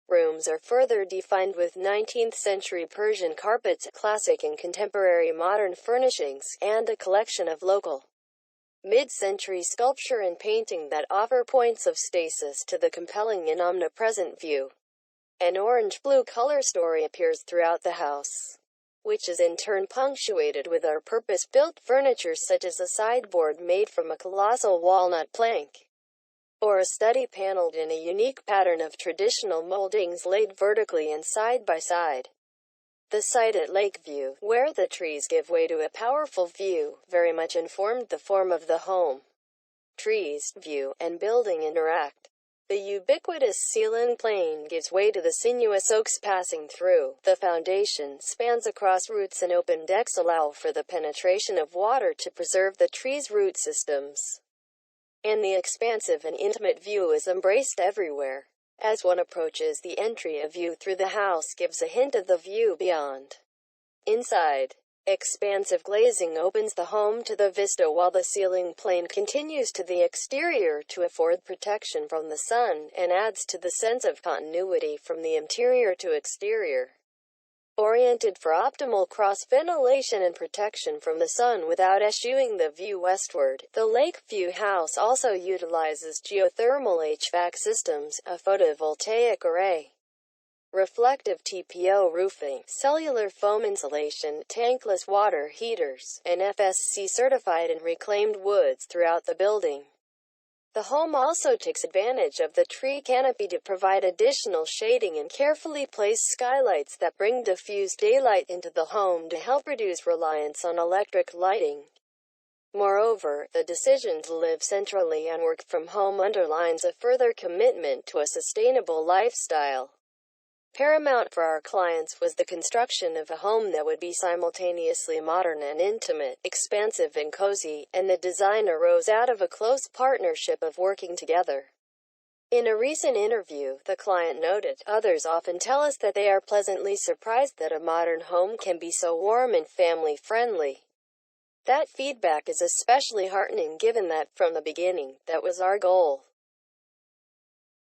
S1: Rooms are further defined with 19th-century Persian carpets, classic and contemporary modern furnishings, and a collection of local, mid-century sculpture and painting that offer points of stasis to the compelling and omnipresent view. An orange-blue color story appears throughout the house, which is in turn punctuated with our purpose-built furniture such as a sideboard made from a colossal walnut plank, or a study paneled in a unique pattern of traditional moldings laid vertically and side by side. The site at Lakeview, where the trees give way to a powerful view, very much informed the form of the home. Trees, view, and building interact. The ubiquitous ceiling plane gives way to the sinuous oaks passing through. The foundation spans across roots and open decks allow for the penetration of water to preserve the tree's root systems. And the expansive and intimate view is embraced everywhere. As one approaches the entry, a view through the house gives a hint of the view beyond. Inside, expansive glazing opens the home to the vista while the ceiling plane continues to the exterior to afford protection from the sun and adds to the sense of continuity from the interior to exterior. Oriented for optimal cross-ventilation and protection from the sun without eschewing the view westward, the Lakeview house also utilizes geothermal HVAC systems, a photovoltaic array, reflective TPO roofing, cellular foam insulation, tankless water heaters, and FSC-certified and reclaimed woods throughout the building. The home also takes advantage of the tree canopy to provide additional shading and carefully placed skylights that bring diffused daylight into the home to help reduce reliance on electric lighting. Moreover, the decision to live centrally and work from home underlines a further commitment to a sustainable lifestyle. Paramount for our clients was the construction of a home that would be simultaneously modern and intimate, expansive and cozy, and the design arose out of a close partnership of working together. In a recent interview, the client noted, "Others often tell us that they are pleasantly surprised that a modern home can be so warm and family-friendly. That feedback is especially heartening given that, from the beginning, that was our goal."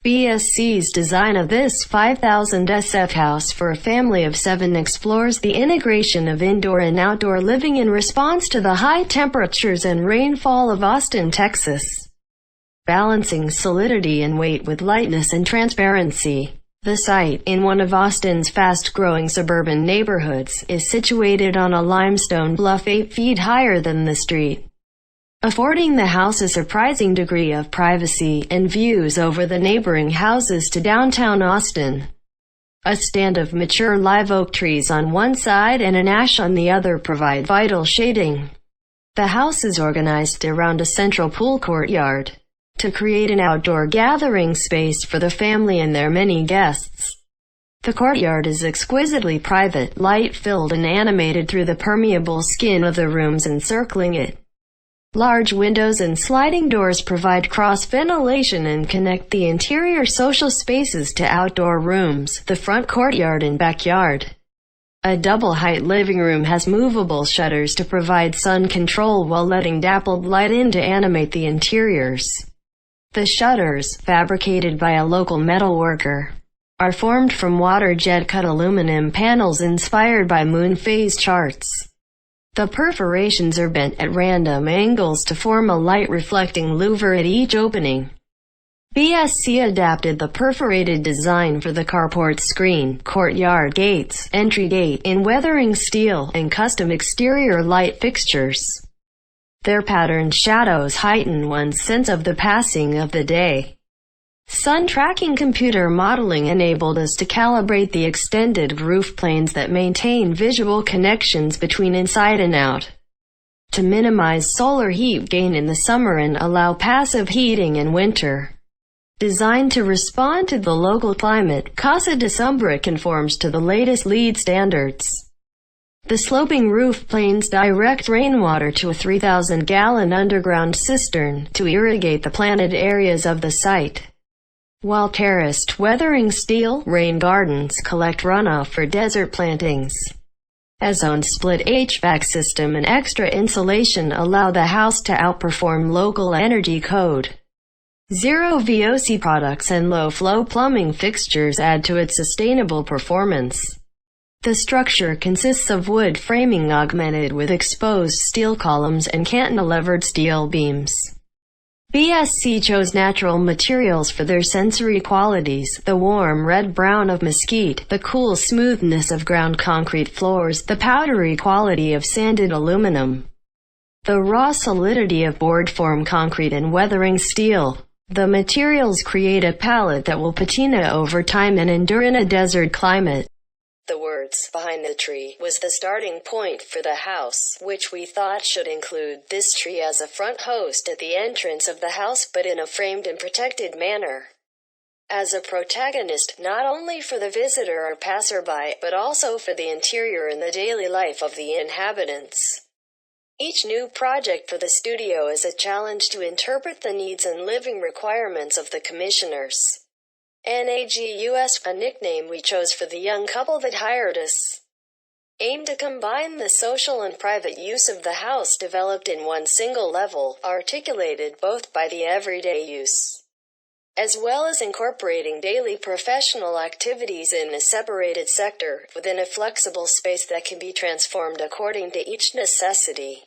S1: BSC's design of this 5,000 SF house for a family of 7 explores the integration of indoor and outdoor living in response to the high temperatures and rainfall of Austin, Texas. Balancing solidity and weight with lightness and transparency. The site, in one of Austin's fast-growing suburban neighborhoods, is situated on a limestone bluff 8 feet higher than the street, affording the house a surprising degree of privacy and views over the neighboring houses to downtown Austin. A stand of mature live oak trees on one side and an ash on the other provide vital shading. The house is organized around a central pool courtyard to create an outdoor gathering space for the family and their many guests. The courtyard is exquisitely private, light-filled and animated through the permeable skin of the rooms encircling it. Large windows and sliding doors provide cross-ventilation and connect the interior social spaces to outdoor rooms, the front courtyard and backyard. A double-height living room has movable shutters to provide sun control while letting dappled light in to animate the interiors. The shutters, fabricated by a local metalworker, are formed from water jet-cut aluminum panels inspired by moon phase charts. The perforations are bent at random angles to form a light-reflecting louver at each opening. BSC adapted the perforated design for the carport screen, courtyard gates, entry gate in weathering steel, and custom exterior light fixtures. Their patterned shadows heighten one's sense of the passing of the day. Sun tracking computer modeling enabled us to calibrate the extended roof planes that maintain visual connections between inside and out, to minimize solar heat gain in the summer and allow passive heating in winter. Designed to respond to the local climate, Casa V conforms to the latest LEED standards. The sloping roof planes direct rainwater to a 3,000-gallon underground cistern to irrigate the planted areas of the site, while terraced weathering steel rain gardens collect runoff for desert plantings. A zone split HVAC system and extra insulation allow the house to outperform local energy code. Zero VOC products and low-flow plumbing fixtures add to its sustainable performance. The structure consists of wood framing augmented with exposed steel columns and cantilevered steel beams. BSC chose natural materials for their sensory qualities: the warm red-brown of mesquite, the cool smoothness of ground concrete floors, the powdery quality of sanded aluminum, the raw solidity of board-form concrete and weathering steel. The materials create a palette that will patina over time and endure in a desert climate. The words "behind the tree" was the starting point for the house, which we thought should include this tree as a front host at the entrance of the house, but in a framed and protected manner, as a protagonist not only for the visitor or passerby, but also for the interior and the daily life of the inhabitants. Each new project for the studio is a challenge to interpret the needs and living requirements of the commissioners. NAGUS, a nickname we chose for the young couple that hired us, aimed to combine the social and private use of the house developed in one single level, articulated both by the everyday use, as well as incorporating daily professional activities in a separated sector, within a flexible space that can be transformed according to each necessity.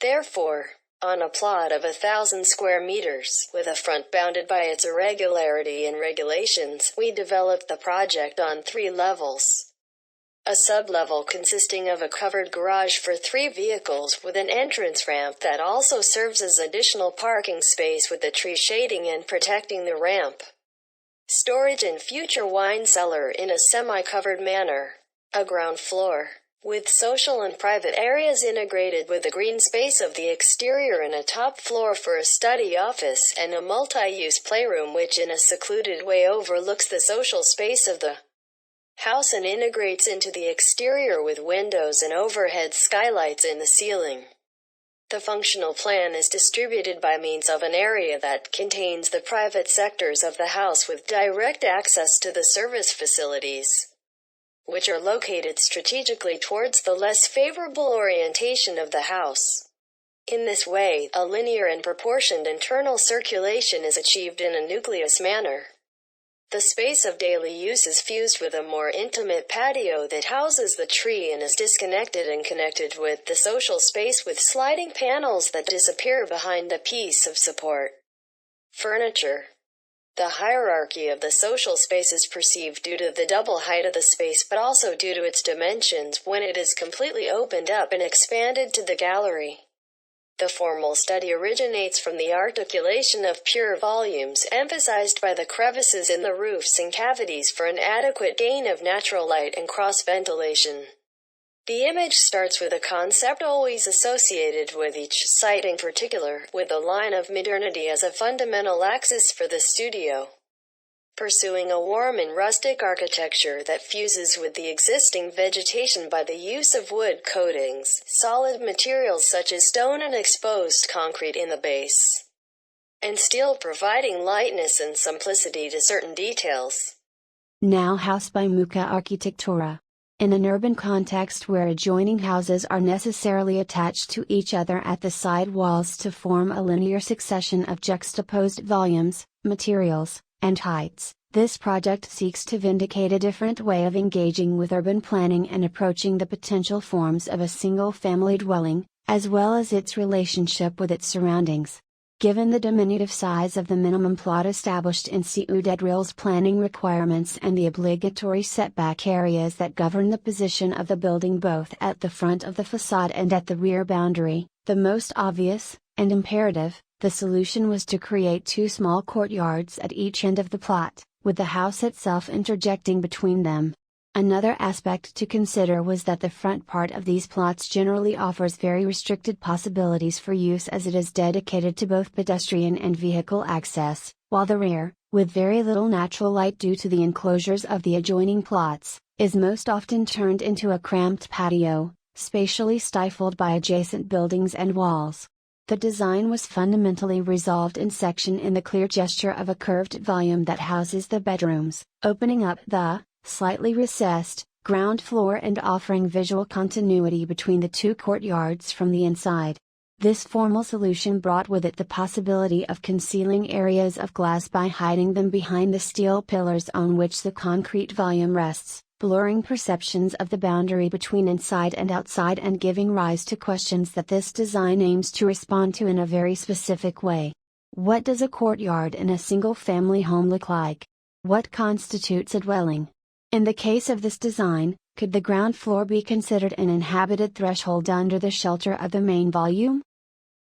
S1: Therefore, on a plot of 1,000 square meters, with a front bounded by its irregularity and regulations, we developed the project on 3 levels. A sub-level consisting of a covered garage for 3 vehicles with an entrance ramp that also serves as additional parking space with the tree shading and protecting the ramp. Storage and future wine cellar in a semi-covered manner. A ground floor, with social and private areas integrated with the green space of the exterior, and a top floor for a study office and a multi-use playroom which in a secluded way overlooks the social space of the house and integrates into the exterior with windows and overhead skylights in the ceiling. The functional plan is distributed by means of an area that contains the private sectors of the house with direct access to the service facilities, which are located strategically towards the less favorable orientation of the house. In this way, a linear and proportioned internal circulation is achieved in a nucleus manner. The space of daily use is fused with a more intimate patio that houses the tree and is disconnected and connected with the social space with sliding panels that disappear behind the piece of support. Furniture. The hierarchy of the social space is perceived due to the double height of the space, but also due to its dimensions when it is completely opened up and expanded to the gallery. The formal study originates from the articulation of pure volumes, emphasized by the crevices in the roofs and cavities for an adequate gain of natural light and cross-ventilation. The image starts with a concept always associated with each site in particular, with the line of modernity as a fundamental axis for the studio. pursuing a warm and rustic architecture that fuses with the existing vegetation by the use of wood coatings, solid materials such as stone and exposed concrete in the base, and steel providing lightness and simplicity to certain details.
S11: Now House by Muka Architectura. In an urban context where adjoining houses are necessarily attached to each other at the side walls to form a linear succession of juxtaposed volumes, materials, and heights, this project seeks to vindicate a different way of engaging with urban planning and approaching the potential forms of a single-family dwelling, as well as its relationship with its surroundings. Given the diminutive size of the minimum plot established in Ciudadreal's planning requirements and the obligatory setback areas that govern the position of the building both at the front of the facade and at the rear boundary, the most obvious, and imperative, the solution was to create two small courtyards at each end of the plot, with the house itself interjecting between them. Another aspect to consider was that the front part of these plots generally offers very restricted possibilities for use as it is dedicated to both pedestrian and vehicle access, while the rear, with very little natural light due to the enclosures of the adjoining plots, is most often turned into a cramped patio, spatially stifled by adjacent buildings and walls. The design was fundamentally resolved in section in the clear gesture of a curved volume that houses the bedrooms, opening up the slightly recessed ground floor and offering visual continuity between the two courtyards from the inside. This formal solution brought with it the possibility of concealing areas of glass by hiding them behind the steel pillars on which the concrete volume rests, blurring perceptions of the boundary between inside and outside and giving rise to questions that this design aims to respond to in a very specific way. What does a courtyard in a single-family home look like? What constitutes a dwelling? In the case of this design, could the ground floor be considered an inhabited threshold under the shelter of the main volume?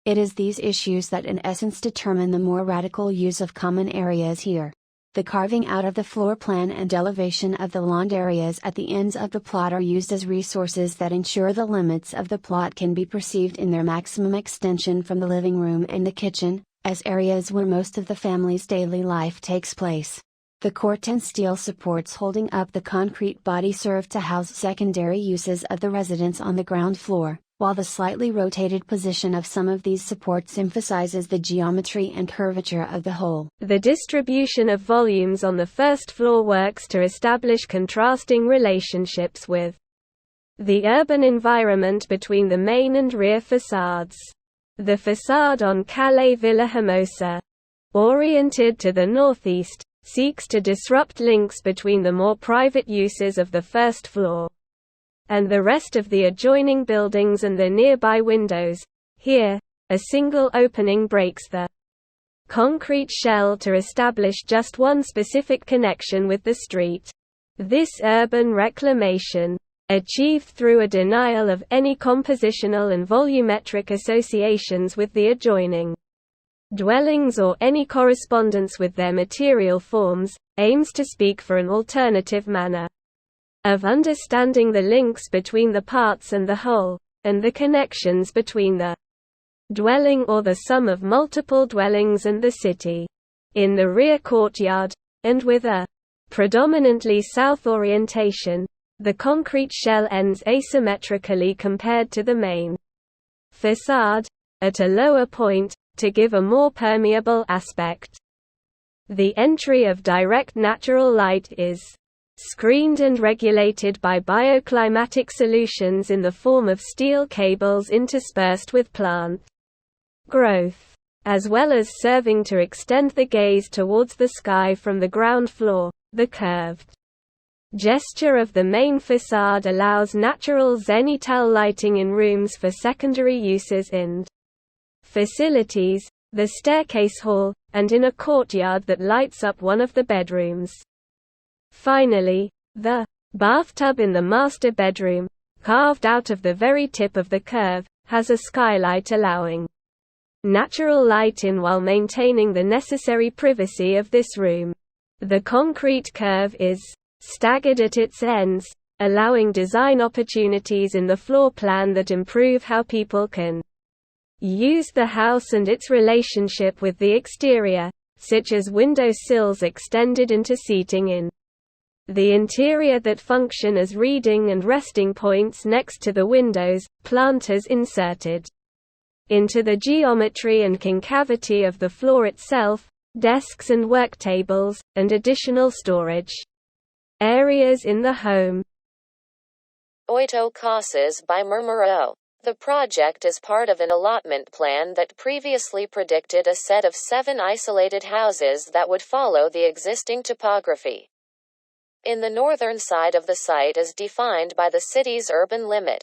S11: It is these issues that in essence determine the more radical use of common areas here. The carving out of the floor plan and elevation of the lawned areas at the ends of the plot are used as resources that ensure the limits of the plot can be perceived in their maximum extension from the living room and the kitchen, as areas where most of the family's daily life takes place. The corten steel supports holding up the concrete body serve to house secondary uses of the residence on the ground floor, while the slightly rotated position of some of these supports emphasizes the geometry and curvature of the whole.
S12: The distribution of volumes on the first floor works to establish contrasting relationships with the urban environment between the main and rear facades. The facade on Calle Villahermosa, oriented to the northeast, seeks to disrupt links between the more private uses of the first floor and the rest of the adjoining buildings and the nearby windows. Here, a single opening breaks the concrete shell to establish just one specific connection with the street. This urban reclamation, achieved through a denial of any compositional and volumetric associations with the adjoining dwellings or any correspondence with their material forms, aims to speak for an alternative manner of understanding the links between the parts and the whole, and the connections between the dwelling or the sum of multiple dwellings and the city. In the rear courtyard, and with a predominantly south orientation, the concrete shell ends asymmetrically compared to the main facade, at a lower point, to give a more permeable aspect. The entry of direct natural light is screened and regulated by bioclimatic solutions in the form of steel cables interspersed with plant growth, as well as serving to extend the gaze towards the sky from the ground floor. The curved gesture of the main facade allows natural zenithal lighting in rooms for secondary uses in facilities, the staircase hall, and in a courtyard that lights up one of the bedrooms. Finally, the bathtub in the master bedroom, carved out of the very tip of the curve, has a skylight allowing natural light in while maintaining the necessary privacy of this room. The concrete curve is staggered at its ends, allowing design opportunities in the floor plan that improve how people can use the house and its relationship with the exterior, such as window sills extended into seating in the interior that function as reading and resting points next to the windows, planters inserted into the geometry and concavity of the floor itself, desks and work tables, and additional storage areas in the home.
S1: Oito Casas by Murmurao. The project is part of an allotment plan that previously predicted a set of 7 isolated houses that would follow the existing topography. In the northern side of the site is defined by the city's urban limit.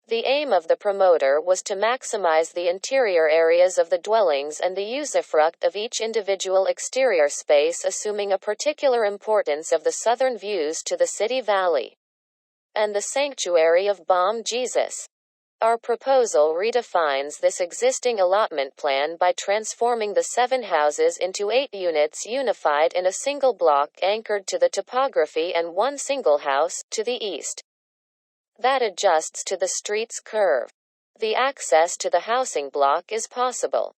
S1: The aim of the promoter was to maximize the interior areas of the dwellings and the usufruct of each individual exterior space, assuming a particular importance of the southern views to the city valley and the sanctuary of Bom Jesus. Our proposal redefines this existing allotment plan by transforming the 7 houses into 8 units unified in a single block anchored to the topography and one single house, to the east, that adjusts to the street's curve. The access to the housing block is possible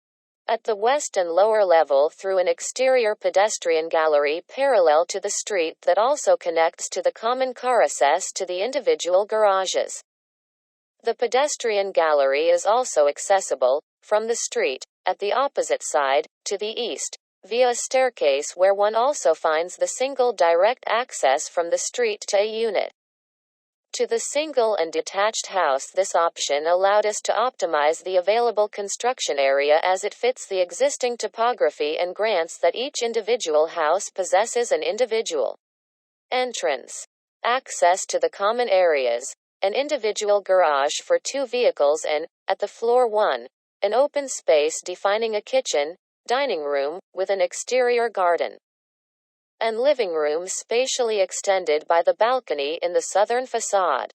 S1: at the west and lower level through an exterior pedestrian gallery parallel to the street that also connects to the common car access to the individual garages. The pedestrian gallery is also accessible from the street, at the opposite side, to the east, via a staircase where one also finds the single direct access from the street to a unit. To the single and detached house, this option allowed us to optimize the available construction area as it fits the existing topography and grants that each individual house possesses an individual entrance, access to the common areas, an individual garage for 2 vehicles and, at the floor 1, an open space defining a kitchen, dining room, with an exterior garden, and living room spatially extended by the balcony in the southern facade.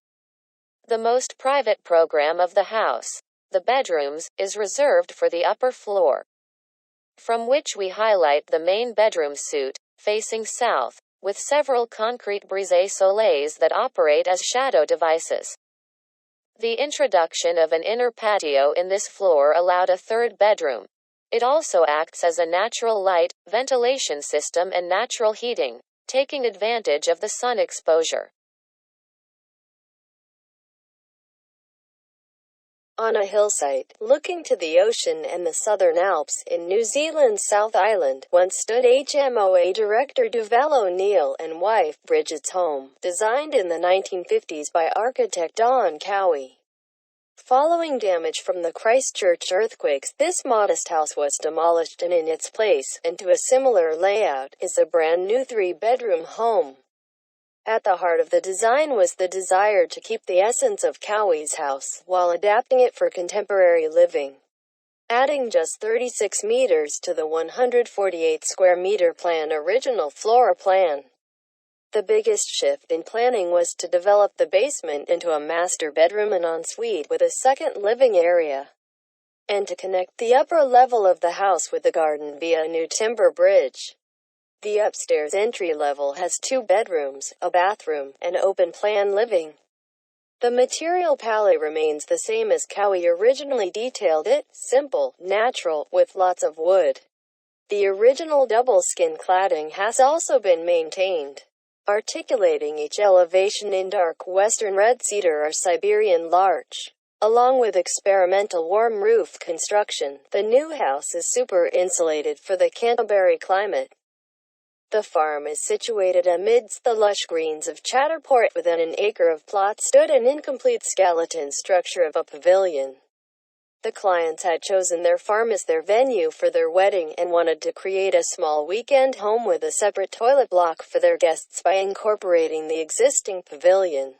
S1: The most private program of the house, the bedrooms, is reserved for the upper floor, from which we highlight the main bedroom suite, facing south, with several concrete brise-soleils that operate as shadow devices. The introduction of an inner patio in this floor allowed a 3rd bedroom. It also acts as a natural light, ventilation system and natural heating, taking advantage of the sun exposure. On a hillside, looking to the ocean and the Southern Alps, in New Zealand's South Island, once stood HMOA director Duval O'Neill and wife, Bridget's home, designed in the 1950s by architect Don Cowie. Following damage from the Christchurch earthquakes, this modest house was demolished, and in its place, and to a similar layout, is a brand new 3-bedroom home. At the heart of the design was the desire to keep the essence of Cowie's house, while adapting it for contemporary living, adding just 36 meters to the 148 square meter plan original floor plan. The biggest shift in planning was to develop the basement into a master bedroom and ensuite with a second living area, and to connect the upper level of the house with the garden via a new timber bridge. The upstairs entry level has 2 bedrooms, a bathroom, and open-plan living. The material palette remains the same as Cowie originally detailed it, simple, natural, with lots of wood. The original double-skin cladding has also been maintained, articulating each elevation in dark western red cedar or Siberian larch. Along with experimental warm roof construction, the new house is super insulated for the Canterbury climate. The farm is situated amidst the lush greens of Chatterport. Within an acre of plot stood an incomplete skeleton structure of a pavilion. The clients had chosen their farm as their venue for their wedding and wanted to create a small weekend home with a separate toilet block for their guests by incorporating the existing pavilion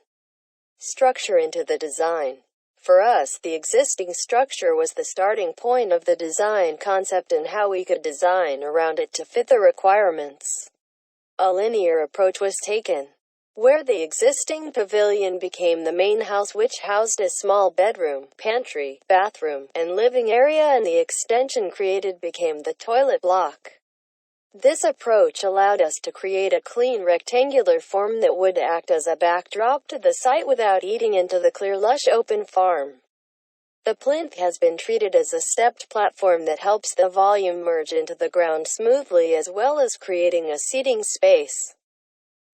S1: structure into the design. For us, the existing structure was the starting point of the design concept and how we could design around it to fit the requirements. A linear approach was taken, where the existing pavilion became the main house, which housed a small bedroom, pantry, bathroom, and living area, and the extension created became the toilet block. This approach allowed us to create a clean rectangular form that would act as a backdrop to the site without eating into the clear lush open farm. The plinth has been treated as a stepped platform that helps the volume merge into the ground smoothly as well as creating a seating space.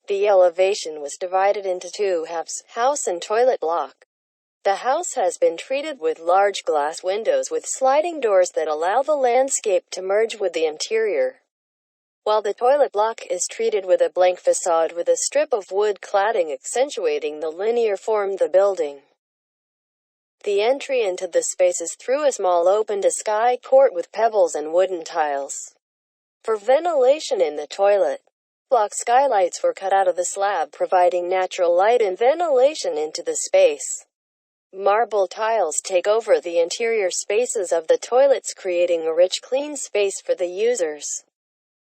S1: The elevation was divided into two halves, house and toilet block. The house has been treated with large glass windows with sliding doors that allow the landscape to merge with the interior, while the toilet block is treated with a blank facade with a strip of wood cladding accentuating the linear form of the building. The entry into the space is through a small open-to-sky court with pebbles and wooden tiles. For ventilation in the toilet block, skylights were cut out of the slab, providing natural light and ventilation into the space. Marble tiles take over the interior spaces of the toilets, creating a rich, clean space for the users.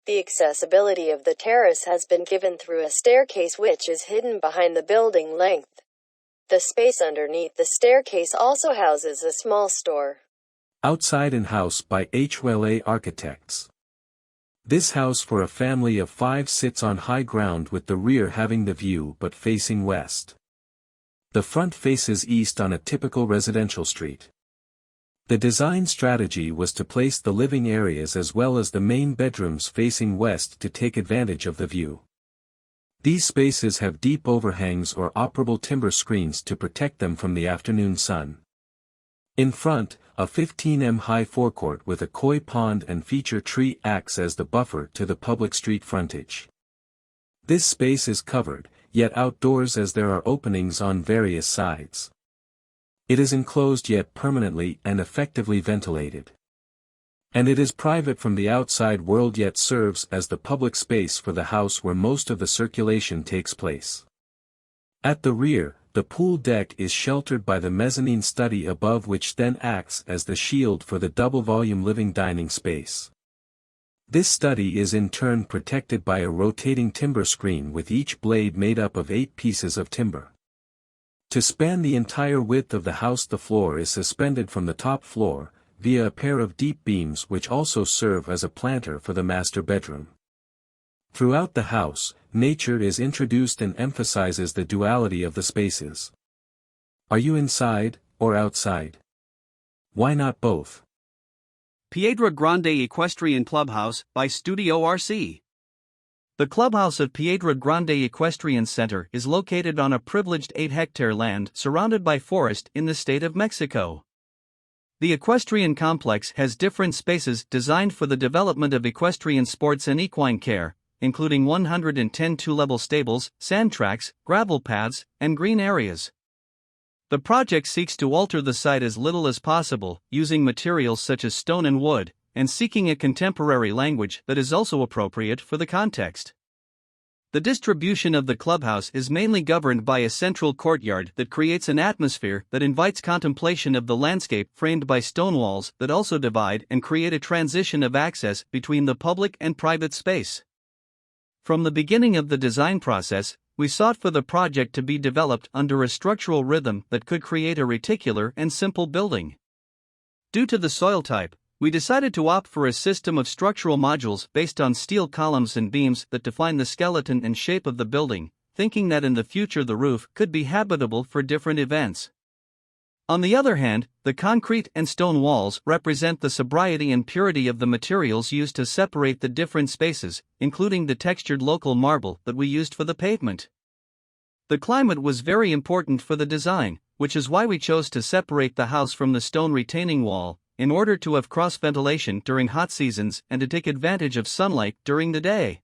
S1: The accessibility of the terrace has been given through a staircase which is hidden behind the building length. The space underneath the staircase also houses a small store.
S13: Outside and House by Eichler Architects. This house for a family of 5 sits on high ground with the rear having the view but facing west. The front faces east on a typical residential street. The design strategy was to place the living areas as well as the main bedrooms facing west to take advantage of the view. These spaces have deep overhangs or operable timber screens to protect them from the afternoon sun. In front, a 15 high forecourt with a koi pond and feature tree acts as the buffer to the public street frontage. This space is covered, yet outdoors as there are openings on various sides. It is enclosed yet permanently and effectively ventilated. And it is private from the outside world yet serves as the public space for the house where most of the circulation takes place. At the rear, the pool deck is sheltered by the mezzanine study above, which then acts as the shield for the double-volume living dining space. This study is in turn protected by a rotating timber screen with each blade made up of 8 pieces of timber. To span the entire width of the house, the floor is suspended from the top floor, via a pair of deep beams which also serve as a planter for the master bedroom. Throughout the house, nature is introduced and emphasizes the duality of the spaces. Are you inside, or outside? Why not both?
S4: Piedra Grande Equestrian Clubhouse by Studio RC. The clubhouse of Piedra Grande Equestrian Center is located on a privileged 8-hectare land surrounded by forest in the state of Mexico. The equestrian complex has different spaces designed for the development of equestrian sports and equine care, including 110 two-level stables, sand tracks, gravel paths, and green areas. The project seeks to alter the site as little as possible, using materials such as stone and wood, and seeking a contemporary language that is also appropriate for the context. The distribution of the clubhouse is mainly governed by a central courtyard that creates an atmosphere that invites contemplation of the landscape, framed by stone walls that also divide and create a transition of access between the public and private space. From the beginning of the design process, we sought for the project to be developed under a structural rhythm that could create a reticular and simple building. Due to the soil type, we decided to opt for a system of structural modules based on steel columns and beams that define the skeleton and shape of the building, thinking that in the future the roof could be habitable for different events. On the other hand, the concrete and stone walls represent the sobriety and purity of the materials used to separate the different spaces, including the textured local marble that we used for the pavement. The climate was very important for the design, which is why we chose to separate the house from the stone retaining wall, in order to have cross-ventilation during hot seasons and to take advantage of sunlight during the day.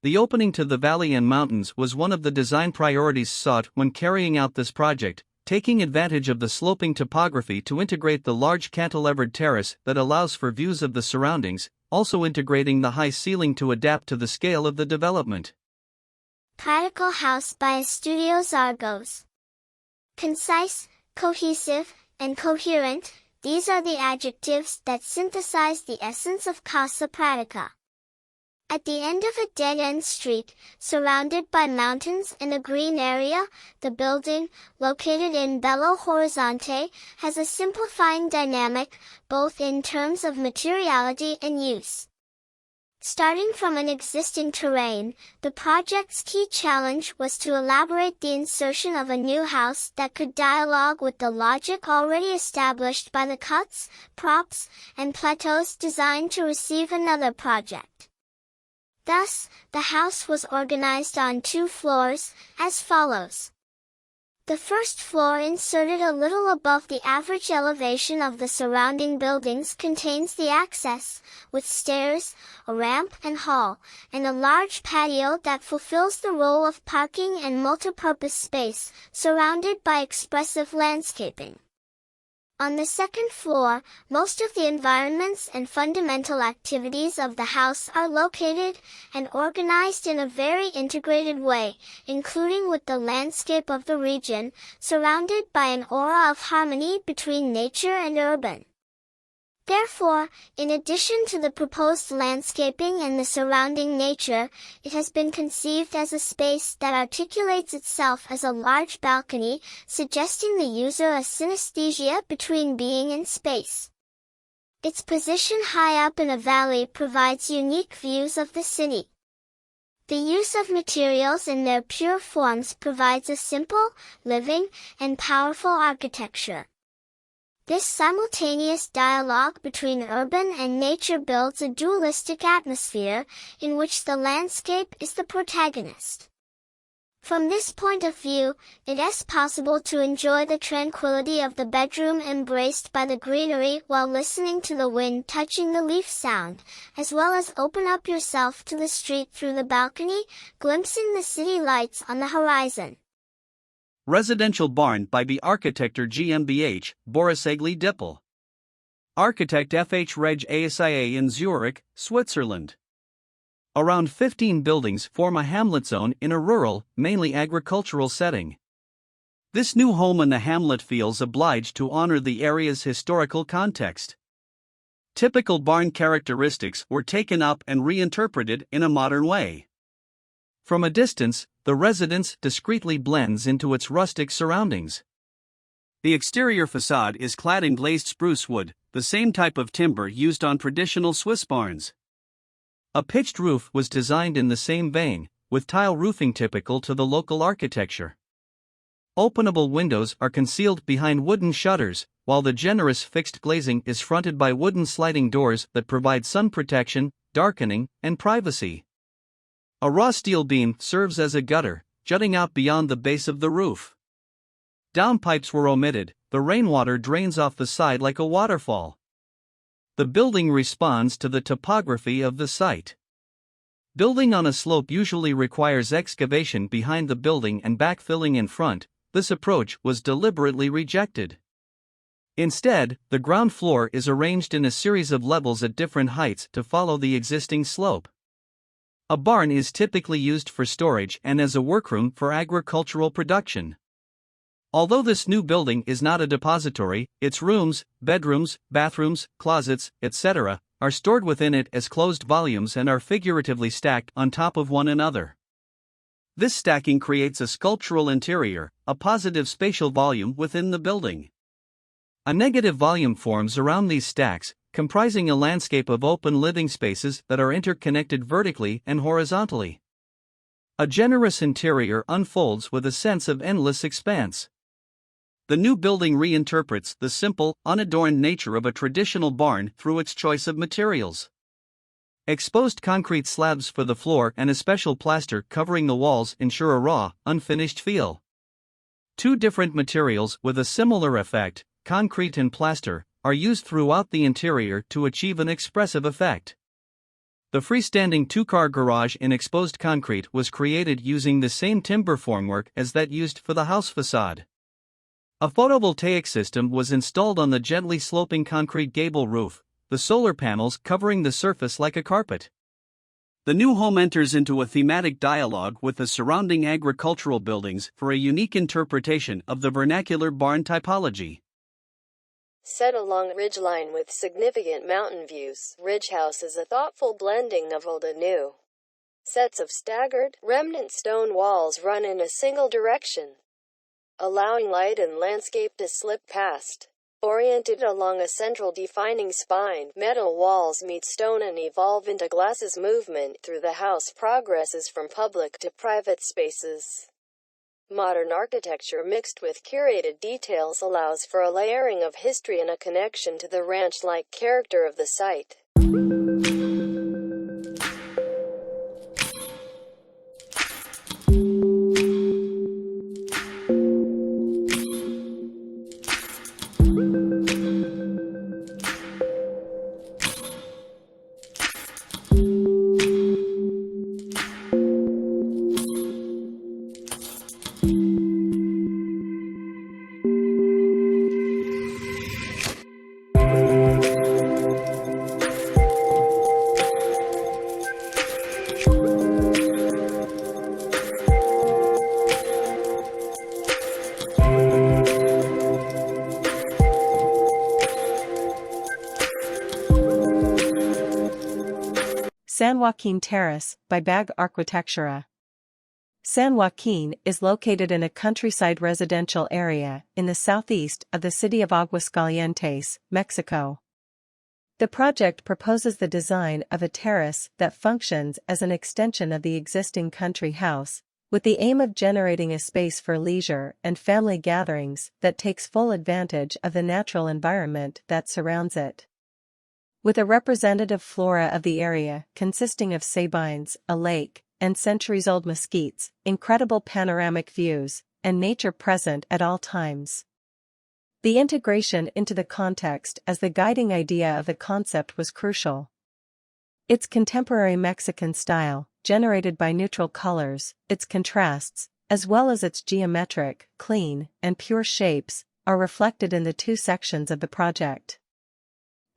S4: The opening to the valley and mountains was one of the design priorities sought when carrying out this project, taking advantage of the sloping topography to integrate the large cantilevered terrace that allows for views of the surroundings, also integrating the high ceiling to adapt to the scale of the development.
S3: Cactical House by Studios Argos. Concise, cohesive, and coherent, these are the adjectives that synthesize the essence of Casa Pratica. At the end of a dead-end street, surrounded by mountains and a green area, the building, located in Belo Horizonte, has a simplifying dynamic, both in terms of materiality and use. Starting from an existing terrain, the project's key challenge was to elaborate the insertion of a new house that could dialogue with the logic already established by the cuts, props, and plateaus designed to receive another project. Thus, the house was organized on 2 floors, as follows. The first floor, inserted a little above the average elevation of the surrounding buildings, contains the access, with stairs, a ramp and hall, and a large patio that fulfills the role of parking and multipurpose space, surrounded by expressive landscaping. On the second floor, most of the environments and fundamental activities of the house are located and organized in a very integrated way, including with the landscape of the region, surrounded by an aura of harmony between nature and urban. Therefore, in addition to the proposed landscaping and the surrounding nature, it has been conceived as a space that articulates itself as a large balcony, suggesting the user a synesthesia between being and space. Its position high up in a valley provides unique views of the city. The use of materials in their pure forms provides a simple, living, and powerful architecture. This simultaneous dialogue between urban and nature builds a dualistic atmosphere, in which the landscape is the protagonist. From this point of view, it is possible to enjoy the tranquility of the bedroom embraced by the greenery while listening to the wind touching the leaf sound, as well as open up yourself to the street through the balcony, glimpsing the city lights on the horizon.
S4: Residential barn by the Architecture GmbH, Borisegli Dippel. Architect FH Reg ASIA in Zurich, Switzerland. Around 15 buildings form a hamlet zone in a rural, mainly agricultural setting. This new home in the hamlet feels obliged to honor the area's historical context. Typical barn characteristics were taken up and reinterpreted in a modern way. From a distance, the residence discreetly blends into its rustic surroundings. The exterior facade is clad in glazed spruce wood, the same type of timber used on traditional Swiss barns. A pitched roof was designed in the same vein, with tile roofing typical to the local architecture. Openable windows are concealed behind wooden shutters, while the generous fixed glazing is fronted by wooden sliding doors that provide sun protection, darkening, and privacy. A raw steel beam serves as a gutter, jutting out beyond the base of the roof. Downpipes were omitted, the rainwater drains off the side like a waterfall. The building responds to the topography of the site. Building on a slope usually requires excavation behind the building and backfilling in front. This approach was deliberately rejected. Instead, the ground floor is arranged in a series of levels at different heights to follow the existing slope. A barn is typically used for storage and as a workroom for agricultural production. Although this new building is not a depository, its rooms, bedrooms, bathrooms, closets, etc., are stored within it as closed volumes and are figuratively stacked on top of one another. This stacking creates a sculptural interior, a positive spatial volume within the building. A negative volume forms around these stacks, comprising a landscape of open living spaces that are interconnected vertically and horizontally. A generous interior unfolds with a sense of endless expanse. The new building reinterprets the simple, unadorned nature of a traditional barn through its choice of materials. Exposed concrete slabs for the floor and a special plaster covering the walls ensure a raw, unfinished feel. Two different materials with a similar effect, concrete and plaster, are used throughout the interior to achieve an expressive effect. The freestanding two-car garage in exposed concrete was created using the same timber formwork as that used for the house facade. A photovoltaic system was installed on the gently sloping concrete gable roof, the solar panels covering the surface like a carpet. The new home enters into a thematic dialogue with the surrounding agricultural buildings for a unique interpretation of the vernacular barn typology.
S1: Set along ridgeline with significant mountain views, Ridge House is a thoughtful blending of old and new. Sets of staggered, remnant stone walls run in a single direction, allowing light and landscape to slip past. Oriented along a central defining spine, metal walls meet stone and evolve into glasses. Movement through the house progresses from public to private spaces. Modern architecture mixed with curated details allows for a layering of history and a connection to the ranch-like character of the site.
S5: San Joaquin Terrace, by Bag Arquitectura. San Joaquin is located in a countryside residential area in the southeast of the city of Aguascalientes, Mexico. The project proposes the design of a terrace that functions as an extension of the existing country house, with the aim of generating a space for leisure and family gatherings that takes full advantage of the natural environment that surrounds it. With a representative flora of the area consisting of sabines, a lake, and centuries-old mesquites, incredible panoramic views, and nature present at all times. The integration into the context as the guiding idea of the concept was crucial. Its contemporary Mexican style, generated by neutral colors, its contrasts, as well as its geometric, clean, and pure shapes, are reflected in the two sections of the project.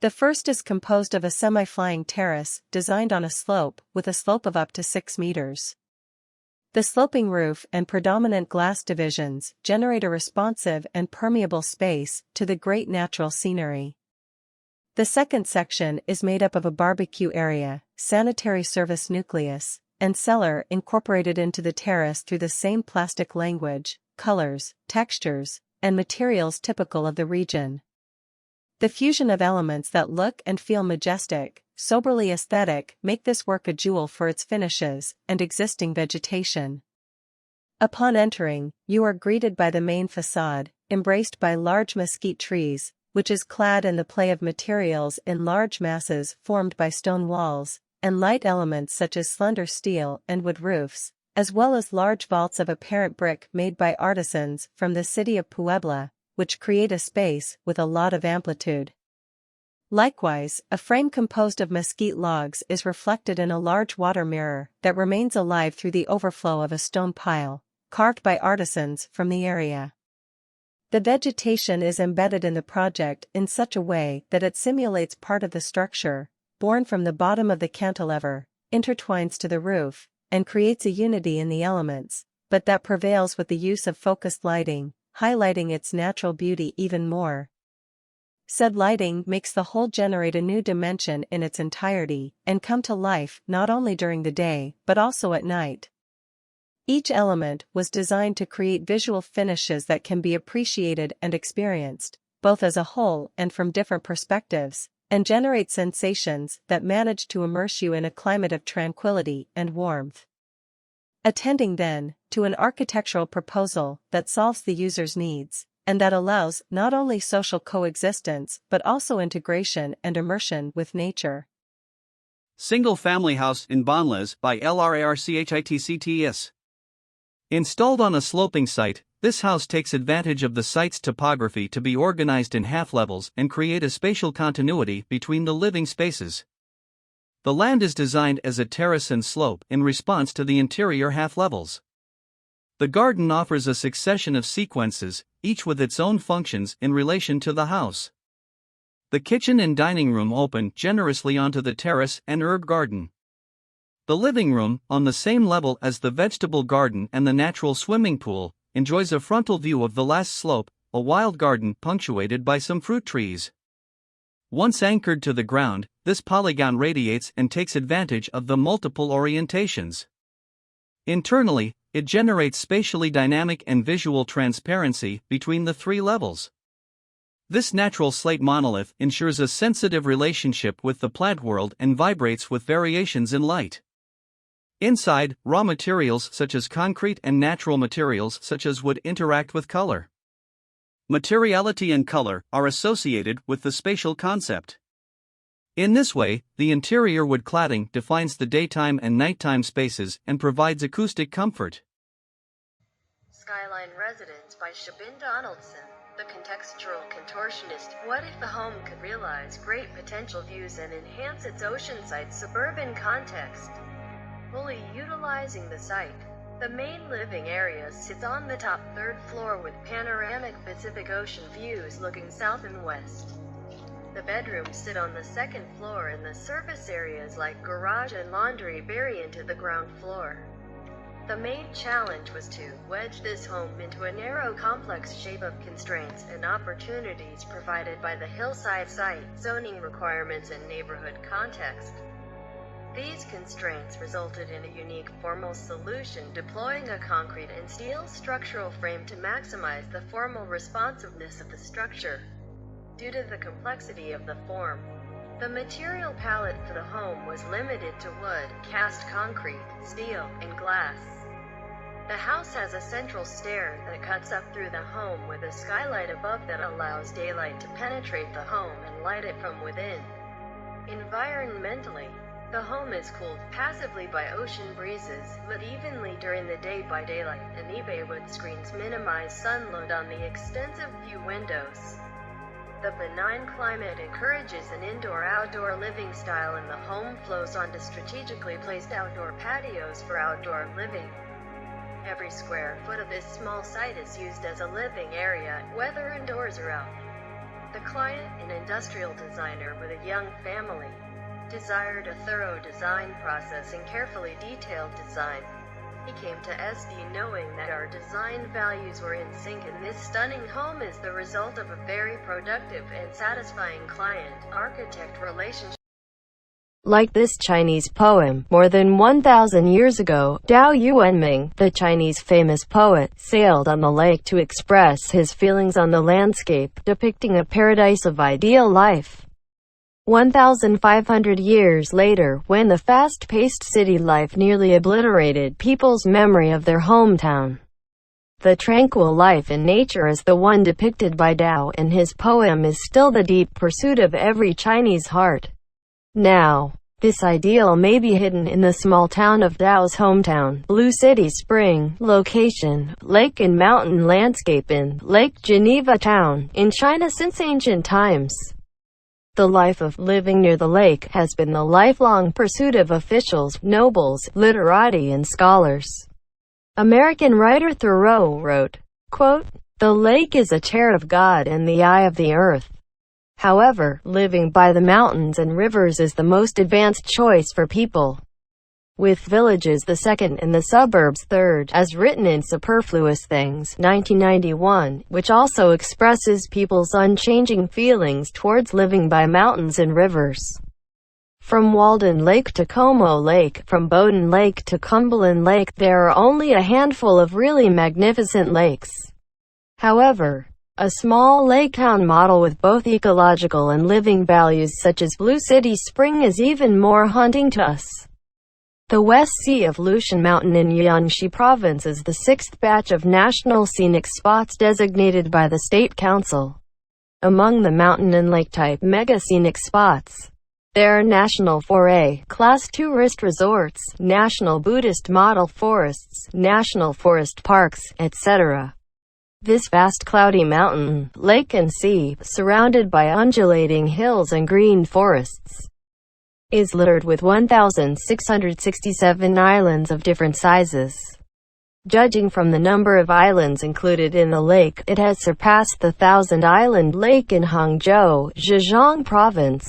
S5: The first is composed of a semi-flying terrace designed on a slope with a slope of up to 6 meters. The sloping roof and predominant glass divisions generate a responsive and permeable space to the great natural scenery. The second section is made up of a barbecue area, sanitary service nucleus, and cellar incorporated into the terrace through the same plastic language, colors, textures, and materials typical of the region. The fusion of elements that look and feel majestic, soberly aesthetic, make this work a jewel for its finishes and existing vegetation. Upon entering, you are greeted by the main facade, embraced by large mesquite trees, which is clad in the play of materials in large masses formed by stone walls, and light elements such as slender steel and wood roofs, as well as large vaults of apparent brick made by artisans from the city of Puebla, which create a space with a lot of amplitude. Likewise, a frame composed of mesquite logs is reflected in a large water mirror that remains alive through the overflow of a stone pile, carved by artisans from the area. The vegetation is embedded in the project in such a way that it simulates part of the structure, born from the bottom of the cantilever, intertwines to the roof, and creates a unity in the elements, but that prevails with the use of focused lighting, highlighting its natural beauty even more. Said lighting makes the whole generate a new dimension in its entirety and come to life not only during the day but also at night. Each element was designed to create visual finishes that can be appreciated and experienced, both as a whole and from different perspectives, and generate sensations that manage to immerse you in a climate of tranquility and warmth. Attending then, to an architectural proposal that solves the user's needs, and that allows not only social coexistence but also integration and immersion with nature.
S4: Single Family House in Bonles by LRARCHITCTS. Installed on a sloping site, this house takes advantage of the site's topography to be organized in half levels and create a spatial continuity between the living spaces. The land is designed as a terrace and slope in response to the interior half levels. The garden offers a succession of sequences, each with its own functions in relation to the house. The kitchen and dining room open generously onto the terrace and herb garden. The living room, on the same level as the vegetable garden and the natural swimming pool, enjoys a frontal view of the last slope, a wild garden punctuated by some fruit trees. Once anchored to the ground, this polygon radiates and takes advantage of the multiple orientations. Internally, it generates spatially dynamic and visual transparency between the three levels. This natural slate monolith ensures a sensitive relationship with the plant world and vibrates with variations in light. Inside, raw materials such as concrete and natural materials such as wood interact with color. Materiality and color are associated with the spatial concept. In this way, the interior wood cladding defines the daytime and nighttime spaces and provides acoustic comfort.
S1: Skyline Residence by Shabin Donaldson. The contextual contortionist. What if the home could realize great potential views and enhance its oceanside suburban context? Fully utilizing the site. The main living area sits on the top third floor with panoramic Pacific Ocean views looking south and west. The bedrooms sit on the second floor and the surface areas like garage and laundry bury into the ground floor. The main challenge was to wedge this home into a narrow complex shape of constraints and opportunities provided by the hillside site, zoning requirements and neighborhood context. These constraints resulted in a unique formal solution deploying a concrete and steel structural frame to maximize the formal responsiveness of the structure. Due to the complexity of the form, the material palette for the home was limited to wood, cast concrete, steel, and glass. The house has a central stair that cuts up through the home with a skylight above that allows daylight to penetrate the home and light it from within. Environmentally, the home is cooled passively by ocean breezes, lit evenly during the day by daylight, and eBay wood screens minimize sun load on the extensive view windows. The benign climate encourages an indoor-outdoor living style, and the home flows onto strategically placed outdoor patios for outdoor living. Every square foot of this small site is used as a living area, whether indoors or out. The client, an industrial designer with a young family, desired a thorough design process and carefully detailed design. He came to SD knowing that our design values were in sync, and this stunning home is the result of a very productive and satisfying client-architect relationship.
S14: Like this Chinese poem, more than 1,000 years ago, Dao Yuanming, the Chinese famous poet, sailed on the lake to express his feelings on the landscape, depicting a paradise of ideal life. 1,500 years later, when the fast-paced city life nearly obliterated people's memory of their hometown, the tranquil life in nature as the one depicted by Dao in his poem is still the deep pursuit of every Chinese heart. Now, this ideal may be hidden in the small town of Dao's hometown, Blue City Spring. Location: lake and mountain landscape in Lake Geneva Town, in China since ancient times. The life of living near the lake has been the lifelong pursuit of officials, nobles, literati and scholars. American writer Thoreau wrote, quote, "The lake is a chair of God and the eye of the earth." However, living by the mountains and rivers is the most advanced choice for people, with villages the second and the suburbs third, as written in Superfluous Things, 1991, which also expresses people's unchanging feelings towards living by mountains and rivers. From Walden Lake to Como Lake, from Bowdoin Lake to Cumberland Lake, there are only a handful of really magnificent lakes. However, a small lake town model with both ecological and living values such as Blue City Spring is even more haunting to us. The West Sea of Lushan Mountain in Jiangxi Province is the sixth batch of national scenic spots designated by the State Council. Among the mountain and lake-type mega scenic spots, there are National 4A Class tourist resorts, National Buddhist model forests, national forest parks, etc. This vast cloudy mountain, lake and sea, surrounded by undulating hills and green forests, is littered with 1,667 islands of different sizes. Judging from the number of islands included in the lake, it has surpassed the 1,000-island lake in Hangzhou, Zhejiang Province.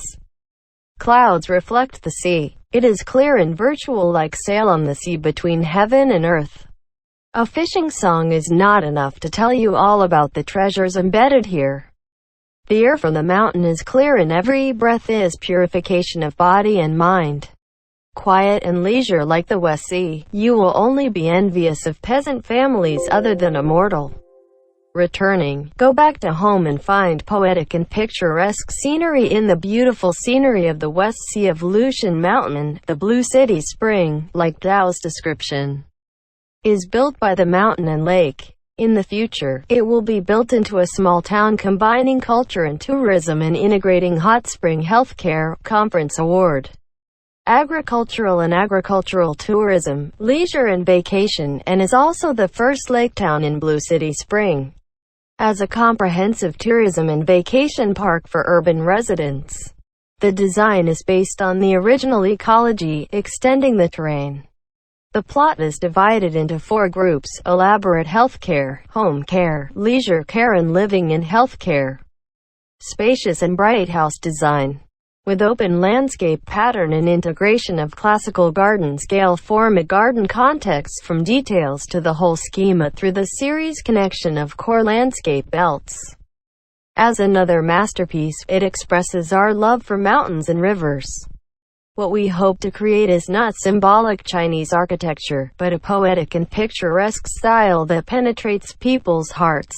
S14: Clouds reflect the sea. It is clear and virtual, like sail on the sea between heaven and earth. A fishing song is not enough to tell you all about the treasures embedded here. The air from the mountain is clear and every breath is purification of body and mind. Quiet and leisure like the West Sea, you will only be envious of peasant families other than a mortal. Returning, go back to home and find poetic and picturesque scenery in the beautiful scenery of the West Sea of Lushan Mountain. The Blue City Spring, like Dao's description, is built by the mountain and lake. In the future, it will be built into a small town combining culture and tourism and integrating hot spring healthcare, conference award, agricultural tourism, leisure and vacation, and is also the first lake town in Blue City Spring as a comprehensive tourism and vacation park for urban residents. The design is based on the original ecology, extending the terrain. The plot is divided into 4 groups: elaborate healthcare, home care, leisure care and living in healthcare. Spacious and bright house design, with open landscape pattern and integration of classical garden scale form a garden context from details to the whole schema through the series connection of core landscape belts. As another masterpiece, it expresses our love for mountains and rivers. What we hope to create is not symbolic Chinese architecture, but a poetic and picturesque style that penetrates people's hearts.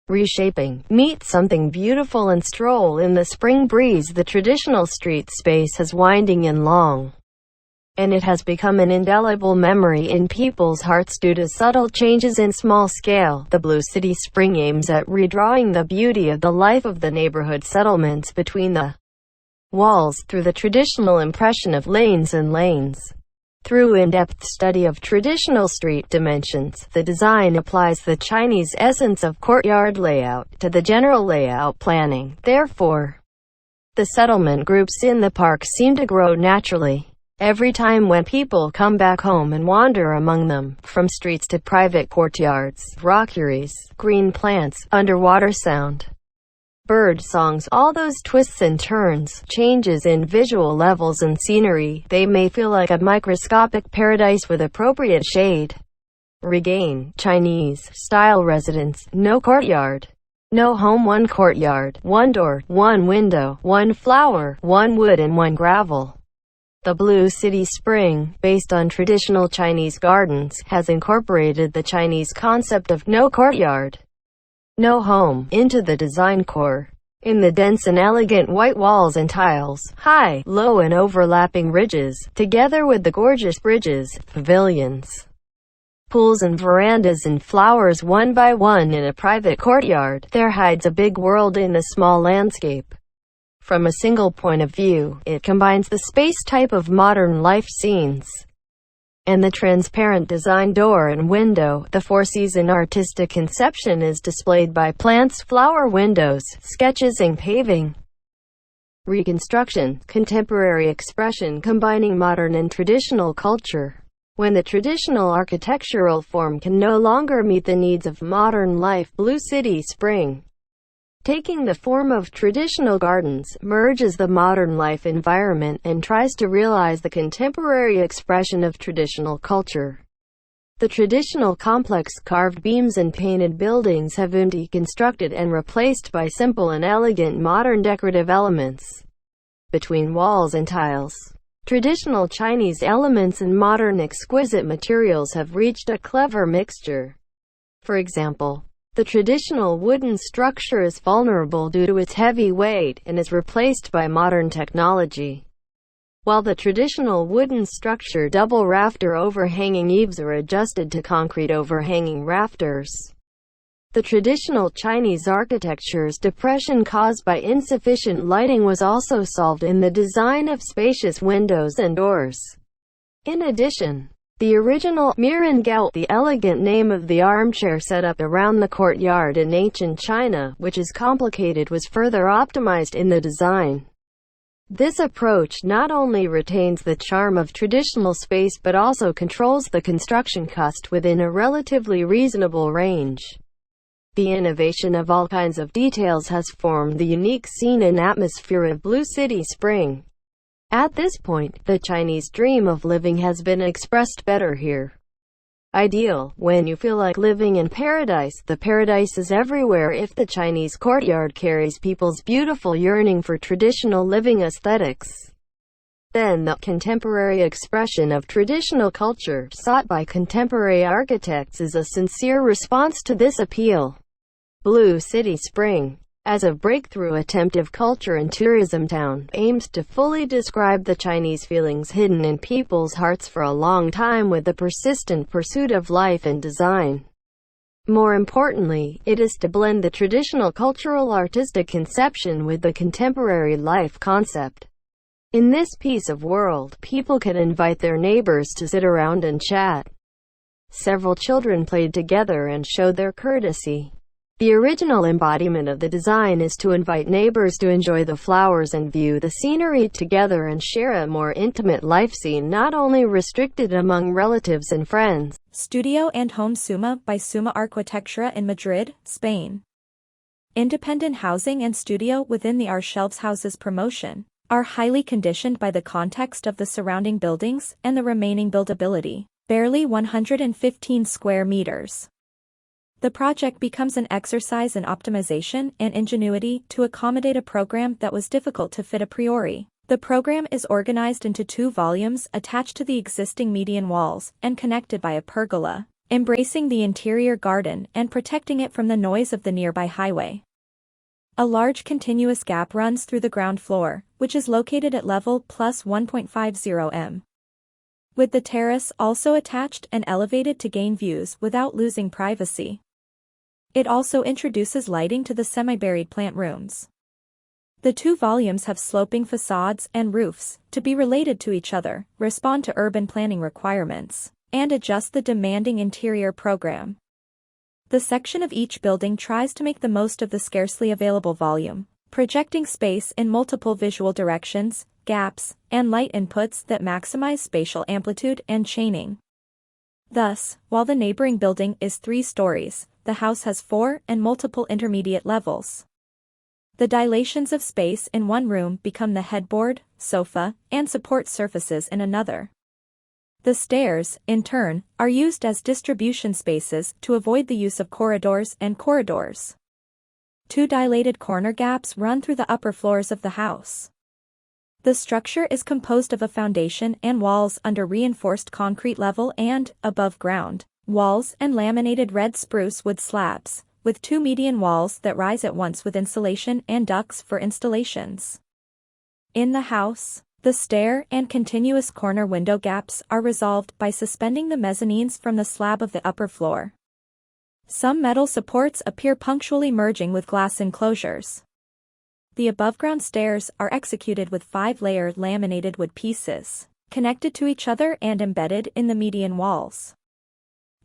S14: Reshaping, meet something beautiful and stroll in the spring breeze. The traditional street space is winding and long, and it has become an indelible memory in people's hearts due to subtle changes in small scale. The Blue City Spring aims at redrawing the beauty of the life of the neighborhood settlements between the walls, through the traditional impression of lanes and lanes. Through in-depth study of traditional street dimensions, the design applies the Chinese essence of courtyard layout to the general layout planning. Therefore, the settlement groups in the park seem to grow naturally every time when people come back home and wander among them, from streets to private courtyards, rockeries, green plants, underwater sound, bird songs, all those twists and turns, changes in visual levels and scenery. They may feel like a microscopic paradise with appropriate shade. Regain, Chinese style residence, no courtyard, no home, 1 courtyard, 1 door, 1 window, 1 flower, 1 wood and 1 gravel. The Blue City Spring, based on traditional Chinese gardens, has incorporated the Chinese concept of no courtyard, no home, into the design core. In the dense and elegant white walls and tiles, high, low and overlapping ridges, together with the gorgeous bridges, pavilions, pools and verandas and flowers one by one in a private courtyard, there hides a big world in the small landscape. From a single point of view, it combines the space type of modern life scenes and the transparent design door and window. The four-season artistic conception is displayed by plants, flower windows, sketches and paving. Reconstruction, contemporary expression combining modern and traditional culture. When the traditional architectural form can no longer meet the needs of modern life, Blue City Spring, taking the form of traditional gardens, merges the modern life environment and tries to realize the contemporary expression of traditional culture. The traditional complex carved beams and painted buildings have been deconstructed and replaced by simple and elegant modern decorative elements. Between walls and tiles, traditional Chinese elements and modern exquisite materials have reached a clever mixture. For example, the traditional wooden structure is vulnerable due to its heavy weight, and is replaced by modern technology. While the traditional wooden structure double rafter overhanging eaves are adjusted to concrete overhanging rafters. The traditional Chinese architecture's depression caused by insufficient lighting was also solved in the design of spacious windows and doors. In addition, the original Mirangao, the elegant name of the armchair setup around the courtyard in ancient China, which is complicated, was further optimized in the design. This approach not only retains the charm of traditional space but also controls the construction cost within a relatively reasonable range. The innovation of all kinds of details has formed the unique scene and atmosphere of Blue City Spring. At this point, the Chinese dream of living has been expressed better here. Ideal, when you feel like living in paradise, the paradise is everywhere. If the Chinese courtyard carries people's beautiful yearning for traditional living aesthetics, then the contemporary expression of traditional culture, sought by contemporary architects, is a sincere response to this appeal. Blue City Spring, as a breakthrough attempt of culture and tourism town, aims to fully describe the Chinese feelings hidden in people's hearts for a long time with the persistent pursuit of life and design. More importantly, it is to blend the traditional cultural artistic conception with the contemporary life concept. In this piece of world, people can invite their neighbors to sit around and chat. Several children played together and showed their courtesy. The original embodiment of the design is to invite neighbors to enjoy the flowers and view the scenery together and share a more intimate life scene, not only restricted among relatives and friends.
S15: Studio and Home Suma by Suma Arquitectura in Madrid, Spain. Independent housing and studio within the Archi House's promotion are highly conditioned by the context of the surrounding buildings and the remaining buildability, barely 115 square meters. The project becomes an exercise in optimization and ingenuity to accommodate a program that was difficult to fit a priori. The program is organized into 2 volumes attached to the existing median walls and connected by a pergola, embracing the interior garden and protecting it from the noise of the nearby highway. A large continuous gap runs through the ground floor, which is located at level plus 1.50 m. With the terrace also attached and elevated to gain views without losing privacy. It also introduces lighting to the semi-buried plant rooms. The 2 volumes have sloping facades and roofs to be related to each other, respond to urban planning requirements, and adjust the demanding interior program. The section of each building tries to make the most of the scarcely available volume, projecting space in multiple visual directions, gaps, and light inputs that maximize spatial amplitude and chaining. Thus, while the neighboring building is 3 stories, the house has 4 and multiple intermediate levels. The dilations of space in one room become the headboard, sofa, and support surfaces in another. The stairs, in turn, are used as distribution spaces to avoid the use of corridors and corridors. 2 dilated corner gaps run through the upper floors of the house. The structure is composed of a foundation and walls under reinforced concrete level and, above ground, walls and laminated red spruce wood slabs, with 2 median walls that rise at once with insulation and ducts for installations. In the house, the stair and continuous corner window gaps are resolved by suspending the mezzanines from the slab of the upper floor. Some metal supports appear punctually merging with glass enclosures. The above-ground stairs are executed with 5-layered laminated wood pieces, connected to each other and embedded in the median walls.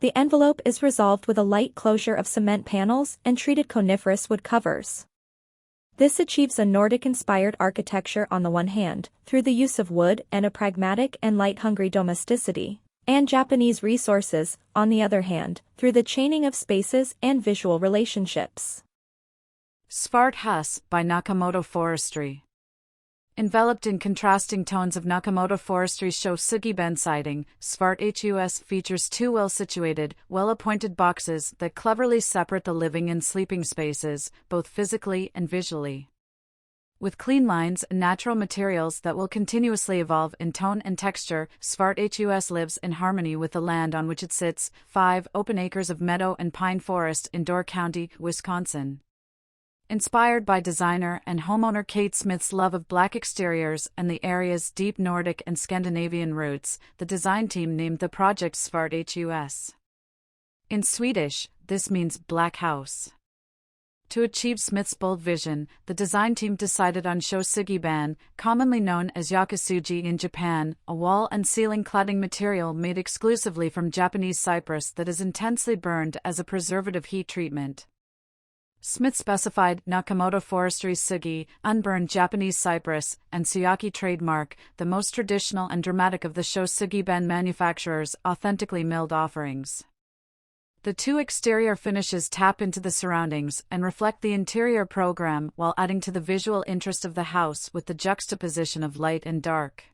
S15: The envelope is resolved with a light closure of cement panels and treated coniferous wood covers. This achieves a Nordic-inspired architecture on the one hand, through the use of wood and a pragmatic and light-hungry domesticity, and Japanese resources, on the other hand, through the chaining of spaces and visual relationships.
S16: Svart Hus by Nakamoto Forestry. Enveloped in contrasting tones of Nakamoto Forestry's Shosugiben siding, Svart Hus features 2 well-situated, well-appointed boxes that cleverly separate the living and sleeping spaces, both physically and visually. With clean lines and natural materials that will continuously evolve in tone and texture, Svart Hus lives in harmony with the land on which it sits, 5 open acres of meadow and pine forest in Door County, Wisconsin. Inspired by designer and homeowner Kate Smith's love of black exteriors and the area's deep Nordic and Scandinavian roots, the design team named the project Svart Hus. In Swedish, this means black house. To achieve Smith's bold vision, the design team decided on Shosugiban, commonly known as Yakusugi in Japan, a wall and ceiling cladding material made exclusively from Japanese cypress that is intensely burned as a preservative heat treatment. Smith specified Nakamoto Forestry's Sugi, unburned Japanese cypress, and Suyaki trademark, the most traditional and dramatic of the Shosugiben manufacturer's authentically milled offerings. The 2 exterior finishes tap into the surroundings and reflect the interior program while adding to the visual interest of the house with the juxtaposition of light and dark.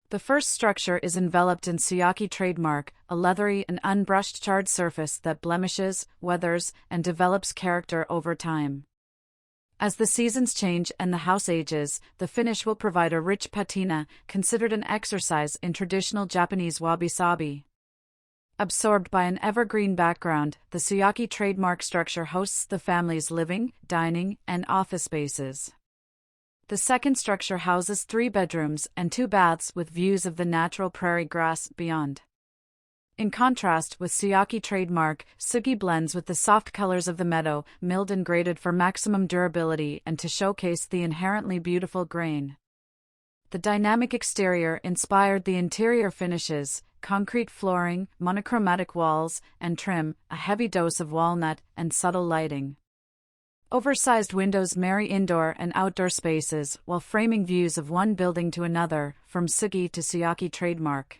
S16: The first structure is enveloped in Suyaki trademark, a leathery and unbrushed charred surface that blemishes, weathers, and develops character over time. As the seasons change and the house ages, the finish will provide a rich patina, considered an exercise in traditional Japanese wabi-sabi. Absorbed by an evergreen background, the Suyaki trademark structure hosts the family's living, dining, and office spaces. The second structure houses 3 bedrooms and 2 baths with views of the natural prairie grass beyond. In contrast with Suyaki trademark, Sugi blends with the soft colors of the meadow, milled and graded for maximum durability and to showcase the inherently beautiful grain. The dynamic exterior inspired the interior finishes, concrete flooring, monochromatic walls, and trim, a heavy dose of walnut, and subtle lighting. Oversized windows marry indoor and outdoor spaces while framing views of one building to another, from Sugi to Suyaki trademark.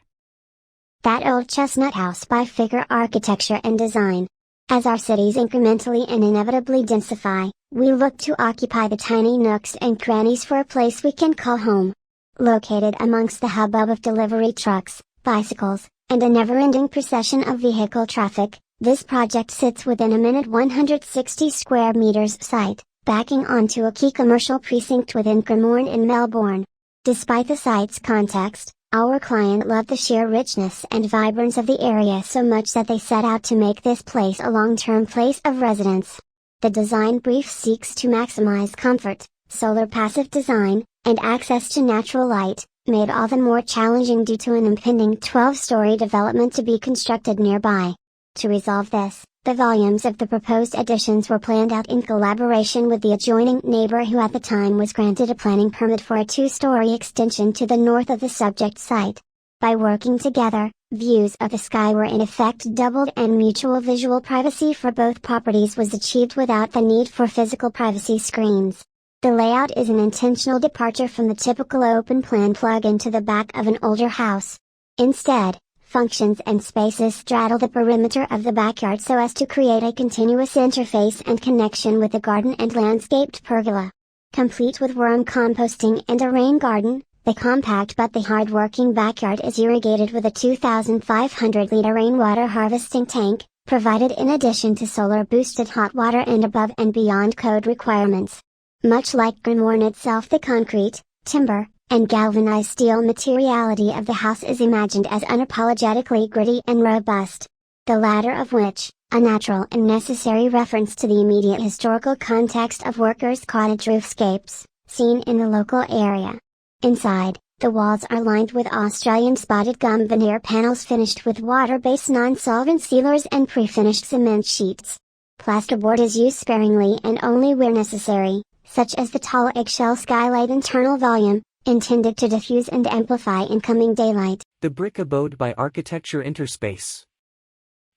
S3: That old chestnut house by Figure Architecture and Design. As our cities incrementally and inevitably densify, we look to occupy the tiny nooks and crannies for a place we can call home. Located amongst the hubbub of delivery trucks, bicycles, and a never-ending procession of vehicle traffic, this project sits within a 160 square meters site, backing onto a key commercial precinct within Cremorne in Melbourne. Despite the site's context, our client loved the sheer richness and vibrance of the area so much that they set out to make this place a long-term place of residence. The design brief seeks to maximize comfort, solar passive design, and access to natural light, made all the more challenging due to an impending 12-story development to be constructed nearby. To resolve this, the volumes of the proposed additions were planned out in collaboration with the adjoining neighbor who at the time was granted a planning permit for a 2-story extension to the north of the subject site. By working together, views of the sky were in effect doubled and mutual visual privacy for both properties was achieved without the need for physical privacy screens. The layout is an intentional departure from the typical open-plan plug into the back of an older house. Instead, functions and spaces straddle the perimeter of the backyard so as to create a continuous interface and connection with the garden and landscaped pergola. Complete with worm composting and a rain garden, the compact but the hard-working backyard is irrigated with a 2,500-liter rainwater harvesting tank, provided in addition to solar-boosted hot water and above and beyond code requirements. Much like Cremorne itself, the concrete, timber, and galvanized steel materiality of the house is imagined as unapologetically gritty and robust. The latter of which, a natural and necessary reference to the immediate historical context of workers' cottage roofscapes, seen in the local area. Inside, the walls are lined with Australian spotted gum veneer panels finished with water-based non-solvent sealers and pre-finished cement sheets. Plasterboard is used sparingly and only where necessary, such as the tall eggshell skylight internal volume, intended to diffuse and amplify incoming daylight.
S17: The Brick Abode by Architecture Interspace.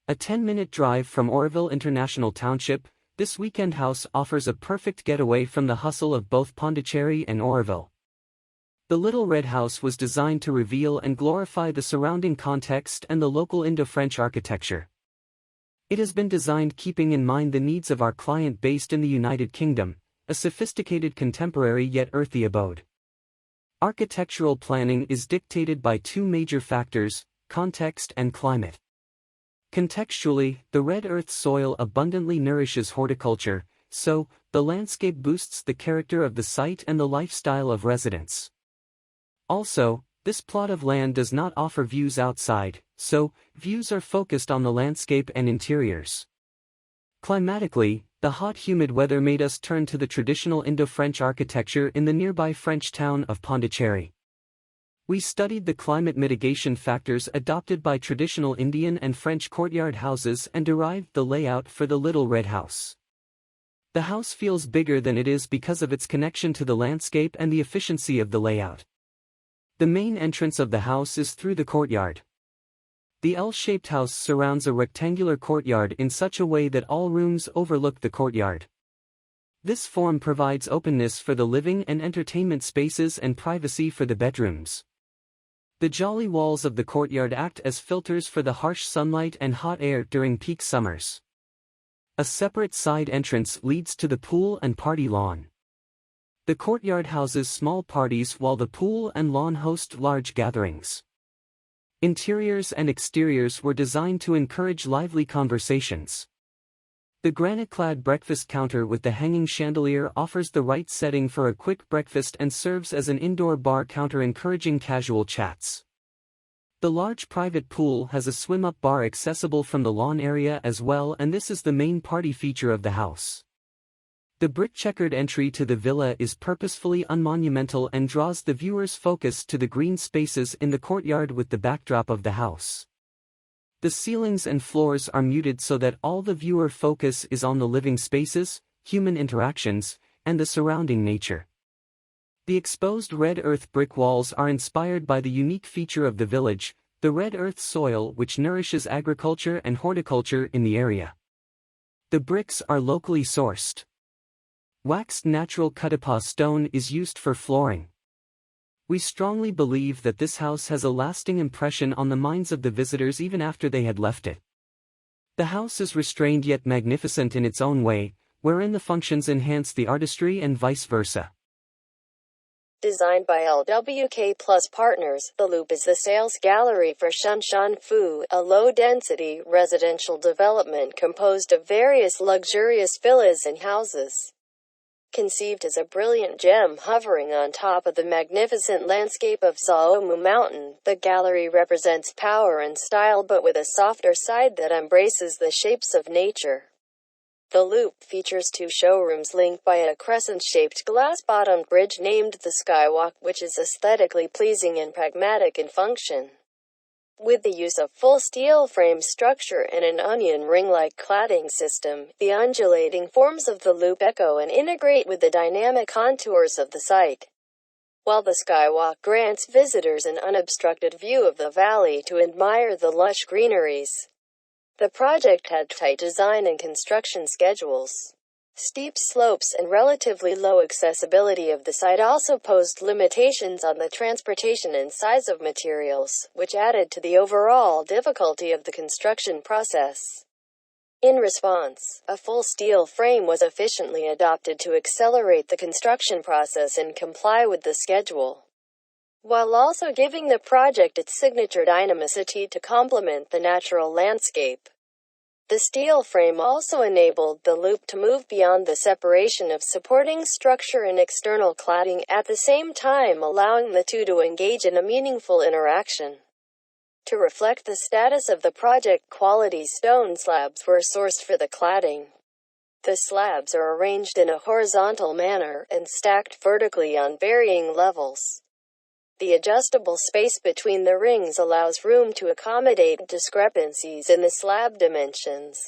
S17: A 10-minute drive from Oroville International Township, this weekend house offers a perfect getaway from the hustle of both Pondicherry and Oroville. The Little Red House was designed to reveal and glorify the surrounding context and the local Indo-French architecture. It has been designed keeping in mind the needs of our client based in the United Kingdom, a sophisticated contemporary yet earthy abode. Architectural planning is dictated by 2 major factors, context and climate. Contextually, the red earth soil abundantly nourishes horticulture, so, the landscape boosts the character of the site and the lifestyle of residents. Also, this plot of land does not offer views outside, so, views are focused on the landscape and interiors. Climatically, the hot humid weather made us turn to the traditional Indo-French architecture in the nearby French town of Pondicherry. We studied the climate mitigation factors adopted by traditional Indian and French courtyard houses and derived the layout for the Little Red House. The house feels bigger than it is because of its connection to the landscape and the efficiency of the layout. The main entrance of the house is through the courtyard. The L-shaped house surrounds a rectangular courtyard in such a way that all rooms overlook the courtyard. This form provides openness for the living and entertainment spaces and privacy for the bedrooms. The jolly walls of the courtyard act as filters for the harsh sunlight and hot air during peak summers. A separate side entrance leads to the pool and party lawn. The courtyard houses small parties while the pool and lawn host large gatherings. Interiors and exteriors were designed to encourage lively conversations. The granite-clad breakfast counter with the hanging chandelier offers the right setting for a quick breakfast and serves as an indoor bar counter encouraging casual chats. The large private pool has a swim-up bar accessible from the lawn area as well, and this is the main party feature of the house. The brick-checkered entry to the villa is purposefully unmonumental and draws the viewer's focus to the green spaces in the courtyard with the backdrop of the house. The ceilings and floors are muted so that all the viewer focus is on the living spaces, human interactions, and the surrounding nature. The exposed red earth brick walls are inspired by the unique feature of the village, the red earth soil which nourishes agriculture and horticulture in the area. The bricks are locally sourced. Waxed natural Cuckoo stone is used for flooring. We strongly believe that this house has a lasting impression on the minds of the visitors even after they had left it. The house is restrained yet magnificent in its own way, wherein the functions enhance the artistry and vice versa.
S1: Designed by LWK Plus Partners, the Loop is the sales gallery for Shanshan Fu, a low-density residential development composed of various luxurious villas and houses. Conceived as a brilliant gem hovering on top of the magnificent landscape of Zaomu Mountain, the gallery represents power and style but with a softer side that embraces the shapes of nature. The Loop features 2 showrooms linked by a crescent-shaped glass-bottomed bridge named the Skywalk, which is aesthetically pleasing and pragmatic in function. With the use of full steel frame structure and an onion ring-like cladding system, the undulating forms of the Loop echo and integrate with the dynamic contours of the site. While the Skywalk grants visitors an unobstructed view of the valley to admire the lush greeneries. The project had tight design and construction schedules. Steep slopes and relatively low accessibility of the site also posed limitations on the transportation and size of materials, which added to the overall difficulty of the construction process. In response, a full steel frame was efficiently adopted to accelerate the construction process and comply with the schedule, while also giving the project its signature dynamicity to complement the natural landscape. The steel frame also enabled the Loop to move beyond the separation of supporting structure and external cladding, at the same time allowing the two to engage in a meaningful interaction. To reflect the status of the project, quality stone slabs were sourced for the cladding. The slabs are arranged in a horizontal manner and stacked vertically on varying levels. The adjustable space between the rings allows room to accommodate discrepancies in the slab dimensions.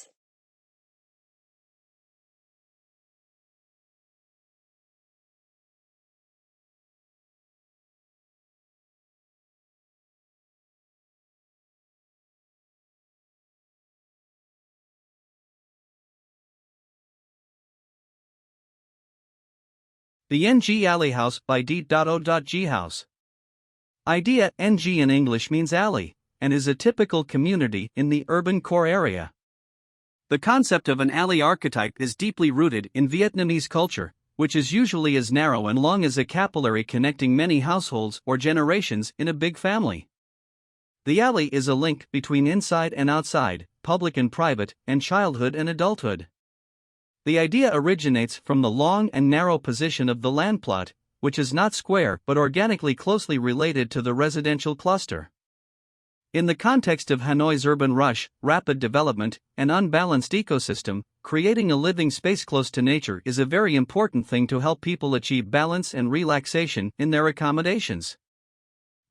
S4: The NG Alley House by D.O.G House. Idea NG in English means alley, and is a typical community in the urban core area. The concept of an alley archetype is deeply rooted in Vietnamese culture, which is usually as narrow and long as a capillary connecting many households or generations in a big family. The alley is a link between inside and outside, public and private, and childhood and adulthood. The idea originates from the long and narrow position of the land plot, which is not square but organically closely related to the residential cluster. In the context of Hanoi's urban rush, rapid development, and unbalanced ecosystem, creating a living space close to nature is a very important thing to help people achieve balance and relaxation in their accommodations.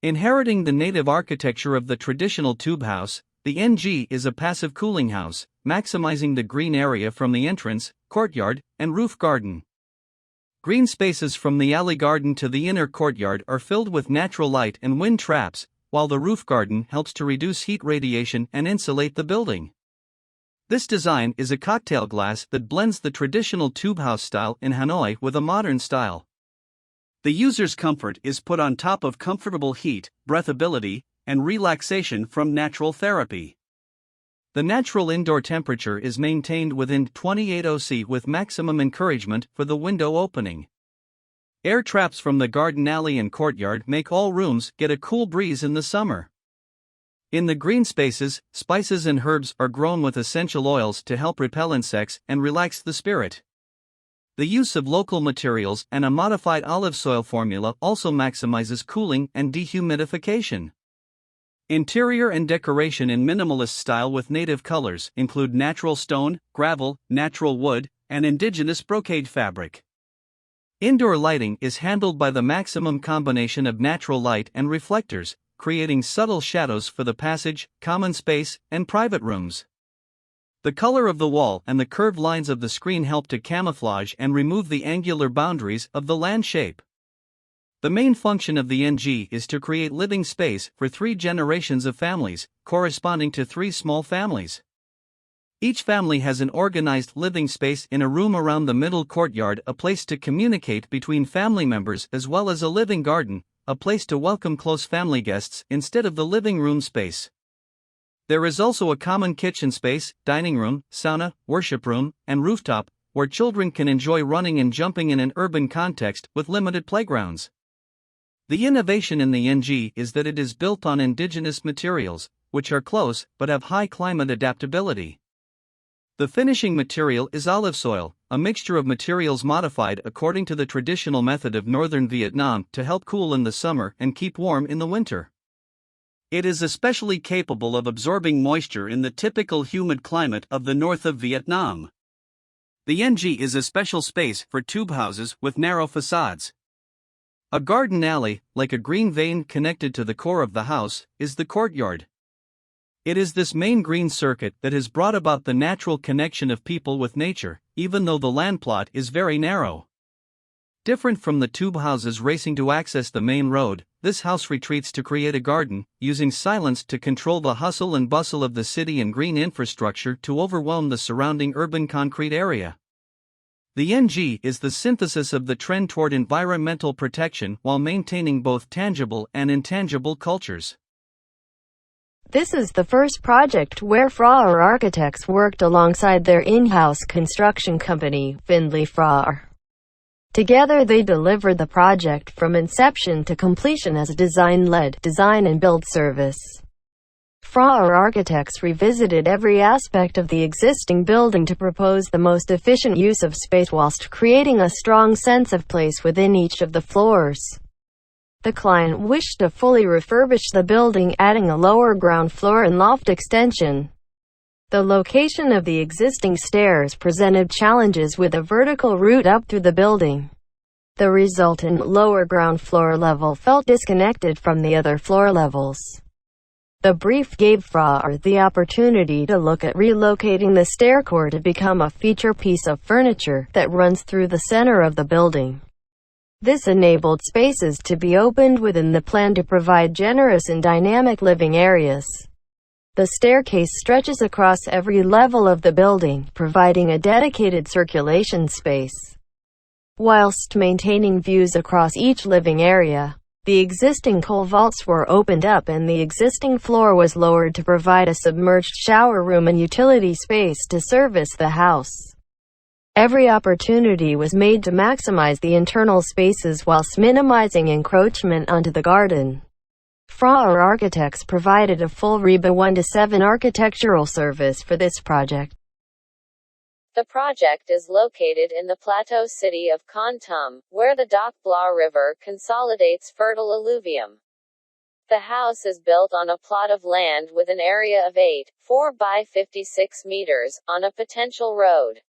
S4: Inheriting the native architecture of the traditional tube house, the NG is a passive cooling house, maximizing the green area from the entrance, courtyard, and roof garden. Green spaces from the alley garden to the inner courtyard are filled with natural light and wind traps, while the roof garden helps to reduce heat radiation and insulate the building. This design is a cocktail glass that blends the traditional tube house style in Hanoi with a modern style. The user's comfort is put on top of comfortable heat, breathability, and relaxation from natural therapy. The natural indoor temperature is maintained within 28 C with maximum encouragement for the window opening. Air traps from the garden alley and courtyard make all rooms get a cool breeze in the summer. In the green spaces, spices and herbs are grown with essential oils to help repel insects and relax the spirit. The use of local materials and a modified olive soil formula also maximizes cooling and dehumidification. Interior and decoration in minimalist style with native colors include natural stone, gravel, natural wood, and indigenous brocade fabric. Indoor lighting is handled by the maximum combination of natural light and reflectors, creating subtle shadows for the passage, common space, and private rooms. The color of the wall and the curved lines of the screen help to camouflage and remove the angular boundaries of the land shape. The main function of the NG is to create living space for 3 generations of families, corresponding to 3 small families. Each family has an organized living space in a room around the middle courtyard, a place to communicate between family members, as well as a living garden, a place to welcome close family guests instead of the living room space. There is also a common kitchen space, dining room, sauna, worship room, and rooftop, where children can enjoy running and jumping in an urban context with limited playgrounds. The innovation in the NG is that it is built on indigenous materials, which are close but have high climate adaptability. The finishing material is olive soil, a mixture of materials modified according to the traditional method of northern Vietnam to help cool in the summer and keep warm in the winter. It is especially capable of absorbing moisture in the typical humid climate of the north of Vietnam. The NG is a special space for tube houses with narrow facades. A garden alley, like a green vein connected to the core of the house, is the courtyard. It is this main green circuit that has brought about the natural connection of people with nature, even though the land plot is very narrow. Different from the tube houses racing to access the main road, this house retreats to create a garden, using silence to control the hustle and bustle of the city and green infrastructure to overwhelm the surrounding urban concrete area. The NG is the synthesis of the trend toward environmental protection while maintaining both tangible and intangible cultures.
S14: This is the first project where Frauer Architects worked alongside their in-house construction company, Findlay Frauer. Together they delivered the project from inception to completion as a design-led design and build service. Frauer Architects revisited every aspect of the existing building to propose the most efficient use of space whilst creating a strong sense of place within each of the floors. The client wished to fully refurbish the building, adding a lower ground floor and loft extension. The location of the existing stairs presented challenges with a vertical route up through the building. The resultant lower ground floor level felt disconnected from the other floor levels. The brief gave Frauer the opportunity to look at relocating the staircore to become a feature piece of furniture that runs through the center of the building. This enabled spaces to be opened within the plan to provide generous and dynamic living areas. The staircase stretches across every level of the building, providing a dedicated circulation space, whilst maintaining views across each living area. The existing coal vaults were opened up and the existing floor was lowered to provide a submerged shower room and utility space to service the house. Every opportunity was made to maximize the internal spaces whilst minimizing encroachment onto the garden. Frauer Architects provided a full REBA 1-7 architectural service for this project.
S1: The project is located in the plateau city of Kon Tum, where the Doc Blah River consolidates fertile alluvium. The house is built on a plot of land with an area of 4 by 56 meters, on a potential road.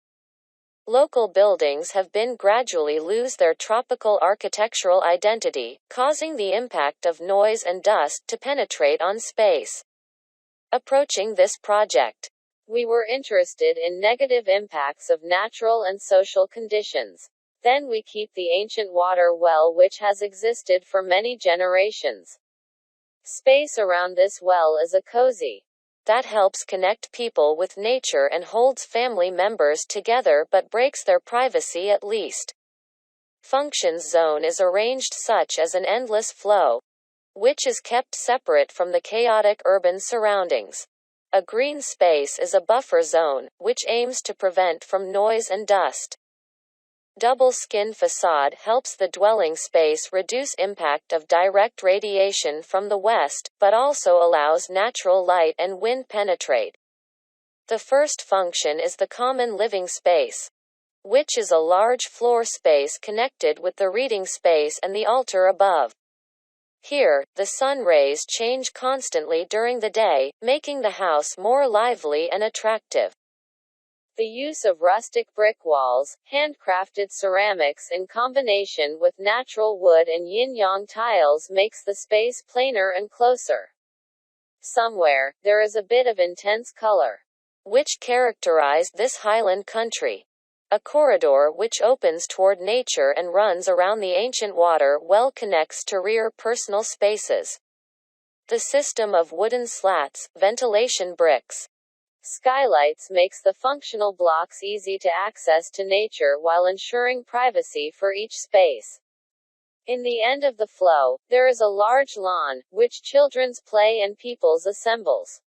S1: Local buildings have been gradually lose their tropical architectural identity, causing the impact of noise and dust to penetrate on space. Approaching this project, we were interested in negative impacts of natural and social conditions. Then we keep the ancient water well which has existed for many generations. Space around this well is a cozy that helps connect people with nature and holds family members together but breaks their privacy at least. Functions zone is arranged such as an endless flow, which is kept separate from the chaotic urban surroundings. A green space is a buffer zone, which aims to prevent from noise and dust. Double skin facade helps the dwelling space reduce impact of direct radiation from the west, but also allows natural light and wind penetrate. The first function is the common living space, which is a large floor space connected with the reading space and the altar above. Here, the sun rays change constantly during the day, making the house more lively and attractive. The use of rustic brick walls, handcrafted ceramics in combination with natural wood and yin-yang tiles makes the space plainer and closer. Somewhere, there is a bit of intense color, which characterized this highland country. A corridor which opens toward nature and runs around the ancient water well connects to rear personal spaces. The system of wooden slats, ventilation bricks, skylights makes the functional blocks easy to access to nature while ensuring privacy for each space. In the end of the flow, there is a large lawn, which children's play and people's assembles.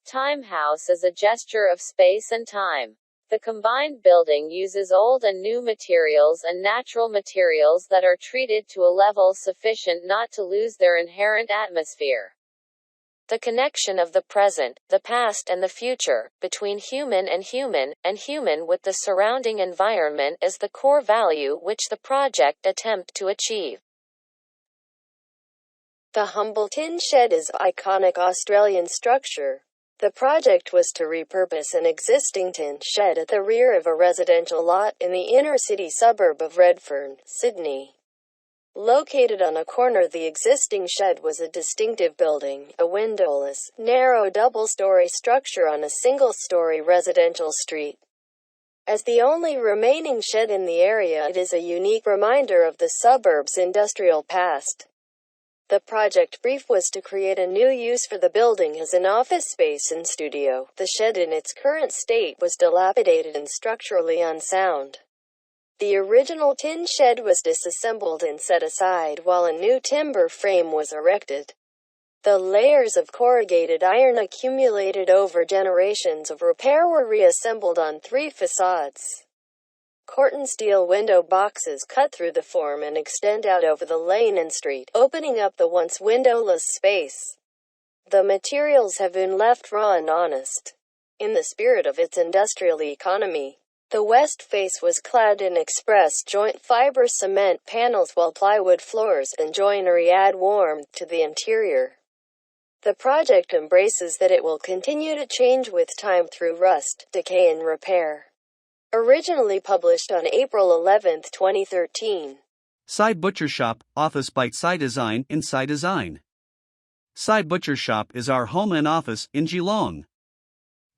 S1: Time House is a gesture of space and time. The combined building uses old and new materials and natural materials that are treated to a level sufficient not to lose their inherent atmosphere. The connection of the present, the past and the future, between human and human with the surrounding environment is the core value which the project attempts to achieve. The humble tin shed is an iconic Australian structure. The project was to repurpose an existing tin shed at the rear of a residential lot in the inner-city suburb of Redfern, Sydney. Located on a corner, the existing shed was a distinctive building, a windowless, narrow double-story structure on a single-story residential street. As the only remaining shed in the area, it is a unique reminder of the suburb's industrial past. The project brief was to create a new use for the building as an office space and studio. The shed in its current state was dilapidated and structurally unsound. The original tin shed was disassembled and set aside while a new timber frame was erected. The layers of corrugated iron accumulated over generations of repair were reassembled on 3 facades. Corten steel window boxes cut through the form and extend out over the lane and street, opening up the once windowless space. The materials have been left raw and honest, in the spirit of its industrial economy. The west face was clad in express joint fiber cement panels while plywood floors and joinery add warmth to the interior. The project embraces that it will continue to change with time through rust, decay and repair. Originally published on April 11, 2013.
S4: Side Butcher Shop, Office by Side Design in Side Design. Side Butcher Shop is our home and office in Geelong.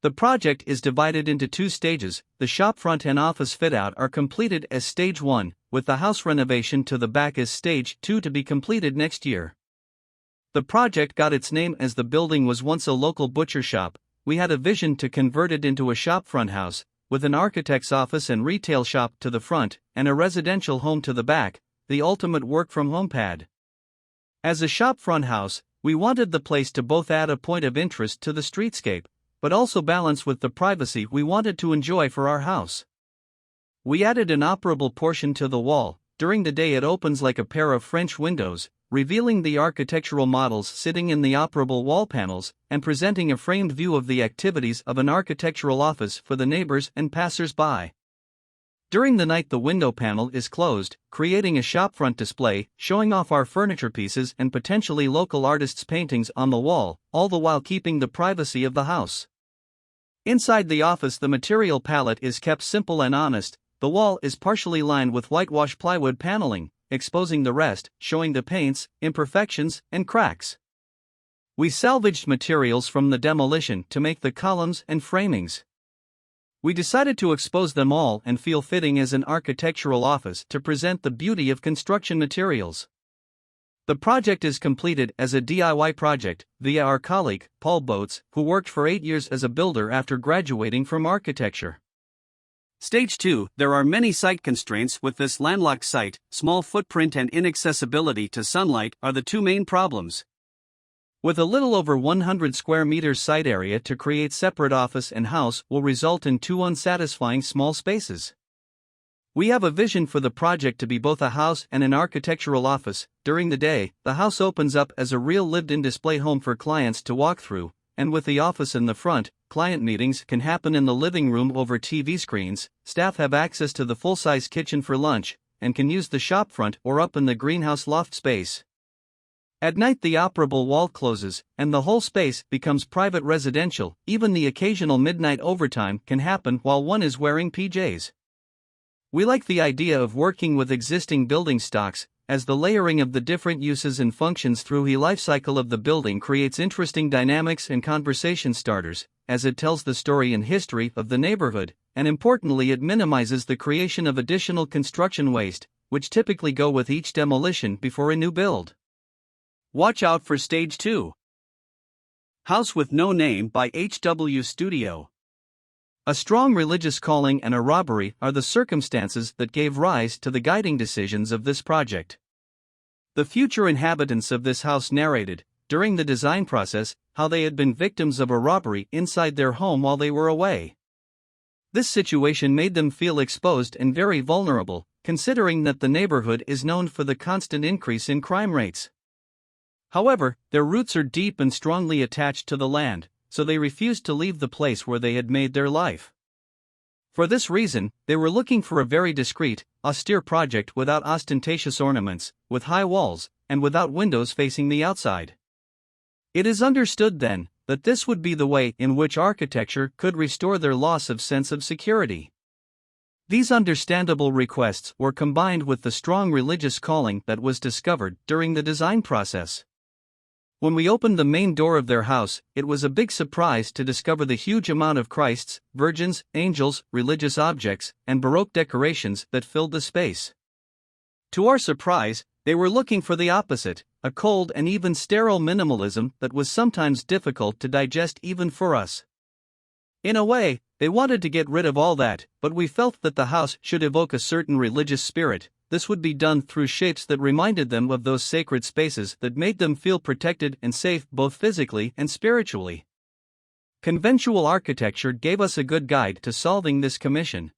S4: The project is divided into 2 stages. The shop front and office fit-out are completed as Stage 1, with the house renovation to the back as Stage 2 to be completed next year. The project got its name as the building was once a local butcher shop. We had a vision to convert it into a shopfront house, with an architect's office and retail shop to the front, and a residential home to the back, the ultimate work-from-home pad. As a shopfront house, we wanted the place to both add a point of interest to the streetscape, but also balance with the privacy we wanted to enjoy for our house. We added an operable portion to the wall. During the day it opens like a pair of French windows, revealing the architectural models sitting in the operable wall panels, and presenting a framed view of the activities of an architectural office for the neighbors and passers-by. During the night the window panel is closed, creating a shopfront display, showing off our furniture pieces and potentially local artists' paintings on the wall, all the while keeping the privacy of the house. Inside the office the material palette is kept simple and honest. The wall is partially lined with whitewash plywood paneling, exposing the rest, showing the paints, imperfections, and cracks. We salvaged materials from the demolition to make the columns and framings. We decided to expose them all and feel fitting as an architectural office to present the beauty of construction materials. The project is completed as a DIY project via our colleague, Paul Boats, who worked for 8 years as a builder after graduating from architecture. Stage 2, there are many site constraints with this landlocked site. Small footprint and inaccessibility to sunlight are the 2 main problems. With a little over 100 square meters site area to create separate office and house will result in 2 unsatisfying small spaces. We have a vision for the project to be both a house and an architectural office. During the day, the house opens up as a real lived-in display home for clients to walk through, and with the office in the front, client meetings can happen in the living room over TV screens. Staff have access to the full-size kitchen for lunch, and can use the shop front or up in the greenhouse loft space. At night the operable wall closes, and the whole space becomes private residential. Even the occasional midnight overtime can happen while one is wearing PJs. We like the idea of working with existing building stocks, as the layering of the different uses and functions through the life cycle of the building creates interesting dynamics and conversation starters, as it tells the story and history of the neighborhood, and importantly it minimizes the creation of additional construction waste, which typically go with each demolition before a new build. Watch out for Stage 2. House with No Name by HW Studio. A strong religious calling and a robbery are the circumstances that gave rise to the guiding decisions of this project. The future inhabitants of this house narrated, during the design process, how they had been victims of a robbery inside their home while they were away. This situation made them feel exposed and very vulnerable, considering that the neighborhood is known for the constant increase in crime rates. However, their roots are deep and strongly attached to the land, so they refused to leave the place where they had made their life. For this reason, they were looking for a very discreet, austere project without ostentatious ornaments, with high walls, and without windows facing the outside. It is understood then, that this would be the way in which architecture could restore their loss of sense of security. These understandable requests were combined with the strong religious calling that was discovered during the design process. When we opened the main door of their house, it was a big surprise to discover the huge amount of Christs, virgins, angels, religious objects, and Baroque decorations that filled the space. To our surprise, they were looking for the opposite, a cold and even sterile minimalism that was sometimes difficult to digest even for us. In a way, they wanted to get rid of all that, but we felt that the house should evoke a certain religious spirit. This would be done through shapes that reminded them of those sacred spaces that made them feel protected and safe both physically and spiritually. Conventional architecture gave us a good guide to solving this commission.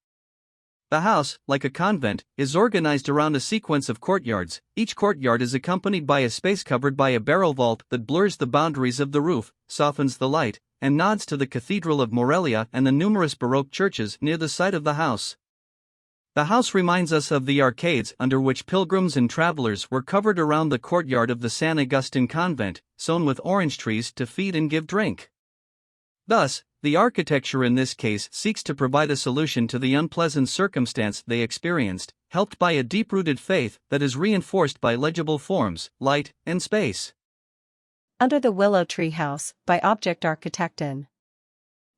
S4: The house, like a convent, is organized around a sequence of courtyards. Each courtyard is accompanied by a space covered by a barrel vault that blurs the boundaries of the roof, softens the light, and nods to the Cathedral of Morelia and the numerous Baroque churches near the site of the house. The house reminds us of the arcades under which pilgrims and travelers were covered around the courtyard of the San Agustin convent, sown with orange trees to feed and give drink. Thus, the architecture in this case seeks to provide a solution to the unpleasant circumstance they experienced, helped by a deep-rooted faith that is reinforced by legible forms, light, and space.
S5: Under the Willow Tree House, by Object Architekten.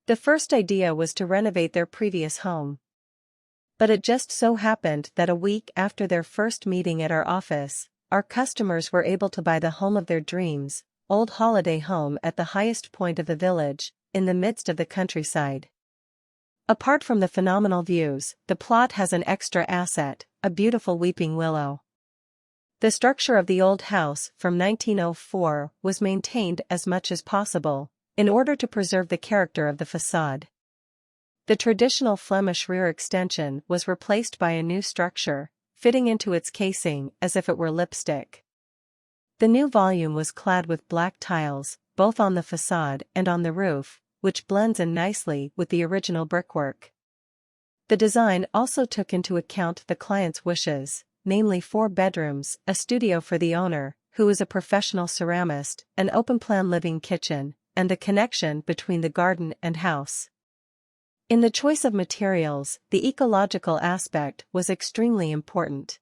S5: The first idea was to renovate their previous home. But it just so happened that a week after their first meeting at our office, our customers were able to buy the home of their dreams, old holiday home at the highest point of the village, in the midst of the countryside. Apart from the phenomenal views, the plot has an extra asset, a beautiful weeping willow. The structure of the old house from 1904 was maintained as much as possible, in order to preserve the character of the facade. The traditional Flemish rear extension was replaced by a new structure, fitting into its casing as if it were lipstick. The new volume was clad with black tiles, both on the facade and on the roof, which blends in nicely with the original brickwork. The design also took into account the client's wishes, namely 4 bedrooms, a studio for the owner, who is a professional ceramist, an open-plan living kitchen, and the connection between the garden and house. In the choice of materials, the ecological aspect was extremely important.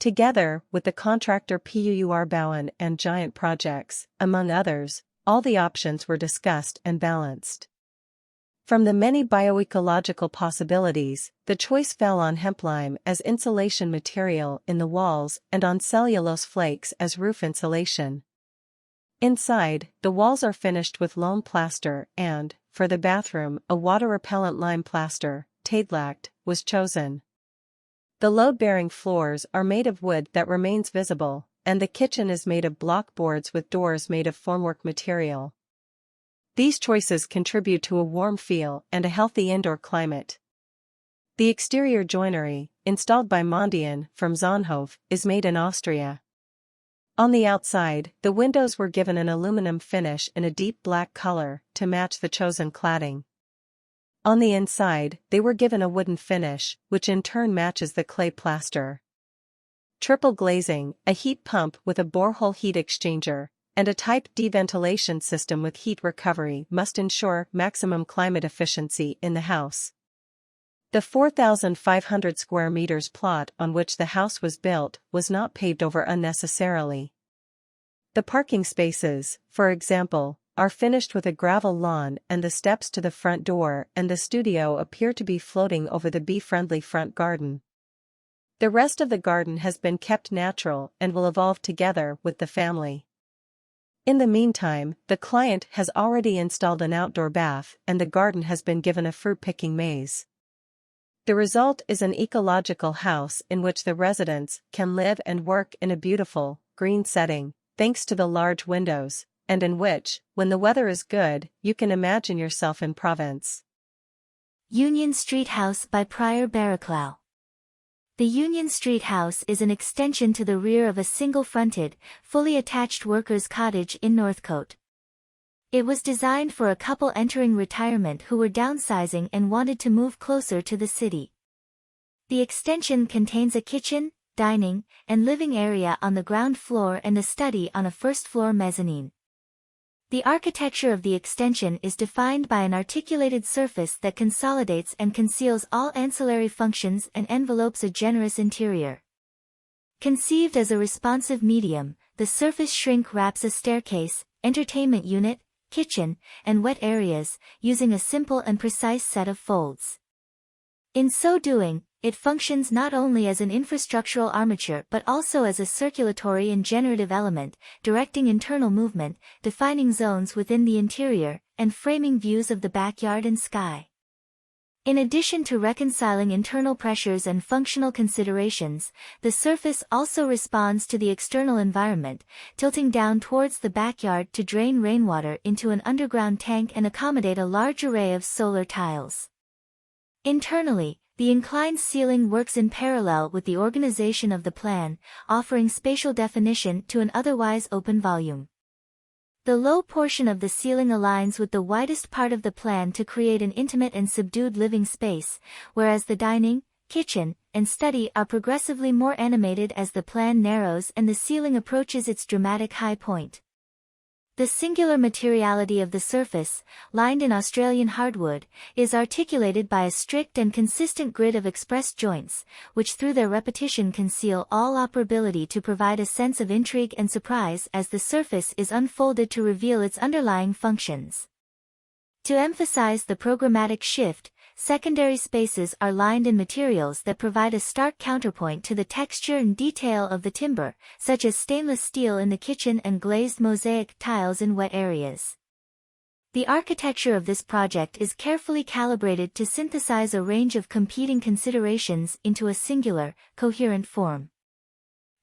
S5: Together with the contractor PUR Bowen and Giant Projects, among others, all the options were discussed and balanced. From the many bioecological possibilities, the choice fell on hemplime as insulation material in the walls and on cellulose flakes as roof insulation. Inside, the walls are finished with loam plaster and, for the bathroom, a water-repellent lime plaster, Tadelact, was chosen. The load-bearing floors are made of wood that remains visible, and the kitchen is made of block boards with doors made of formwork material. These choices contribute to a warm feel and a healthy indoor climate. The exterior joinery, installed by Mondian from Zonhof, is made in Austria. On the outside, the windows were given an aluminum finish in a deep black color to match the chosen cladding. On the inside, they were given a wooden finish, which in turn matches the clay plaster. triple glazing, a heat pump with a borehole heat exchanger, and a Type D ventilation system with heat recovery must ensure maximum climate efficiency in the house. The 4,500 square meters plot on which the house was built was not paved over unnecessarily. The parking spaces, for example, are finished with a gravel lawn, and the steps to the front door and the studio appear to be floating over the bee-friendly front garden. The rest of the garden has been kept natural and will evolve together with the family. In the meantime, the client has already installed an outdoor bath and the garden has been given a fruit-picking maze. The result is an ecological house in which the residents can live and work in a beautiful, green setting, thanks to the large windows, and in which, when the weather is good, you can imagine yourself in Provence.
S6: Union Street House by Prior Barraclough. The Union Street House is an extension to the rear of a single-fronted, fully attached workers' cottage in Northcote. It was designed for a couple entering retirement who were downsizing and wanted to move closer to the city. The extension contains a kitchen, dining, and living area on the ground floor and a study on a first-floor mezzanine. The architecture of the extension is defined by an articulated surface that consolidates and conceals all ancillary functions and envelopes a generous interior. Conceived as a responsive medium, the surface shrink wraps a staircase, entertainment unit, kitchen, and wet areas, using a simple and precise set of folds. In so doing, it functions not only as an infrastructural armature but also as a circulatory and generative element, directing internal movement, defining zones within the interior, and framing views of the backyard and sky. In addition to reconciling internal pressures and functional considerations, the surface also responds to the external environment, tilting down towards the backyard to drain rainwater into an underground tank and accommodate a large array of solar tiles. Internally, the inclined ceiling works in parallel with the organization of the plan, offering spatial definition to an otherwise open volume. The low portion of the ceiling aligns with the widest part of the plan to create an intimate and subdued living space, whereas the dining, kitchen, and study are progressively more animated as the plan narrows and the ceiling approaches its dramatic high point. The singular materiality of the surface, lined in Australian hardwood, is articulated by a strict and consistent grid of express joints, which through their repetition conceal all operability to provide a sense of intrigue and surprise as the surface is unfolded to reveal its underlying functions. To emphasize the programmatic shift, secondary spaces are lined in materials that provide a stark counterpoint to the texture and detail of the timber, such as stainless steel in the kitchen and glazed mosaic tiles in wet areas. The architecture of this project is carefully calibrated to synthesize a range of competing considerations into a singular, coherent form.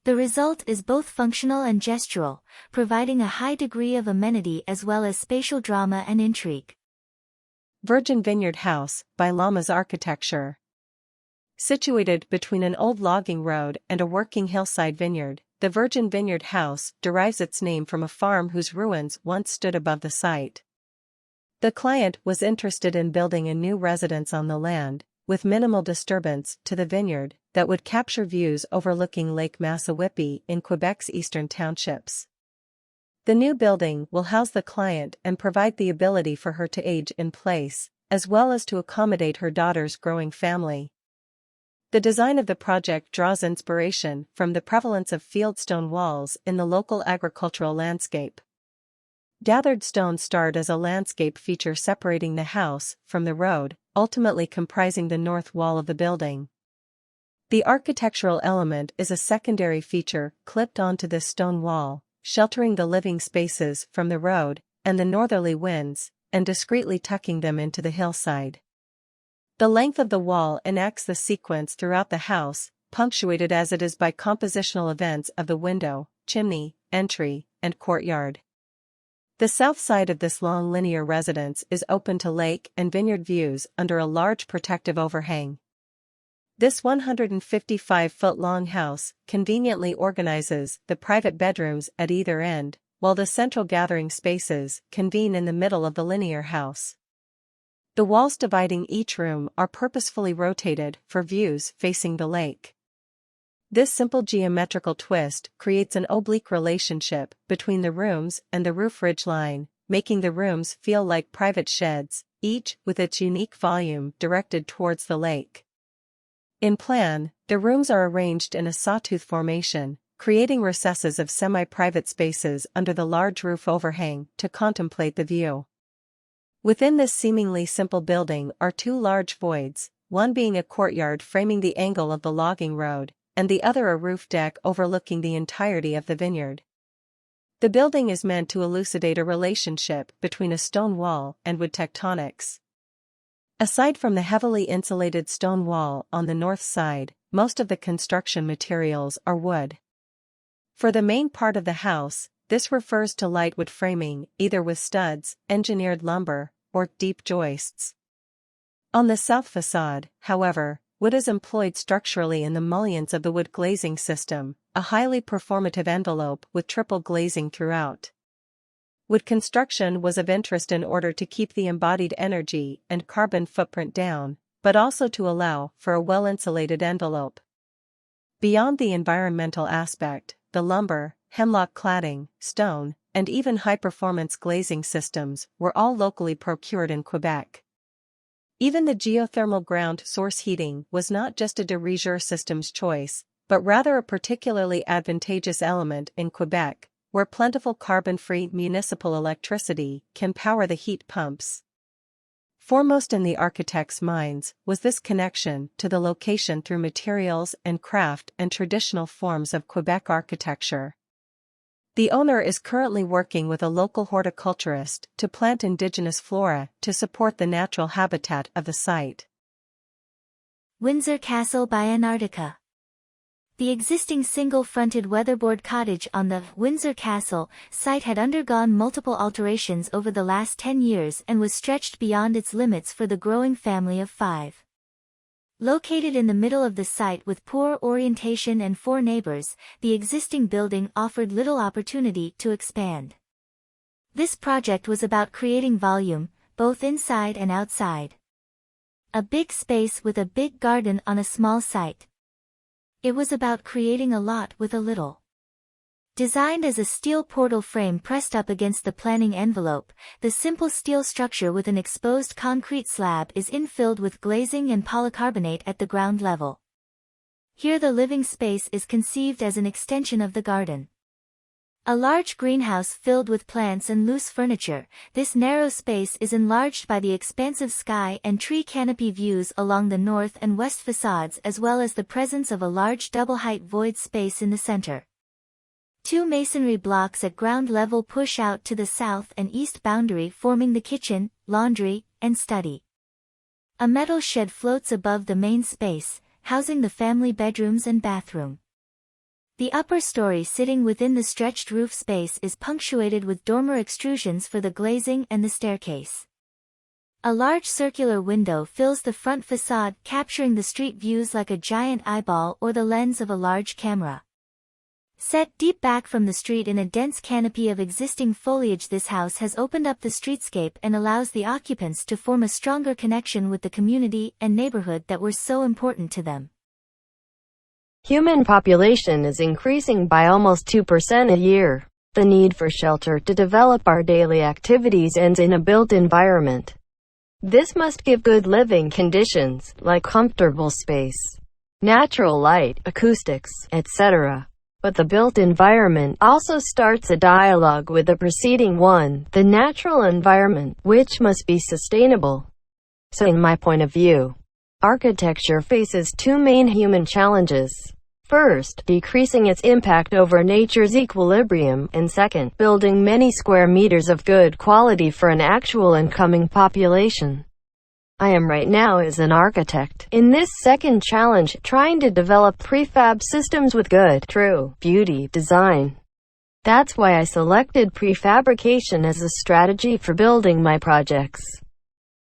S6: The result is both functional and gestural, providing a high degree of amenity as well as spatial drama and intrigue.
S5: Virgin Vineyard House by Llamas Architecture. Situated between an old logging road and a working hillside vineyard, the Virgin Vineyard House derives its name from a farm whose ruins once stood above the site. The client was interested in building a new residence on the land, with minimal disturbance to the vineyard, that would capture views overlooking Lake Massawippi in Quebec's eastern townships. The new building will house the client and provide the ability for her to age in place, as well as to accommodate her daughter's growing family. The design of the project draws inspiration from the prevalence of fieldstone walls in the local agricultural landscape. Gathered stone starred as a landscape feature separating the house from the road, ultimately comprising the north wall of the building. The architectural element is a secondary feature clipped onto this stone wall, sheltering the living spaces from the road and the northerly winds, and discreetly tucking them into the hillside. The length of the wall enacts the sequence throughout the house, punctuated as it is by compositional events of the window, chimney, entry, and courtyard. The south side of this long linear residence is open to lake and vineyard views under a large protective overhang. This 155-foot-long house conveniently organizes the private bedrooms at either end, while the central gathering spaces convene in the middle of the linear house. The walls dividing each room are purposefully rotated for views facing the lake. This simple geometrical twist creates an oblique relationship between the rooms and the roof ridge line, making the rooms feel like private sheds, each with its unique volume directed towards the lake. In plan, the rooms are arranged in a sawtooth formation, creating recesses of semi-private spaces under the large roof overhang to contemplate the view. Within this seemingly simple building are two large voids, one being a courtyard framing the angle of the logging road, and the other a roof deck overlooking the entirety of the vineyard. The building is meant to elucidate a relationship between a stone wall and wood tectonics. Aside from the heavily insulated stone wall on the north side, most of the construction materials are wood. For the main part of the house, this refers to light wood framing, either with studs, engineered lumber, or deep joists. On the south facade, however, wood is employed structurally in the mullions of the wood glazing system, a highly performative envelope with triple glazing throughout. Wood construction was of interest in order to keep the embodied energy and carbon footprint down, but also to allow for a well-insulated envelope. Beyond the environmental aspect, the lumber, hemlock cladding, stone, and even high-performance glazing systems were all locally procured in Quebec. Even the geothermal ground source heating was not just a de rigueur system's choice, but rather a particularly advantageous element in Quebec, where plentiful carbon-free municipal electricity can power the heat pumps. Foremost in the architects' minds was this connection to the location through materials and craft and traditional forms of Quebec architecture. The owner is currently working with a local horticulturist to plant indigenous flora to support the natural habitat of the site.
S6: Windsor Castle by Antarctica. The existing single-fronted weatherboard cottage on the Windsor Castle site had undergone multiple alterations over the last 10 years and was stretched beyond its limits for the growing family of 5. Located in the middle of the site with poor orientation and 4 neighbors, the existing building offered little opportunity to expand. This project was about creating volume, both inside and outside. A big space with a big garden on a small site. It was about creating a lot with a little. Designed as a steel portal frame pressed up against the planning envelope, the simple steel structure with an exposed concrete slab is infilled with glazing and polycarbonate at the ground level. Here the living space is conceived as an extension of the garden. A large greenhouse filled with plants and loose furniture, this narrow space is enlarged by the expansive sky and tree canopy views along the north and west facades as well as the presence of a large double-height void space in the center. 2 masonry blocks at ground level push out to the south and east boundary forming the kitchen, laundry, and study. A metal shed floats above the main space, housing the family bedrooms and bathroom. The upper story sitting within the stretched roof space is punctuated with dormer extrusions for the glazing and the staircase. A large circular window fills the front facade, capturing the street views like a giant eyeball or the lens of a large camera. Set deep back from the street in a dense canopy of existing foliage, this house has opened up the streetscape and allows the occupants to form a stronger connection with the community and neighborhood that were so important to them.
S14: Human population is increasing by almost 2% a year. The need for shelter to develop our daily activities ends in a built environment. This must give good living conditions, like comfortable space, natural light, acoustics, etc. But the built environment also starts a dialogue with the preceding one, the natural environment, which must be sustainable. So in my point of view, architecture faces 2 main human challenges. First, decreasing its impact over nature's equilibrium, and second, building many square meters of good quality for an actual and coming population. I am right now as an architect, in this second challenge, trying to develop prefab systems with good, true, beauty design. That's why I selected prefabrication as a strategy for building my projects.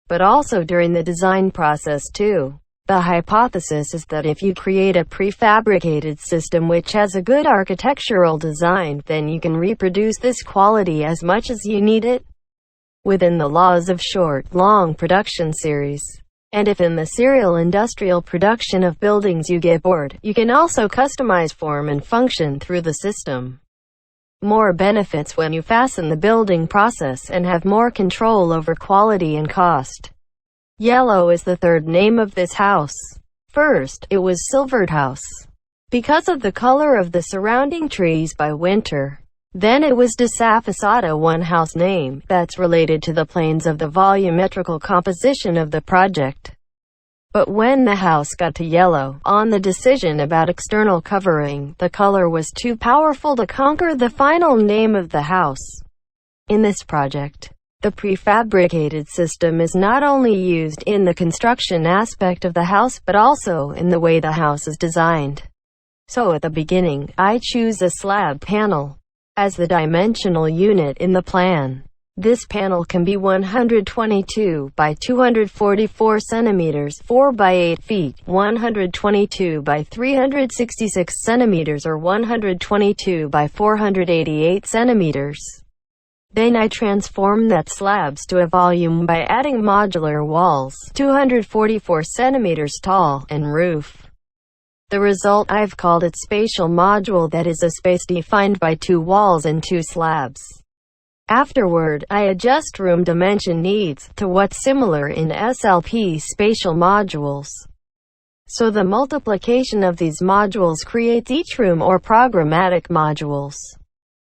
S14: But also during the design process too. The hypothesis is that if you create a prefabricated system which has a good architectural design, then you can reproduce this quality as much as you need it within the laws of short, long production series. And if in the serial industrial production of buildings you get bored, you can also customize form and function through the system. More benefits when you fasten the building process and have more control over quality and cost. Yellow is the third name of this house. First, it was Silvered House, because of the color of the surrounding trees by winter. Then it was Desaffasata, one house name that's related to the planes of the volumetrical composition of the project. But when the house got to yellow, on the decision about external covering, the color was too powerful to conquer the final name of the house. In this project, the prefabricated system is not only used in the construction aspect of the house but also in the way the house is designed. So at the beginning, I choose a slab panel as the dimensional unit in the plan. This panel can be 122 by 244 centimeters, 4 by 8 feet, 122 by 366 centimeters, or 122 by 488 centimeters. Then I transform that slabs to a volume by adding modular walls, 244 centimeters tall, and roof. The result, I've called it spatial module, that is a space defined by 2 walls and 2 slabs. Afterward, I adjust room dimension needs to what's similar in SLP spatial modules. So the multiplication of these modules creates each room or programmatic modules.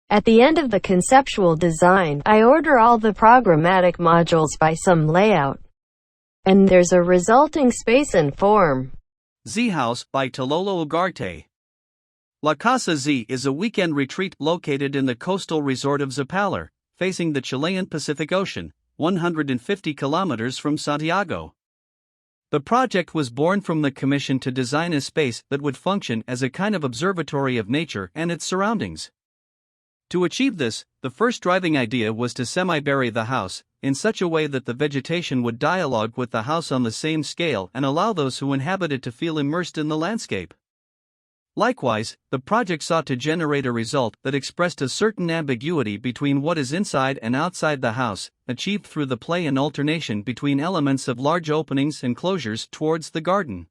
S14: At the end of the conceptual design, I order all the programmatic modules by some layout. And there's a resulting space and form.
S4: Z House by Tololo Ugarte. La Casa Z is a weekend retreat located in the coastal resort of Zapalar, facing the Chilean Pacific Ocean, 150 kilometers from Santiago. The project was born from the commission to design a space that would function as a kind of observatory of nature and its surroundings. To achieve this, the first driving idea was to semi-bury the house, in such a way that the vegetation would dialogue with the house on the same scale and allow those who inhabit it to feel immersed in the landscape. Likewise, the project sought to generate a result that expressed a certain ambiguity between what is inside and outside the house, achieved through the play and alternation between elements of large openings and closures towards the garden.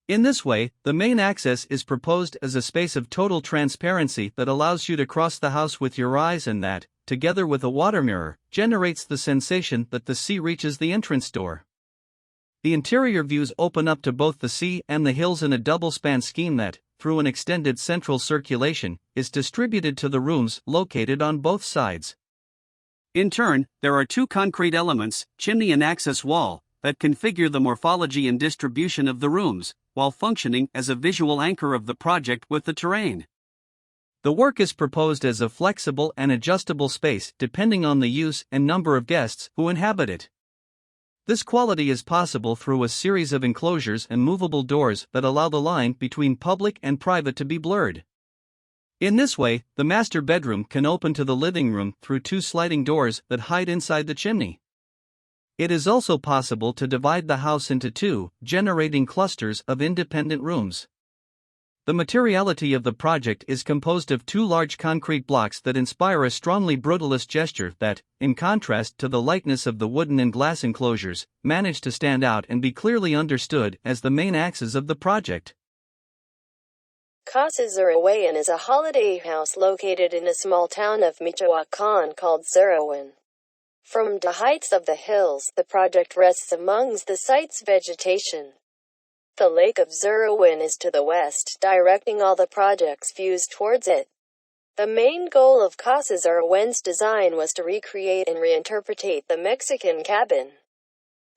S4: In this way, the main access is proposed as a space of total transparency that allows you to cross the house with your eyes, and that, together with a water mirror, generates the sensation that the sea reaches the entrance door. The interior views open up to both the sea and the hills in a double-span scheme that, through an extended central circulation, is distributed to the rooms located on both sides. In turn, there are 2 concrete elements, chimney and access wall, that configure the morphology and distribution of the rooms, while functioning as a visual anchor of the project with the terrain. The work is proposed as a flexible and adjustable space depending on the use and number of guests who inhabit it. This quality is possible through a series of enclosures and movable doors that allow the line between public and private to be blurred. In this way, the master bedroom can open to the living room through 2 sliding doors that hide inside the chimney. It is also possible to divide the house into 2, generating clusters of independent rooms. The materiality of the project is composed of 2 large concrete blocks that inspire a strongly brutalist gesture that, in contrast to the lightness of the wooden and glass enclosures, manage to stand out and be clearly understood as the main axes of the project.
S1: Casa Zarawan is a holiday house located in a small town of Michoacán called Zarawan. From the heights of the hills, the project rests amongst the site's vegetation. The lake of Zarawan is to the west, directing all the project's views towards it. The main goal of Casa Zarawan's design was to recreate and reinterpret the Mexican cabin,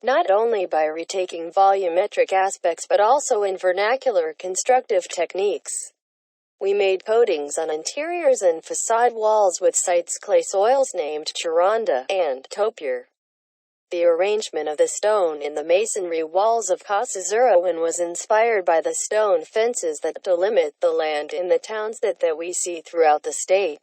S1: not only by retaking volumetric aspects but also in vernacular constructive techniques. We made coatings on interiors and facade walls with site's clay soils named Chiranda and Topier. The arrangement of the stone in the masonry walls of Casa Zarawan was inspired by the stone fences that delimit the land in the towns that we see throughout the state.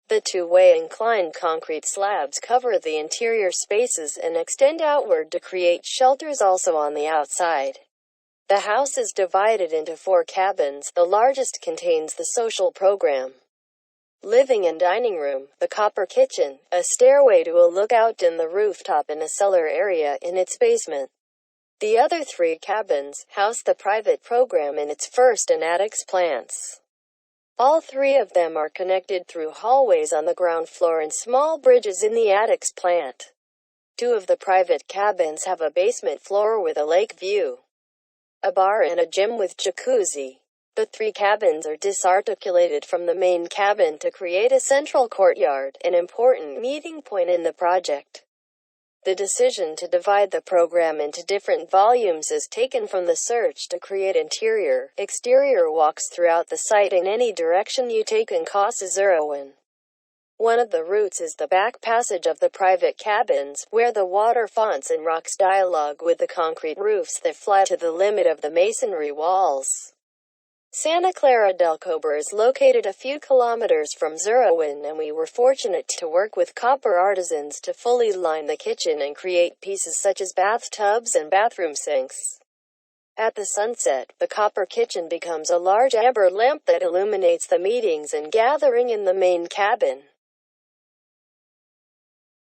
S1: The 2-way inclined concrete slabs cover the interior spaces and extend outward to create shelters also on the outside. The house is divided into 4 cabins. The largest contains the social program. living and dining room, the copper kitchen, a stairway to a lookout in the rooftop and a cellar area in its basement. The other 3 cabins house the private program in its first and attic's plants. All 3 of them are connected through hallways on the ground floor and small bridges in the attic's plant. 2 of the private cabins have a basement floor with a lake view, a bar and a gym with jacuzzi. The 3 cabins are disarticulated from the main cabin to create a central courtyard, an important meeting point in the project. The decision to divide the program into different volumes is taken from the search to create interior, exterior walks throughout the site in any direction you take in Casa V. One of the routes is the back passage of the private cabins, where the water fonts and rocks dialogue with the concrete roofs that fly to the limit of the masonry walls. Santa Clara del Cobre is located a few kilometers from Zerwin, and we were fortunate to work with copper artisans to fully line the kitchen and create pieces such as bathtubs and bathroom sinks. At the sunset, the copper kitchen becomes a large amber lamp that illuminates the meetings and gathering in the main cabin.